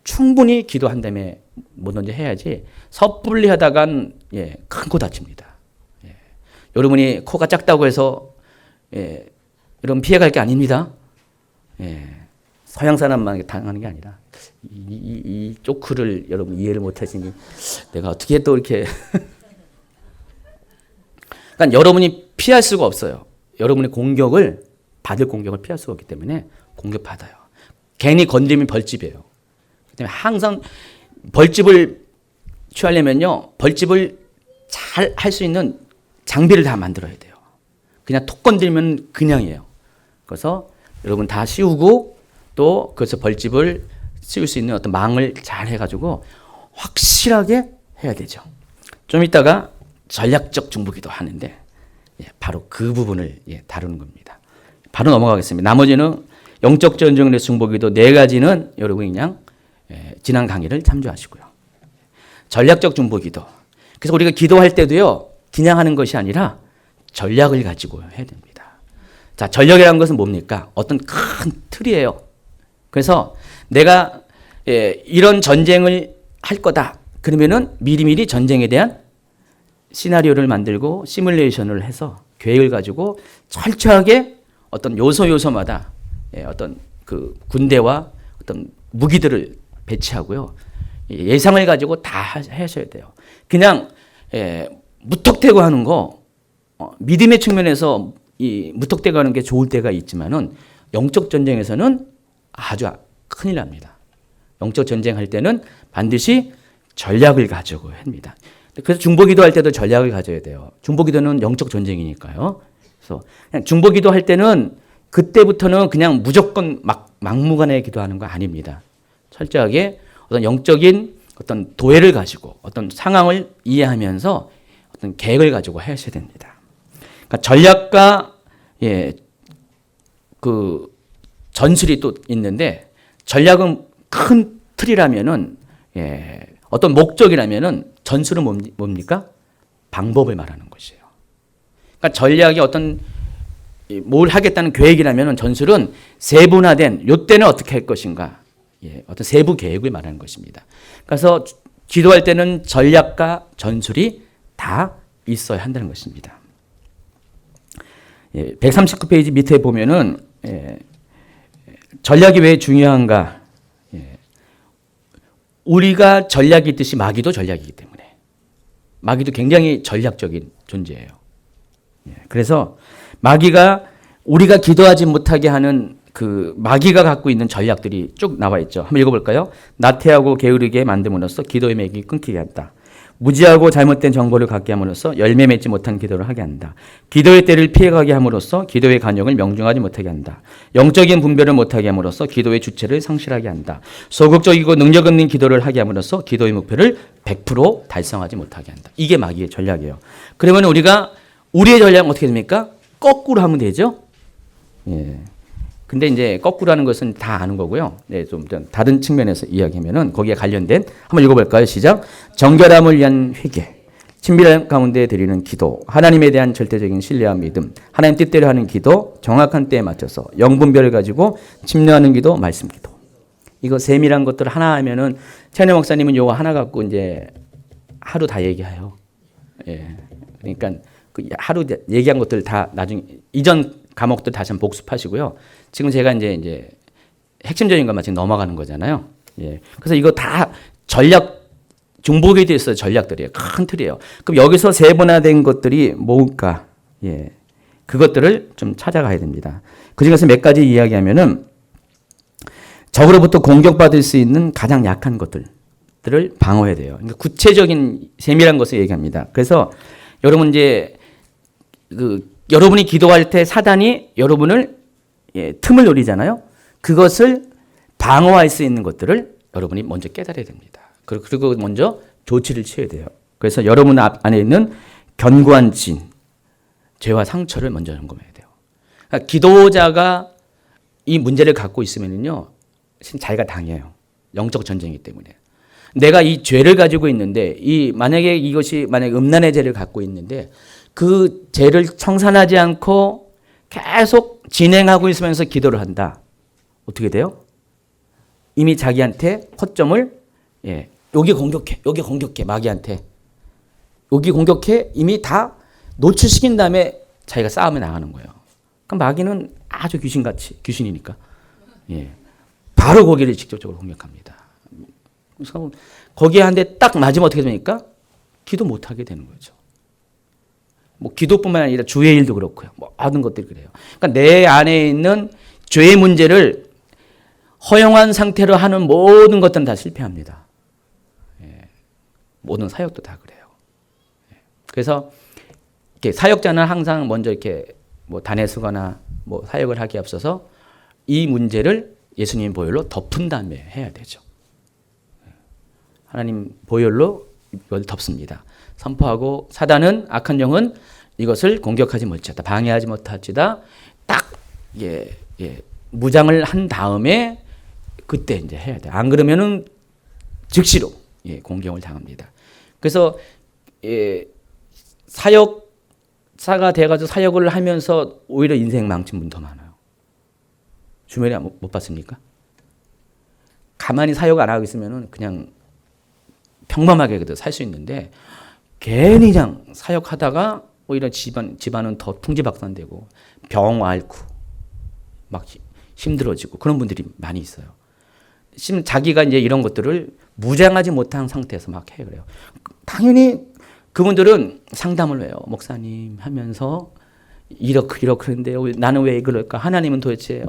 충분히 기도한 다음에 뭐든지 해야지 섣불리 하다간 큰 코 다칩니다. 여러분이 코가 작다고 해서 여러분 피해갈 게 아닙니다. 서양 사람만 당하는 게 아니라 이 쪼크를 여러분 이해를 못하시니 내가 어떻게 또 이렇게 그러니까 여러분이 피할 수가 없어요. 여러분의 공격을 받을 공격을 피할 수가 없기 때문에 공격 받아요. 괜히 건드리면 벌집이에요. 그다음에 항상 벌집을 취하려면요, 벌집을 잘 할 수 있는 장비를 다 만들어야 돼요. 그냥 톡 건드리면 그냥이에요. 그래서 여러분 다 씌우고 또 그래서 벌집을 씌울 수 있는 어떤 망을 잘 해가지고 확실하게 해야 되죠. 좀 이따가 전략적 중보기도 하는데 바로 그 부분을 다루는 겁니다. 바로 넘어가겠습니다. 나머지는 영적 전쟁의 중보기도 4가지는 여러분이 그냥 지난 강의를 참조하시고요. 전략적 중보기도. 그래서 우리가 기도할 때도요, 그냥 하는 것이 아니라 전략을 가지고 해야 됩니다. 자, 전략이라는 것은 뭡니까? 어떤 큰 틀이에요. 그래서 내가 이런 전쟁을 할 거다. 그러면은 미리미리 전쟁에 대한 시나리오를 만들고 시뮬레이션을 해서 계획을 가지고 철저하게 어떤 요소마다 어떤 그 군대와 어떤 무기들을 배치하고요. 예상을 가지고 다 하셔야 돼요. 그냥 무턱대고 하는 거 믿음의 측면에서 이 무턱대고 하는 게 좋을 때가 있지만은 영적 전쟁에서는 아주 큰일 납니다. 영적 전쟁할 때는 반드시 전략을 가지고 합니다. 그래서 중보기도 할 때도 전략을 가져야 돼요. 중보기도는 영적 전쟁이니까요. 그래서 그냥 중보기도 할 때는 그때부터는 그냥 무조건 막무가내 기도하는 거 아닙니다. 철저하게 어떤 영적인 어떤 도회를 가지고 어떤 상황을 이해하면서 어떤 계획을 가지고 하셔야 됩니다. 그러니까 전략과 그 전술이 또 있는데 전략은 큰 틀이라면은 어떤 목적이라면은 전술은 뭡니까? 방법을 말하는 것이에요. 그러니까 전략이 어떤 뭘 하겠다는 계획이라면은 전술은 세분화된 요때는 어떻게 할 것인가. 어떤 세부 계획을 말하는 것입니다. 그래서 기도할 때는 전략과 전술이 다 있어야 한다는 것입니다. 139페이지 밑에 보면은 전략이 왜 중요한가? 우리가 전략이 있듯이 마귀도 전략이기 때문에 마귀도 굉장히 전략적인 존재예요. 그래서 마귀가 우리가 기도하지 못하게 하는 그 마귀가 갖고 있는 전략들이 쭉 나와 있죠. 한번 읽어볼까요? 나태하고 게으르게 만듦으로써 기도의 맥이 끊기게 한다. 무지하고 잘못된 정보를 갖게 함으로써 열매 맺지 못한 기도를 하게 한다. 기도의 때를 피해가게 함으로써 기도의 간역을 명중하지 못하게 한다. 영적인 분별을 못하게 함으로써 기도의 주체를 상실하게 한다. 소극적이고 능력 없는 기도를 하게 함으로써 기도의 목표를 100% 달성하지 못하게 한다. 이게 마귀의 전략이에요. 그러면 우리가 우리의 전략은 어떻게 됩니까? 거꾸로 하면 되죠. 근데 이제 거꾸로 하는 것은 다 아는 거고요. 좀 다른 측면에서 이야기하면은 거기에 관련된 한번 읽어볼까요? 시작. 정결함을 위한 회개, 친밀한 가운데 드리는 기도, 하나님에 대한 절대적인 신뢰와 믿음, 하나님 뜻대로 하는 기도, 정확한 때에 맞춰서 영분별을 가지고 침례하는 기도, 말씀 기도. 이거 세밀한 것들 하나 하면은 최현영 목사님은 요거 하나 갖고 이제 하루 다 얘기해요. 그러니까 그 하루 얘기한 것들 다 나중에 이전 과목들 다시 한번 복습하시고요. 지금 제가 이제 핵심적인 것만 지금 넘어가는 거잖아요. 그래서 이거 다 전략, 중복에 대해서 전략들이에요. 큰 틀이에요. 그럼 여기서 세분화된 것들이 뭘까? 그것들을 좀 찾아가야 됩니다. 그 중에서 몇 가지 이야기하면은 적으로부터 공격받을 수 있는 가장 약한 것들을 방어해야 돼요. 그러니까 구체적인 세밀한 것을 얘기합니다. 그래서 여러분 이제 여러분이 기도할 때 사단이 여러분을 틈을 노리잖아요. 그것을 방어할 수 있는 것들을 여러분이 먼저 깨달아야 됩니다. 그리고 먼저 조치를 취해야 돼요. 그래서 여러분 안에 있는 견고한 진, 죄와 상처를 먼저 점검해야 돼요. 그러니까 기도자가 이 문제를 갖고 있으면요, 자기가 당해요. 영적 전쟁이기 때문에. 내가 이 죄를 가지고 있는데, 만약에 이것이 음란의 죄를 갖고 있는데, 그 죄를 청산하지 않고 계속 진행하고 있으면서 기도를 한다. 어떻게 돼요? 이미 자기한테 허점을 여기 공격해 마귀한테. 여기 공격해 이미 다 노출시킨 다음에 자기가 싸움에 나가는 거예요. 그럼 마귀는 아주 귀신이니까 바로 거기를 직접적으로 공격합니다. 그래서 거기에 한 대 딱 맞으면 어떻게 됩니까? 기도 못하게 되는 거죠. 뭐 기도뿐만 아니라 주의 일도 그렇고요. 모든 것들이 그래요. 그러니까 내 안에 있는 죄의 문제를 허용한 상태로 하는 모든 것들은 다 실패합니다. 모든 사역도 다 그래요. 그래서 이렇게 사역자는 항상 먼저 이렇게 뭐 단에 서거나 뭐 사역을 하기에 앞서서 이 문제를 예수님 보혈로 덮은 다음에 해야 되죠. 하나님 보혈로 이걸 덮습니다. 선포하고 사단은 악한 영은 이것을 공격하지 못하다, 방해하지 못할지다. 딱 무장을 한 다음에 그때 이제 해야 돼. 안 그러면은 즉시로 공격을 당합니다. 그래서 사역사가 돼가지고 사역을 하면서 오히려 인생 망친 분 더 많아요. 주변에 못 봤습니까? 가만히 사역 안 하고 있으면 그냥 평범하게 살 수 있는데 괜히 그냥 사역하다가 오히려 집안은 더 풍지박산되고 병 앓고 막 힘들어지고 그런 분들이 많이 있어요. 자기가 이제 이런 것들을 무장하지 못한 상태에서 막 해 그래요. 당연히 그분들은 상담을 해요. 목사님 하면서 이렇게 그런데 나는 왜 그럴까? 하나님은 도대체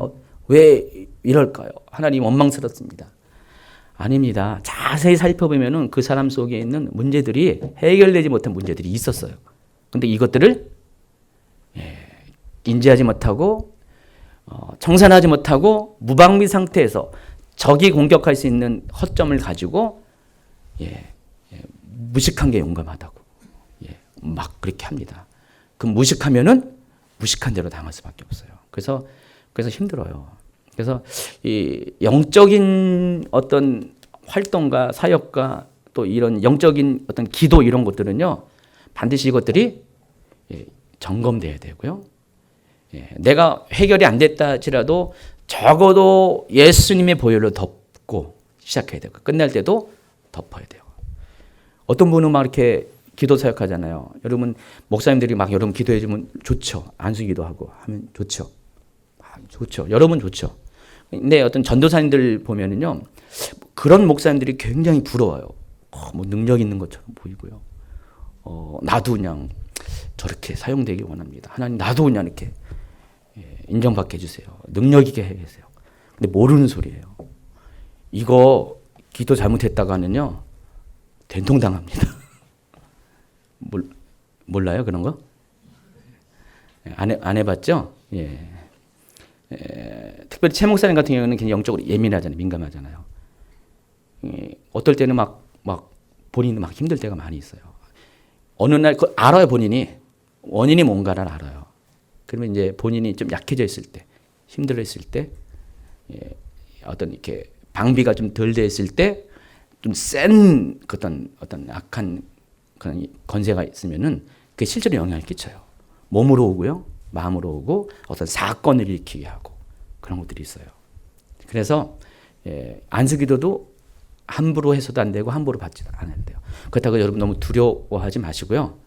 왜 이럴까요? 하나님 원망스럽습니다. 아닙니다. 자세히 살펴보면은 그 사람 속에 있는 문제들이 해결되지 못한 문제들이 있었어요. 근데 이것들을 인지하지 못하고 청산하지 못하고 무방비 상태에서 적이 공격할 수 있는 허점을 가지고 무식한 게 용감하다고 막 그렇게 합니다. 그 무식하면은 무식한 대로 당할 수밖에 없어요. 그래서 힘들어요. 그래서 이 영적인 어떤 활동과 사역과 또 이런 영적인 어떤 기도 이런 것들은요 반드시 이것들이 점검돼야 되고요. 내가 해결이 안 됐다 할지라도 적어도 예수님의 보혈로 덮고 시작해야 되고 끝날 때도 덮어야 돼요. 어떤 분은 막 이렇게 기도 사역하잖아요. 여러분 목사님들이 막 여러분 기도해 주면 좋죠. 안수기도 하고 하면 좋죠. 좋죠. 여러분 좋죠. 근데 어떤 전도사님들 보면은요 그런 목사님들이 굉장히 부러워요. 뭐 능력 있는 것처럼 보이고요. 나도 그냥 저렇게 사용되기 원합니다. 하나님 나도 그냥 이렇게 인정받게 해주세요. 능력 있게 해주세요. 근데 모르는 소리예요. 이거 기도 잘못했다가 하면요 된통당합니다. 몰라요 그런 거? 안 해봤죠? 특별히 최 목사님 같은 경우는 굉장히 영적으로 예민하잖아요. 민감하잖아요. 어떨 때는 막 본인이 막 힘들 때가 많이 있어요. 어느 날 알아요 본인이 원인이 뭔가를 알아요. 그러면 이제 본인이 좀 약해져 있을 때, 힘들어 있을 때, 어떤 이렇게 방비가 좀 덜 돼 있을 때, 좀 센 어떤 악한 그런 건세가 있으면은 그게 실제로 영향을 끼쳐요. 몸으로 오고요, 마음으로 오고 어떤 사건을 일으키게 하고 그런 것들이 있어요. 그래서 안수기도도 함부로 해서도 안 되고 함부로 받지도 않아야 돼요. 그렇다고 여러분 너무 두려워하지 마시고요.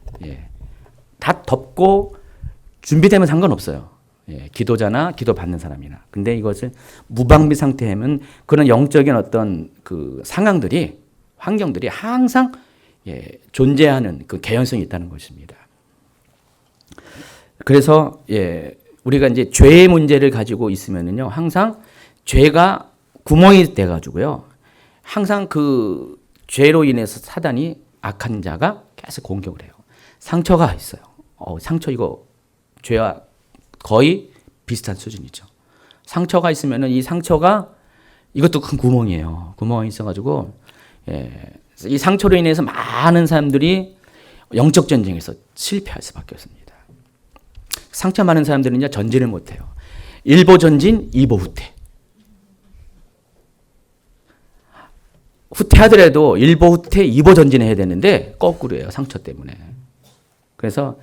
다 덮고 준비되면 상관없어요. 기도자나 기도 받는 사람이나. 근데 이것을 무방비 상태에는 그런 영적인 어떤 그 상황들이 환경들이 항상 존재하는 그 개연성이 있다는 것입니다. 그래서 우리가 이제 죄의 문제를 가지고 있으면은요 항상 죄가 구멍이 돼 가지고요 항상 그 죄로 인해서 사단이 악한 자가 계속 공격을 해요. 상처가 있어요. 상처 이거 죄와 거의 비슷한 수준이죠. 상처가 있으면은 이 상처가 이것도 큰 구멍이에요. 구멍이 있어가지고 이 상처로 인해서 많은 사람들이 영적 전쟁에서 실패할 수밖에 없습니다. 상처 많은 사람들은요 전진을 못해요. 1보 전진, 2보 후퇴. 후퇴하더라도 1보 후퇴, 2보 전진해야 되는데 거꾸로예요. 상처 때문에. 그래서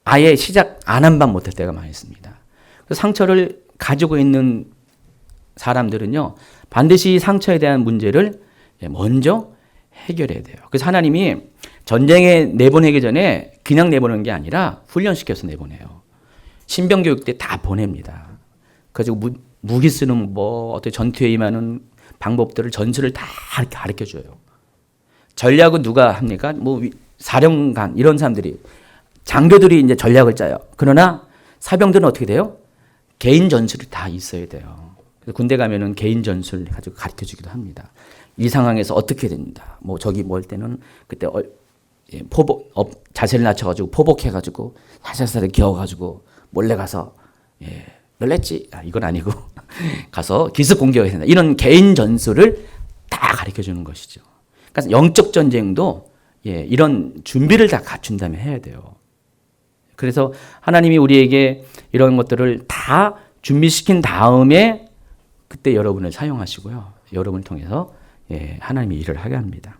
아예 시작 안 한 방 못할 때가 많이 있습니다. 그래서 상처를 가지고 있는 사람들은요 반드시 상처에 대한 문제를 먼저 해결해야 돼요. 그래서 하나님이 전쟁에 내보내기 전에 그냥 내보내는 게 아니라 훈련시켜서 내보내요. 신병교육 때 다 보냅니다. 그래서 무기 쓰는 어떻게 전투에 임하는 방법들을 전술을 다 가르쳐 줘요. 전략은 누가 합니까? 사령관 이런 사람들이 장교들이 이제 전략을 짜요. 그러나 사병들은 어떻게 돼요? 개인 전술이 다 있어야 돼요. 그래서 군대 가면은 개인 전술 가지고 가르쳐 주기도 합니다. 이 상황에서 어떻게 된다. 저기 뭘 때는 그때 자세를 낮춰가지고 포복해가지고 살살살 기어가지고 몰래 가서 놀랬지? 이건 아니고 가서 기습 공격해야 된다. 이런 개인 전술을 다 가르쳐 주는 것이죠. 그러니까 영적 전쟁도 이런 준비를 다 갖춘 다음에 해야 돼요. 그래서 하나님이 우리에게 이런 것들을 다 준비시킨 다음에 그때 여러분을 사용하시고요. 여러분을 통해서 하나님이 일을 하게 합니다.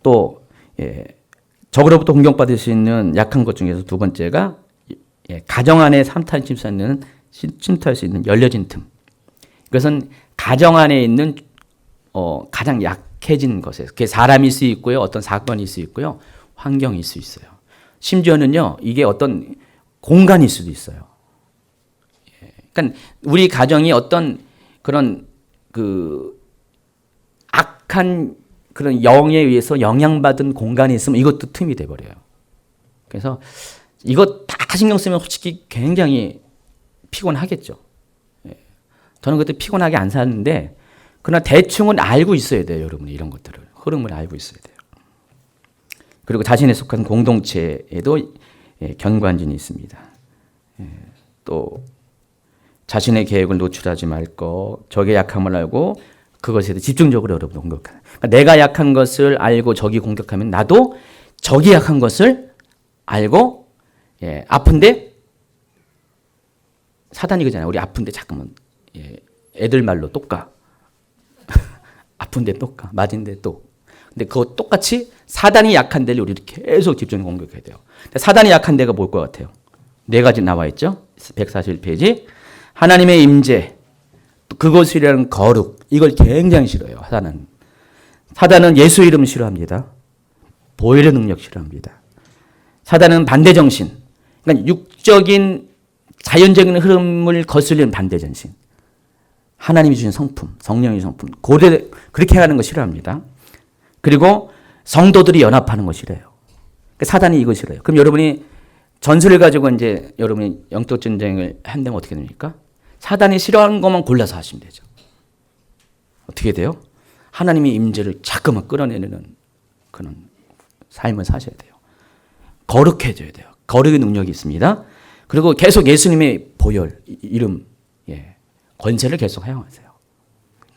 또 적으로부터 공격받을 수 있는 약한 것 중에서 두 번째가 가정 안에 사탄이 침투할 수 있는 열려진 틈. 이것은 가정 안에 있는 가장 약해진 것이에요. 그게 사람일 수 있고요, 어떤 사건일 수 있고요, 환경일 수 있어요. 심지어는요, 이게 어떤 공간일 수도 있어요. 그러니까 우리 가정이 어떤 그런 악한 그런 영에 의해서 영향받은 공간이 있으면 이것도 틈이 돼버려요. 그래서 이거 다 신경 쓰면 솔직히 굉장히 피곤하겠죠. 저는 그때 피곤하게 안 사는데, 그러나 대충은 알고 있어야 돼요, 여러분이. 이런 것들을. 흐름을 알고 있어야 돼요. 그리고 자신에 속한 공동체에도 경관진이 있습니다. 또 자신의 계획을 노출하지 말 것, 적의 약함을 알고 그것에 대해 집중적으로 여러분 공격하는. 그러니까 내가 약한 것을 알고 적이 공격하면 나도 적이 약한 것을 알고 아픈데 사단이 그잖아요. 우리 아픈데 잠깐만 애들 말로 똑까. 아픈데 똑까. 맞은데 또. 근데 그거 똑같이 사단이 약한 데를 우리 계속 집중 공격해야 돼요. 사단이 약한 데가 뭘 것 같아요? 네 가지 나와 있죠. 141페이지. 하나님의 임재, 그것이라는 거룩, 이걸 굉장히 싫어요. 사단은 예수 이름 싫어합니다. 보혈의 능력 싫어합니다. 사단은 반대정신, 그러니까 육적인 자연적인 흐름을 거슬리는 반대정신. 하나님이 주신 성품, 성령의 성품, 그렇게 하는 거 싫어합니다. 그리고 성도들이 연합하는 거 싫어요. 사단이 이거 싫어요. 그럼 여러분이 전술을 가지고 이제 여러분이 영적 전쟁을 한다면 어떻게 됩니까? 사단이 싫어하는 것만 골라서 하시면 되죠. 어떻게 돼요? 하나님의 임재를 자꾸만 끌어내는 그런 삶을 사셔야 돼요. 거룩해져야 돼요. 거룩의 능력이 있습니다. 그리고 계속 예수님의 보혈, 이름, 권세를 계속 사용하세요.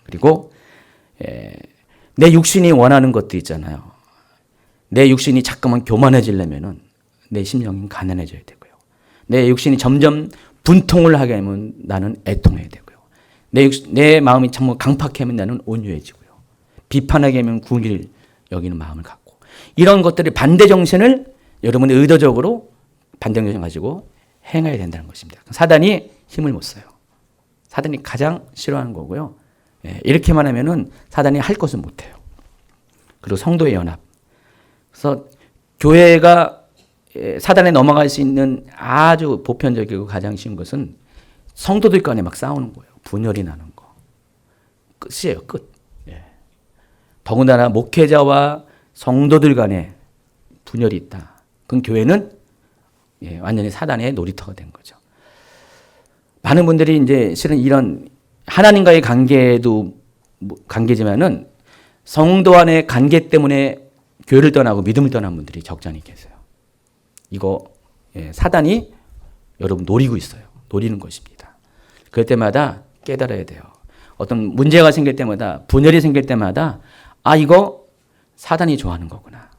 그리고 내 육신이 원하는 것도 있잖아요. 내 육신이 자꾸만 교만해지려면은 내 심령이 가난해져야 되고요. 내 육신이 점점 분통을 하게 하면 나는 애통해야 되고요. 내 마음이 참 강팍해 하면 나는 온유해지고요. 비판하게 하면 궁리를 여기는 마음을 갖고, 이런 것들이 반대 정신을 여러분이 의도적으로 반대 정신 가지고 행해야 된다는 것입니다. 사단이 힘을 못 써요. 사단이 가장 싫어하는 거고요. 이렇게만 하면은 사단이 할 것을 못 해요. 그리고 성도의 연합. 그래서 교회가 사단에 넘어갈 수 있는 아주 보편적이고 가장 쉬운 것은 성도들 간에 막 싸우는 거예요. 분열이 나는 거. 끝이에요, 끝. 더군다나 목회자와 성도들 간에 분열이 있다. 그럼 교회는 완전히 사단의 놀이터가 된 거죠. 많은 분들이 이제 실은 이런 하나님과의 관계도 관계지만은 성도 안의 관계 때문에 교회를 떠나고 믿음을 떠난 분들이 적잖이 계세요. 이거 사단이 여러분 노리고 있어요. 노리는 것입니다. 그럴 때마다 깨달아야 돼요. 어떤 문제가 생길 때마다, 분열이 생길 때마다 이거 사단이 좋아하는 거구나.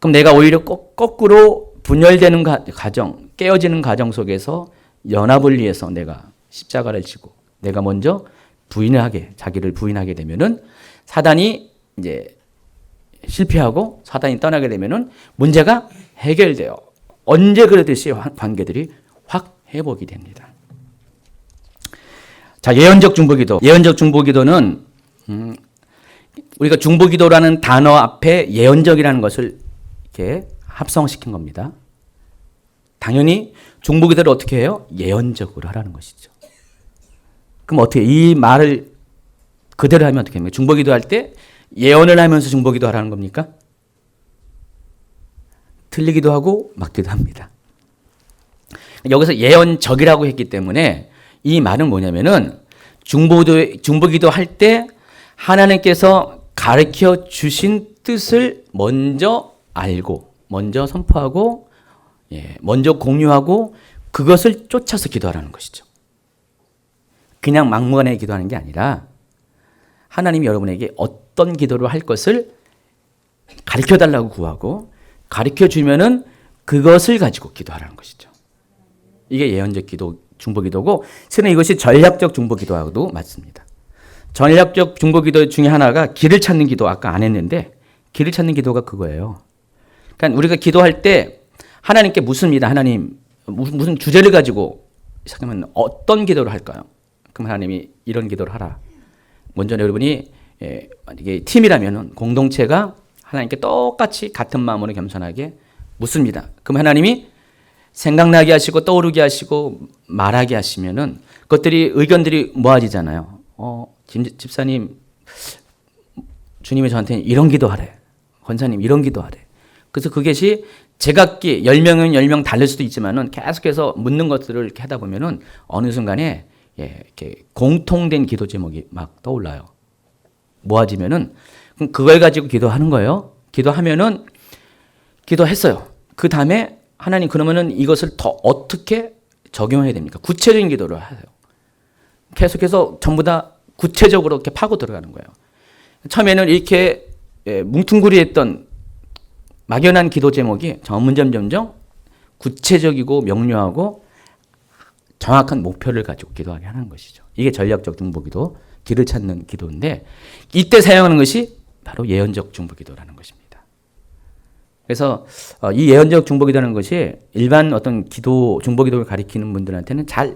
그럼 내가 오히려 거꾸로 분열되는 가정, 깨어지는 가정 속에서 연합을 위해서 내가 십자가를 지고 내가 먼저 자기를 부인하게 되면은 사단이 이제 실패하고 사단이 떠나게 되면은 문제가 해결돼요. 언제 그러듯이 관계들이 확 회복이 됩니다. 자, 예언적 중보기도. 예언적 중보기도는 우리가 중보기도라는 단어 앞에 예언적이라는 것을 이렇게 합성시킨 겁니다. 당연히 중보기도를 어떻게 해요? 예언적으로 하라는 것이죠. 그럼 어떻게 이 말을 그대로 하면 어떻게 합니까? 중보기도 할 때 예언을 하면서 중보기도 하라는 겁니까? 틀리기도 하고 맞기도 합니다. 여기서 예언적이라고 했기 때문에 이 말은 뭐냐면은 중보기도 할 때 하나님께서 가르쳐 주신 뜻을 먼저 알고, 먼저 선포하고, 먼저 공유하고 그것을 쫓아서 기도하라는 것이죠. 그냥 막무가내 기도하는 게 아니라 하나님이 여러분에게 어떤 기도를 할 것을 가르쳐 달라고 구하고 가르쳐 주면은 그것을 가지고 기도하라는 것이죠. 이게 예언적 기도, 중보기도고, 실은 이것이 전략적 중보기도하고도 맞습니다. 전략적 중보기도 중에 하나가 길을 찾는 기도, 아까 안 했는데 길을 찾는 기도가 그거예요. 그러니까 우리가 기도할 때 하나님께 묻습니다. 하나님, 무슨 주제를 가지고 시작하면 어떤 기도를 할까요? 그럼 하나님이 이런 기도를 하라. 먼저 여러분이 만약에 팀이라면 공동체가 하나님께 똑같이 같은 마음으로 겸손하게 묻습니다. 그럼 하나님이 생각나게 하시고 떠오르게 하시고 말하게 하시면은 그것들이 의견들이 모아지잖아요. 집사님, 주님이 저한테 이런 기도하래. 권사님 이런 기도하래. 그래서 그것이 제각기 10명은 10명 다를 수도 있지만은 계속해서 묻는 것들을 이렇게 하다 보면은 어느 순간에 이렇게 공통된 기도 제목이 막 떠올라요. 모아지면은 그럼 그걸 가지고 기도하는 거예요. 기도하면은 기도했어요. 그 다음에 하나님 그러면은 이것을 더 어떻게 적용해야 됩니까? 구체적인 기도를 하세요. 계속해서 전부 다 구체적으로 이렇게 파고 들어가는 거예요. 처음에는 이렇게 뭉퉁구리했던 막연한 기도 제목이 점점 구체적이고 명료하고 정확한 목표를 가지고 기도하게 하는 것이죠. 이게 전략적 중보기도, 길을 찾는 기도인데 이때 사용하는 것이 바로 예언적 중보기도라는 것입니다. 그래서 이 예언적 중보기도라는 것이 일반 어떤 기도, 중보기도를 가리키는 분들한테는 잘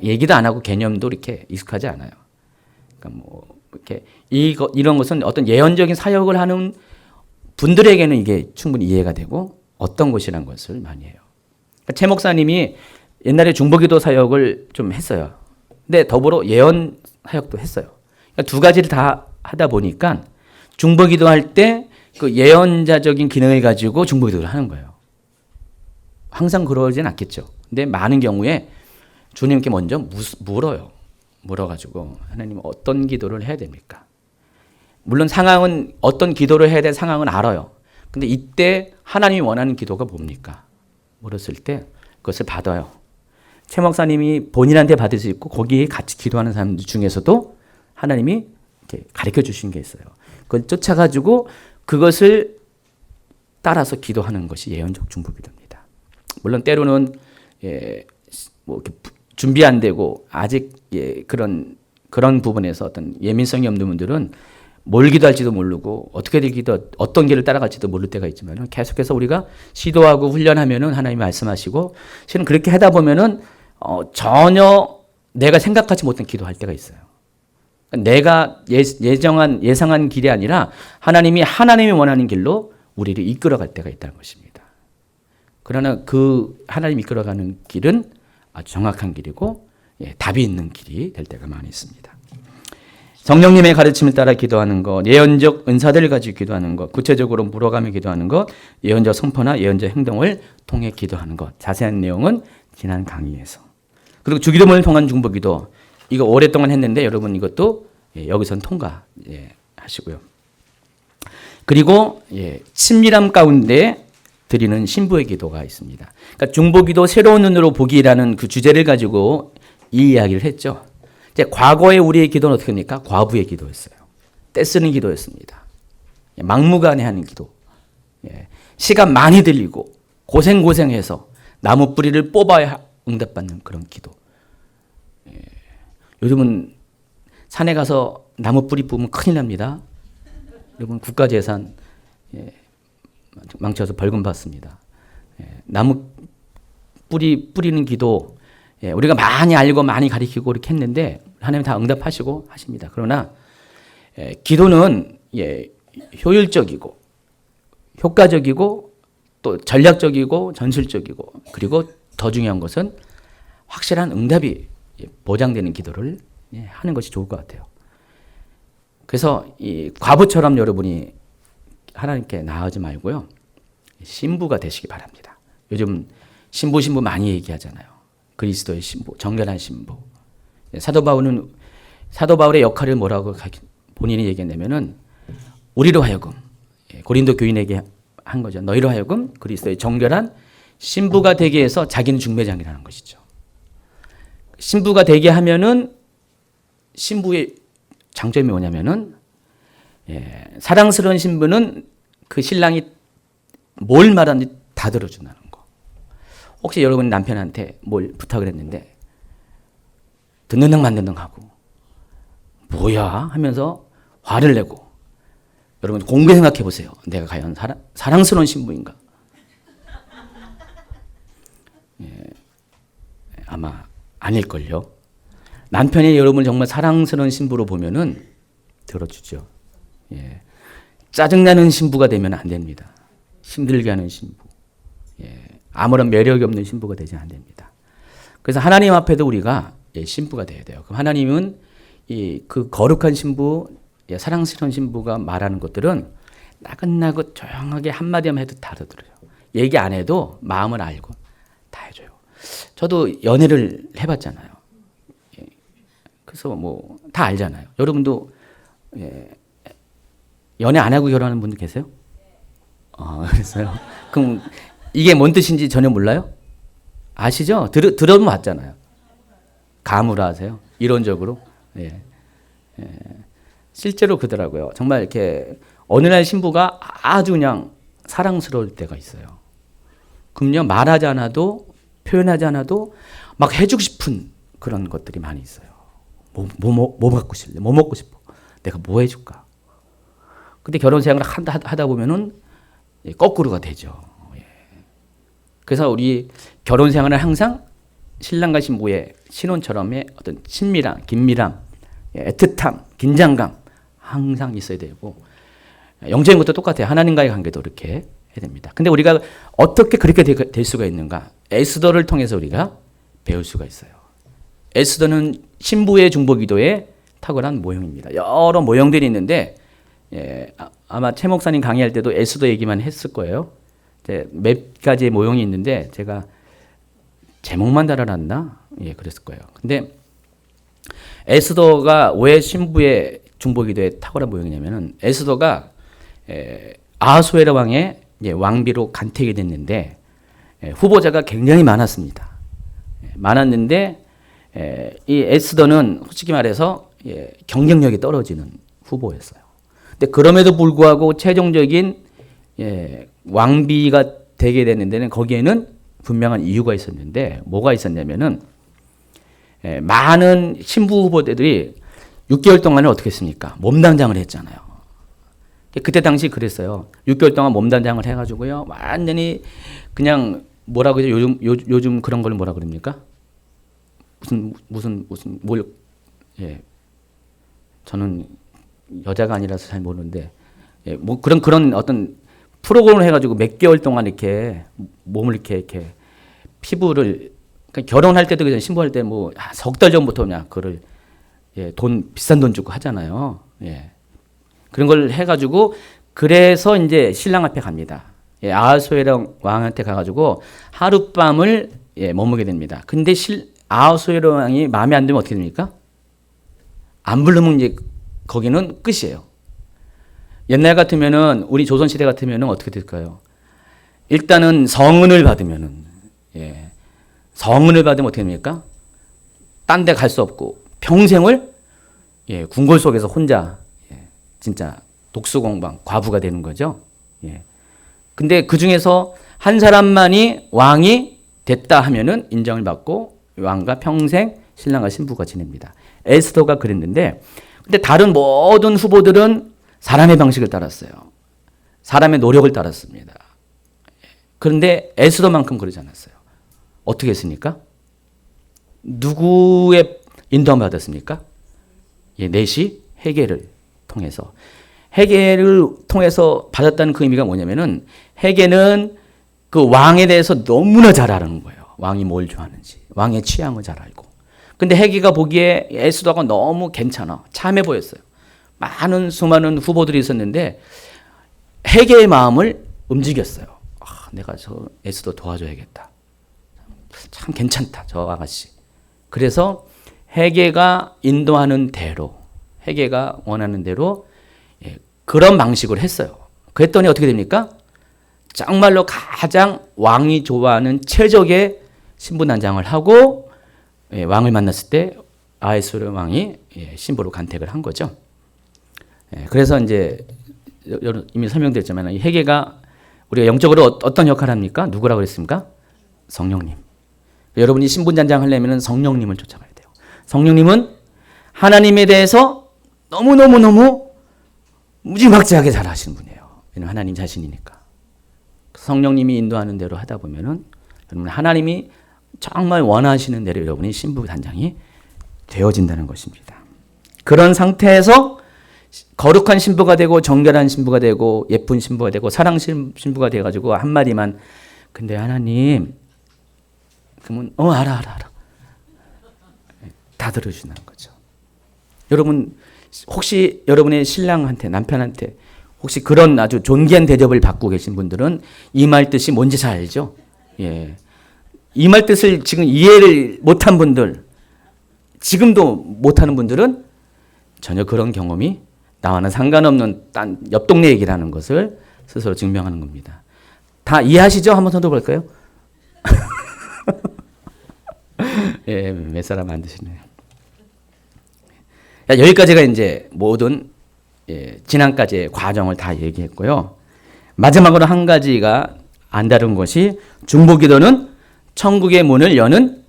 얘기도 안 하고 개념도 이렇게 익숙하지 않아요. 그러니까 이렇게 이런 것은 어떤 예언적인 사역을 하는 분들에게는 이게 충분히 이해가 되고 어떤 것이란 것을 많이 해요. 그러니까 최 목사님이 옛날에 중보기도 사역을 좀 했어요. 근데 더불어 예언 사역도 했어요. 그러니까 두 가지를 다 하다 보니까 중보기도 할 때 그 예언자적인 기능을 가지고 중보기도를 하는 거예요. 항상 그러진 않겠죠. 근데 많은 경우에 주님께 먼저 물어요. 물어가지고 하나님 어떤 기도를 해야 됩니까? 물론 상황은 어떤 기도를 해야 될 상황은 알아요. 근데 이때 하나님이 원하는 기도가 뭡니까? 물었을 때 그것을 받아요. 최 목사님이 본인한테 받을 수 있고 거기에 같이 기도하는 사람들 중에서도 하나님이 이렇게 가르쳐 주신 게 있어요. 그걸 쫓아가지고 그것을 따라서 기도하는 것이 예언적 중보기도입니다. 물론 때로는 뭐 준비 안 되고 아직 그런 부분에서 어떤 예민성이 없는 분들은 뭘 기도할지도 모르고 어떻게 기도 어떤 길을 따라갈지도 모를 때가 있지만 계속해서 우리가 시도하고 훈련하면은 하나님이 말씀하시고 실은 그렇게 하다 보면은 전혀 내가 생각하지 못한 기도할 때가 있어요. 내가 예상한 길이 아니라 하나님이 원하는 길로 우리를 이끌어갈 때가 있다는 것입니다. 그러나 그 하나님 이끌어가는 길은 아주 정확한 길이고 답이 있는 길이 될 때가 많이 있습니다. 성령님의 가르침을 따라 기도하는 것, 예언적 은사들을 가지고 기도하는 것, 구체적으로 물어가며 기도하는 것, 예언적 선포나 예언적 행동을 통해 기도하는 것. 자세한 내용은 지난 강의에서. 그리고 주기도문을 통한 중보기도. 이거 오랫동안 했는데 여러분 이것도 여기선 통과하시고요. 그리고 친밀함 가운데 드리는 신부의 기도가 있습니다. 그러니까 중보기도 새로운 눈으로 보기라는 그 주제를 가지고 이 이야기를 했죠. 이제 과거에 우리의 기도는 어떻게 합니까? 과부의 기도였어요. 떼쓰는 기도였습니다. 막무가내하는 기도. 시간 많이 들이고 고생해서 나무 뿌리를 뽑아야 응답받는 그런 기도. 요즘은 산에 가서 나무 뿌리 뽑으면 큰일 납니다. 여러분 국가재산 망쳐서 벌금 받습니다. 나무 뿌리는 기도 우리가 많이 알고 많이 가르치고 이렇게 했는데 하나님 다 응답하시고 하십니다. 그러나 기도는 효율적이고 효과적이고 또 전략적이고 전술적이고 그리고 더 중요한 것은 확실한 응답이 보장되는 기도를 하는 것이 좋을 것 같아요. 그래서 이 과부처럼 여러분이 하나님께 나아가지 말고요. 신부가 되시기 바랍니다. 요즘 신부 많이 얘기하잖아요. 그리스도의 신부, 정결한 신부. 사도 바울의 역할을 뭐라고 본인이 얘기했냐면은 우리로 하여금 고린도 교인에게 한 거죠. 너희로 하여금 그리스도의 정결한 신부가 되게 해서 자기는 중매장이라는 것이죠. 신부가 되게 하면은 신부의 장점이 뭐냐면은 사랑스러운 신부는 그 신랑이 뭘 말하는지 다 들어준다는 거. 혹시 여러분 남편한테 뭘 부탁을 했는데 듣는 등 맞는 등 하고 뭐야 하면서 화를 내고 여러분 공개 생각해 보세요. 내가 과연 사랑스러운 신부인가? 예, 아마 아닐걸요. 남편이 여러분을 정말 사랑스러운 신부로 보면은 들어주죠. 예, 짜증나는 신부가 되면 안 됩니다. 힘들게 하는 신부. 예, 아무런 매력이 없는 신부가 되지 안 됩니다. 그래서 하나님 앞에도 우리가 신부가 돼야 돼요. 그럼 하나님은 그 거룩한 신부, 사랑스러운 신부가 말하는 것들은 나긋나긋 조용하게 한마디만 해도 다 알아들어요. 얘기 안 해도 마음을 알고 다 해줘요. 저도 연애를 해봤잖아요. 그래서 뭐 다 알잖아요. 여러분도 연애 안 하고 결혼하는 분들 계세요? 그래서요. 그럼 이게 뭔 뜻인지 전혀 몰라요? 아시죠? 들어보면 맞잖아요. 가무라 하세요. 이론적으로. 예. 실제로 그러더라고요. 정말 이렇게 어느 날 신부가 아주 그냥 사랑스러울 때가 있어요. 그럼요, 말하지 않아도 표현하지 않아도 막 해주고 싶은 그런 것들이 많이 있어요. 뭐 갖고 싶래? 뭐 먹고 싶어? 내가 뭐 해줄까? 근데 결혼 생활을 하다 보면은 거꾸로가 되죠. 그래서 우리 결혼 생활은 항상 신랑과 신부의 신혼처럼의 어떤 친밀함, 긴밀함, 애틋함, 긴장감 항상 있어야 되고, 영적인 것도 똑같아요. 하나님과의 관계도 그렇게 해야 됩니다. 근데 우리가 어떻게 그렇게 될 수가 있는가? 에스더를 통해서 우리가 배울 수가 있어요. 에스더는 신부의 중보기도에 탁월한 모형입니다. 여러 모형들이 있는데, 아마 최 목사님 강의할 때도 에스더 얘기만 했을 거예요. 몇 가지의 모형이 있는데 제가 제목만 달아놨나? 그랬을 거예요. 근데 에스더가 왜 신부의 중보기도에 탁월한 모형이냐면은, 에스더가 아하수에로 왕의 왕비로 간택이 됐는데 후보자가 굉장히 많았습니다. 많았는데 이 에스더는 솔직히 말해서 경쟁력이 떨어지는 후보였어요. 근데 그럼에도 불구하고 최종적인 왕비가 되게 되는 데는 거기에는 분명한 이유가 있었는데, 뭐가 있었냐면은 많은 신부 후보들이 6개월 동안을 어떻게 했습니까? 몸단장을 했잖아요. 그때 당시 그랬어요. 6개월 동안 몸단장을 해가지고요, 완전히 그냥 뭐라고 하죠? 요즘 그런 걸 뭐라 그럽니까? 저는 여자가 아니라서 잘 모르는데, 뭐 그런 어떤 프로그램을 해가지고 몇 개월 동안 이렇게 몸을 이렇게 피부를, 그러니까 결혼할 때도 그냥 신부할 때 뭐 석 달 전부터 그냥 그걸 비싼 돈 주고 하잖아요. 그런 걸 해가지고, 그래서 이제 신랑 앞에 갑니다. 아하수에로 왕한테 가가지고 하룻밤을 머무게 됩니다. 근데 아하수에로 왕이 마음에 안 들면 어떻게 됩니까? 안 부르면 이제 거기는 끝이에요. 옛날 같으면은, 우리 조선시대 같으면은 어떻게 될까요? 일단은 성은을 받으면은, 성은을 받으면 어떻게 됩니까? 딴 데 갈 수 없고, 평생을, 궁궐 속에서 혼자, 진짜 독수공방, 과부가 되는 거죠. 근데 그 중에서 한 사람만이 왕이 됐다 하면은 인정을 받고, 왕과 평생 신랑과 신부가 지냅니다. 에스더가 그랬는데, 근데 다른 모든 후보들은 사람의 방식을 따랐어요. 사람의 노력을 따랐습니다. 그런데 에스더만큼 그러지 않았어요. 어떻게 했습니까? 누구의 인도함을 받았습니까? 넷이 헤게를 통해서. 헤게를 통해서 받았다는 그 의미가 뭐냐면은, 헤게는 그 왕에 대해서 너무나 잘 아는 거예요. 왕이 뭘 좋아하는지, 왕의 취향을 잘 알고. 근데 헤게가 보기에 에스더가 너무 괜찮아, 참해 보였어요. 수많은 후보들이 있었는데 헤게의 마음을 움직였어요. 내가 저 에스더 도와줘야겠다. 참 괜찮다, 저 아가씨. 그래서 헤게가 인도하는 대로, 헤게가 원하는 대로 그런 방식으로 했어요. 그랬더니 어떻게 됩니까? 정말로 가장 왕이 좋아하는 최적의 신부단장을 하고 왕을 만났을 때 아하수에로 왕이 신부로 간택을 한 거죠. 그래서 이제 이미 설명드렸지만, 이 헤게가 우리가 영적으로 어떤 역할을 합니까? 누구라고 그랬습니까? 성령님. 여러분이 신부단장 하려면 성령님을 쫓아가야 돼요. 성령님은 하나님에 대해서 너무너무 무지막지하게 잘하시는 분이에요. 왜냐하면 하나님 자신이니까. 성령님이 인도하는 대로 하다 보면은 여러분 하나님이 정말 원하시는 대로 여러분이 신부 단장이 되어진다는 것입니다. 그런 상태에서 거룩한 신부가 되고 정결한 신부가 되고 예쁜 신부가 되고 사랑 신부가 돼가지고 한마디만 근데 하나님 그러면 알아 다 들어주시는 거죠. 여러분 혹시 여러분의 신랑한테 남편한테 혹시 그런 아주 존귀한 대접을 받고 계신 분들은 이 말 뜻이 뭔지 잘 알죠? 예. 이 말 뜻을 지금 이해를 못한 분들 지금도 못하는 분들은 전혀 그런 경험이 나와는 상관없는 딴 옆 동네 얘기라는 것을 스스로 증명하는 겁니다. 다 이해하시죠? 한번 손 들어볼까요? 예, 몇 사람 안 드시네요. 여기까지가 이제 모든 지난까지의 과정을 다 얘기했고요. 마지막으로 한 가지가 안 다른 것이 중보기도는 천국의 문을 여는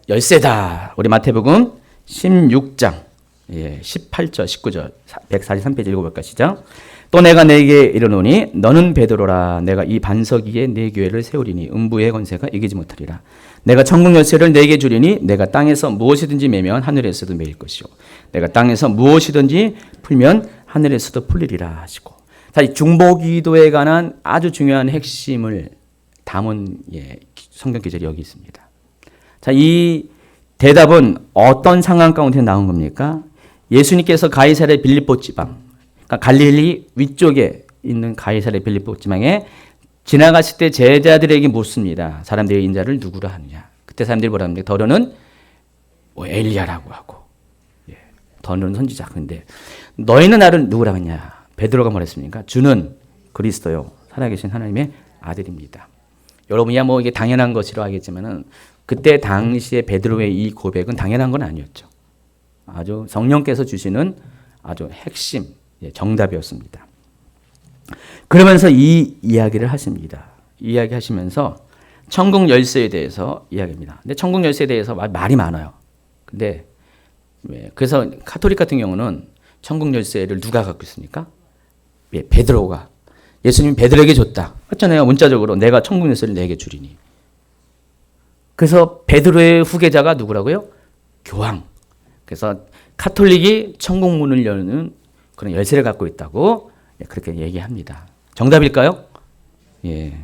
열쇠다. 우리 마태복음 16장 18절 19절 143페이지 읽어볼까 시작. 또 내가 네게 이르노니 너는 베드로라. 내가 이 반석 위에 네 교회를 세우리니 음부의 권세가 이기지 못하리라. 내가 천국 열쇠를 네게 주리니 내가 땅에서 무엇이든지 매면 하늘에서도 매일 것이요 내가 땅에서 무엇이든지 풀면 하늘에서도 풀리리라 하시고. 자, 이 중보기도에 관한 아주 중요한 핵심을 담은 성경 기절이 여기 있습니다. 자, 이 대답은 어떤 상황 가운데 나온 겁니까? 예수님께서 가이사랴 빌립보 지방, 그러니까 갈릴리 위쪽에 있는 가이사랴 빌립보 지방에 지나갔을 때 제자들에게 묻습니다. 사람들의 인자를 누구라 하느냐? 그때 사람들이 뭐라 합니까? 더러는 엘리야라고 하고, 더러는 선지자. 근데 너희는 나를 누구라 하냐? 베드로가 뭐랬습니까? 주는 그리스도요, 살아계신 하나님의 아들입니다. 여러분이야 뭐 이게 당연한 것이라 하겠지만은 그때 당시에 베드로의 이 고백은 당연한 건 아니었죠. 아주 성령께서 주시는 아주 핵심 정답이었습니다. 그러면서 이 이야기를 하십니다. 이야기하시면서 천국 열쇠에 대해서 이야기합니다. 근데 천국 열쇠에 대해서 말이 많아요. 근데 그래서 카톨릭 같은 경우는 천국 열쇠를 누가 갖고 있습니까? 베드로가. 예수님이 베드로에게 줬다. 했잖아요. 문자적으로 내가 천국 열쇠를 내게 주리니. 그래서 베드로의 후계자가 누구라고요? 교황. 그래서 카톨릭이 천국 문을 여는 그런 열쇠를 갖고 있다고 그렇게 얘기합니다. 정답일까요? 예.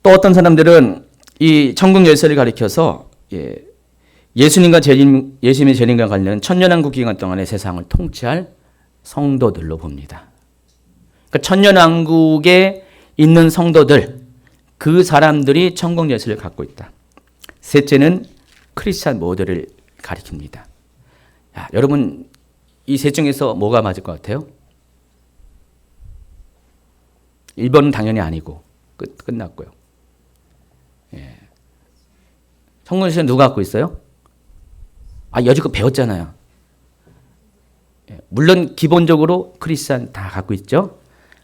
또 어떤 사람들은 이 천국 열쇠를 가리켜서 예수님의 재림과 관련 천년왕국 기간 동안의 세상을 통치할 성도들로 봅니다. 그러니까 천년왕국에 있는 성도들, 그 사람들이 천국 열쇠를 갖고 있다. 셋째는 크리스찬 모델을 가리킵니다. 야, 여러분 이 셋 중에서 뭐가 맞을 것 같아요? 1번은 당연히 아니고 끝났고요. 천국 열쇠는 누가 갖고 있어요? 여지껏 배웠잖아요. 물론 기본적으로 크리스찬 다 갖고 있죠.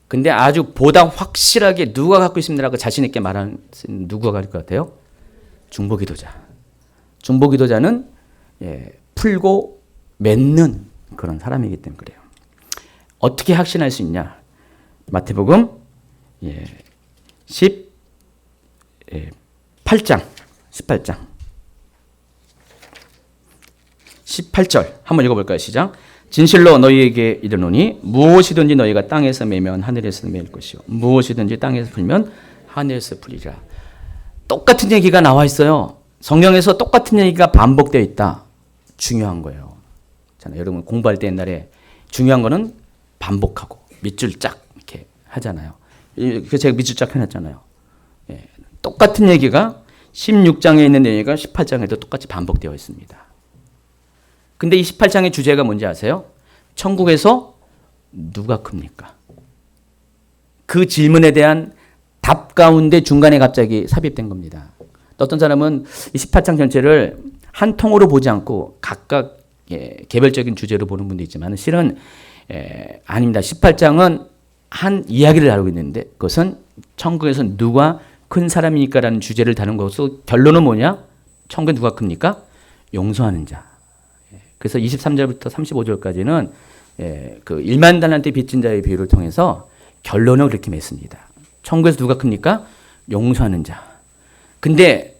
근데 아주 보다 확실하게 누가 갖고 있습니다라고 자신 있게 말하는 누구가 가질 것 같아요? 중보기도자. 중보기도자는 풀고 맺는 그런 사람이기 때문에 그래요. 어떻게 확신할 수 있냐? 마태복음 18절 한번 읽어볼까요? 시작. 진실로 너희에게 이르노니 무엇이든지 너희가 땅에서 매면 하늘에서 매일 것이요 무엇이든지 땅에서 풀면 하늘에서 풀리리라. 똑같은 얘기가 나와 있어요. 성경에서 똑같은 얘기가 반복되어 있다. 중요한 거예요. 여러분 공부할 때 옛날에 중요한 거는 반복하고 밑줄 짝 이렇게 하잖아요. 그래서 제가 밑줄 짝 해놨잖아요. 똑같은 얘기가 16장에 있는 얘기가 18장에도 똑같이 반복되어 있습니다. 근데 이 18장의 주제가 뭔지 아세요? 천국에서 누가 큽니까? 그 질문에 대한 답 가운데 중간에 갑자기 삽입된 겁니다. 어떤 사람은 이 18장 전체를 한 통으로 보지 않고 각각 개별적인 주제로 보는 분도 있지만 실은 아닙니다. 18장은 한 이야기를 다루고 있는데 그것은 천국에서 누가 큰 사람이니까라는 주제를 다루는 것으로 결론은 뭐냐? 천국에 누가 큽니까? 용서하는 자. 그래서 23절부터 35절까지는 그 1만 달란트 빚진 자의 비유를 통해서 결론을 그렇게 맺습니다. 천국에서 누가 큽니까? 용서하는 자. 근데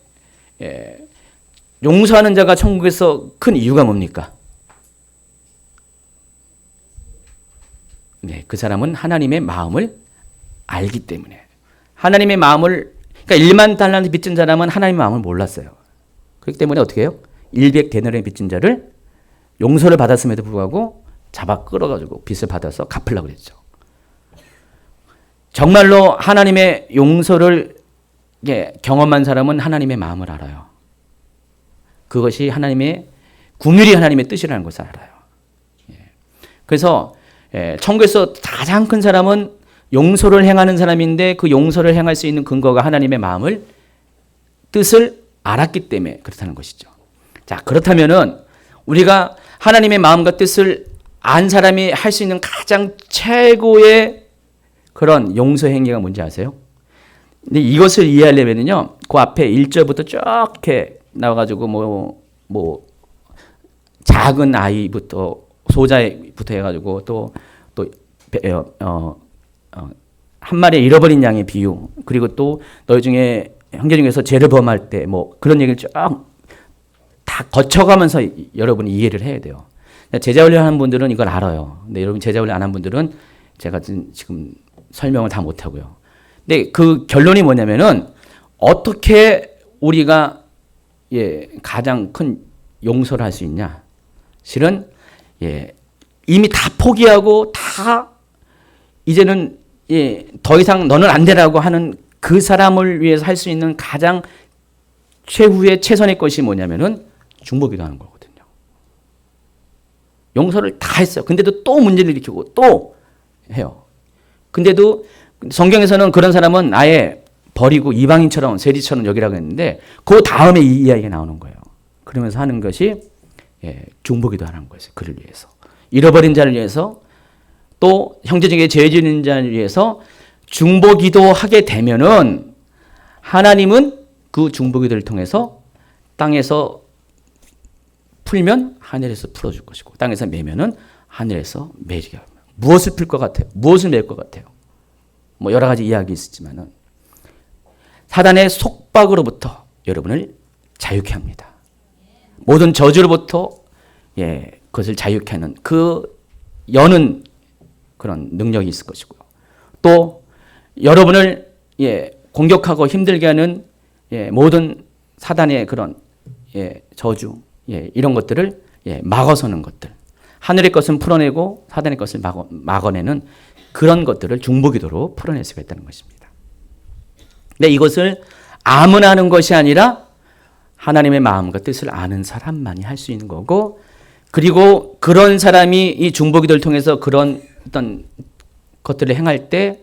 용서하는 자가 천국에서 큰 이유가 뭡니까? 네, 그 사람은 하나님의 마음을 알기 때문에. 하나님의 마음을, 그러니까 1만 달란트 빚진 사람은 하나님의 마음을 몰랐어요. 그렇기 때문에 어떻게 해요? 100데나리온 빚진 자를 용서를 받았음에도 불구하고 잡아 끌어가지고 빚을 받아서 갚으려고 그랬죠. 정말로 하나님의 용서를 경험한 사람은 하나님의 마음을 알아요. 그것이 하나님의, 긍휼이 하나님의 뜻이라는 것을 알아요. 그래서 천국에서 가장 큰 사람은 용서를 행하는 사람인데 그 용서를 행할 수 있는 근거가 하나님의 마음을, 뜻을 알았기 때문에 그렇다는 것이죠. 자, 그렇다면은 우리가 하나님의 마음과 뜻을 안 사람이 할 수 있는 가장 최고의 그런 용서 행위가 뭔지 아세요? 근데 이것을 이해하려면요, 그 앞에 1절부터 쭉 이렇게 나와가지고 작은 아이부터 소자부터 해가지고 또 한 마리 잃어버린 양의 비유, 그리고 또 너희 중에 형제 중에서 죄를 범할 때 그런 얘기를 쭉 다 거쳐가면서 여러분이 이해를 해야 돼요. 제자 훈련하는 분들은 이걸 알아요. 근데 여러분 제자 훈련 안 한 분들은 제가 지금 설명을 다 못하고요. 근데 그 결론이 뭐냐면은 어떻게 우리가 가장 큰 용서를 할 수 있냐? 실은 이미 다 포기하고 다 이제는 더 이상 너는 안 되라고 하는 그 사람을 위해서 할 수 있는 가장 최후의 최선의 것이 뭐냐면은 중보기도 하는 거거든요. 용서를 다 했어요. 근데도 또 문제를 일으키고 또 해요. 근데도 성경에서는 그런 사람은 아예 버리고 이방인처럼 세리처럼 여기라고 했는데 그 다음에 이 이야기가 나오는 거예요. 그러면서 하는 것이 중보기도 하는 것이에요. 그를 위해서. 잃어버린 자를 위해서, 또 형제 중에 죄 지는 자를 위해서 중보기도 하게 되면은 하나님은 그 중보기도를 통해서 땅에서 풀면 하늘에서 풀어줄 것이고 땅에서 매면은 하늘에서 매리게 합니다. 무엇을 풀 것 같아요? 무엇을 맬 것 같아요? 여러 가지 이야기 있었지만은 사단의 속박으로부터 여러분을 자유케 합니다. 모든 저주로부터 그것을 자유케 하는 그 여는 그런 능력이 있을 것이고요. 또 여러분을 공격하고 힘들게 하는 모든 사단의 그런 저주, 이런 것들을 막아서는 것들, 하늘의 것은 풀어내고 사단의 것을 막아내는 그런 것들을 중보기도로 풀어낼 수가 있다는 것입니다. 근데 이것을 아무나 하는 것이 아니라 하나님의 마음과 뜻을 아는 사람만이 할 수 있는 거고, 그리고 그런 사람이 이 중보기도를 통해서 그런 어떤 것들을 행할 때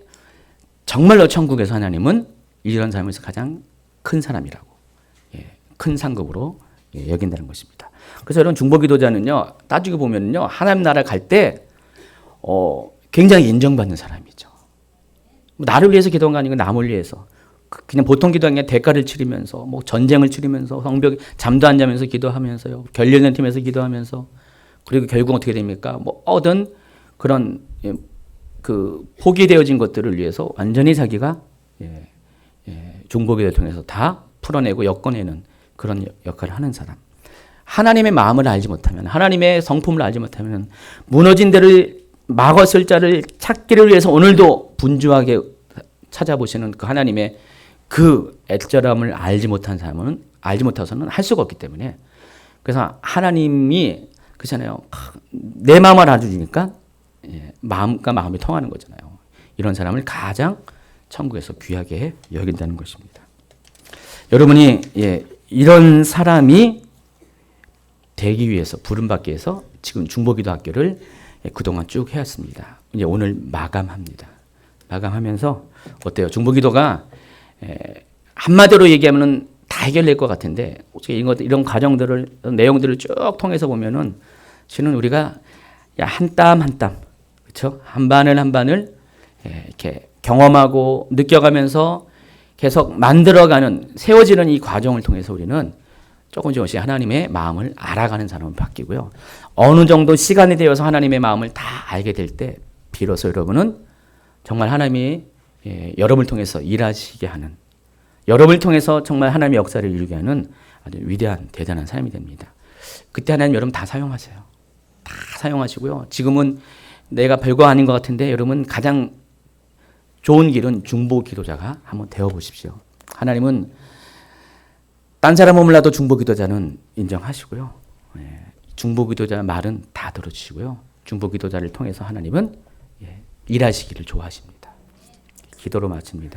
정말로 천국에서 하나님은 이런 삶에서 가장 큰 사람이라고, 큰 상급으로 여긴다는 것입니다. 그래서 여러분 중보기도자는요, 따지고 보면요, 하나님 나라 갈 때 굉장히 인정받는 사람이죠. 나를 위해서 기도한 거 아니고 남을 위해서. 그냥 보통 기도한 게 대가를 치르면서, 전쟁을 치르면서, 성벽 잠도 안 자면서 기도하면서요, 결련된 팀에서 기도하면서, 그리고 결국 어떻게 됩니까? 얻은 그런 그 포기되어진 것들을 위해서 완전히 자기가 중보기도를 통해서 다 풀어내고 엮어내는 그런 역할을 하는 사람. 하나님의 마음을 알지 못하면, 하나님의 성품을 알지 못하면 무너진 데를 막았을 자를 찾기를 위해서 오늘도 분주하게 찾아보시는 그 하나님의 그 애절함을 알지 못한 사람은, 알지 못해서는 할 수가 없기 때문에, 그래서 하나님이 그렇잖아요. 내 마음을 알아주니까 마음과 마음이 통하는 거잖아요. 이런 사람을 가장 천국에서 귀하게 여긴다는 것입니다. 여러분이 이런 사람이 되기 위해서 부름받기 위해서 지금 중보기도 학교를 그동안 쭉 해왔습니다. 이제 오늘 마감합니다. 마감하면서 어때요? 중보기도가 한마디로 얘기하면은 다 해결될 것 같은데 이런 과정들을, 내용들을 쭉 통해서 보면은 실은 우리가 한 땀 한 땀, 그렇죠? 한 바늘 한 바늘 이렇게 경험하고 느껴가면서 계속 만들어가는, 세워지는 이 과정을 통해서 우리는 조금씩 하나님의 마음을 알아가는 사람은 바뀌고요. 어느 정도 시간이 되어서 하나님의 마음을 다 알게 될 때 비로소 여러분은 정말 하나님이 여러분을 통해서 일하시게 하는, 여러분을 통해서 정말 하나님의 역사를 이루게 하는 아주 위대한 대단한 사람이 됩니다. 그때 하나님 여러분 다 사용하세요. 다 사용하시고요. 지금은 내가 별거 아닌 것 같은데 여러분 가장 좋은 길은 중보 기도자가 한번 되어보십시오. 하나님은 딴 사람은 몰라도 중보 기도자는 인정하시고요. 중보 기도자 말은 다 들어주시고요. 중보 기도자를 통해서 하나님은 일하시기를 좋아하십니다. 기도로 마칩니다.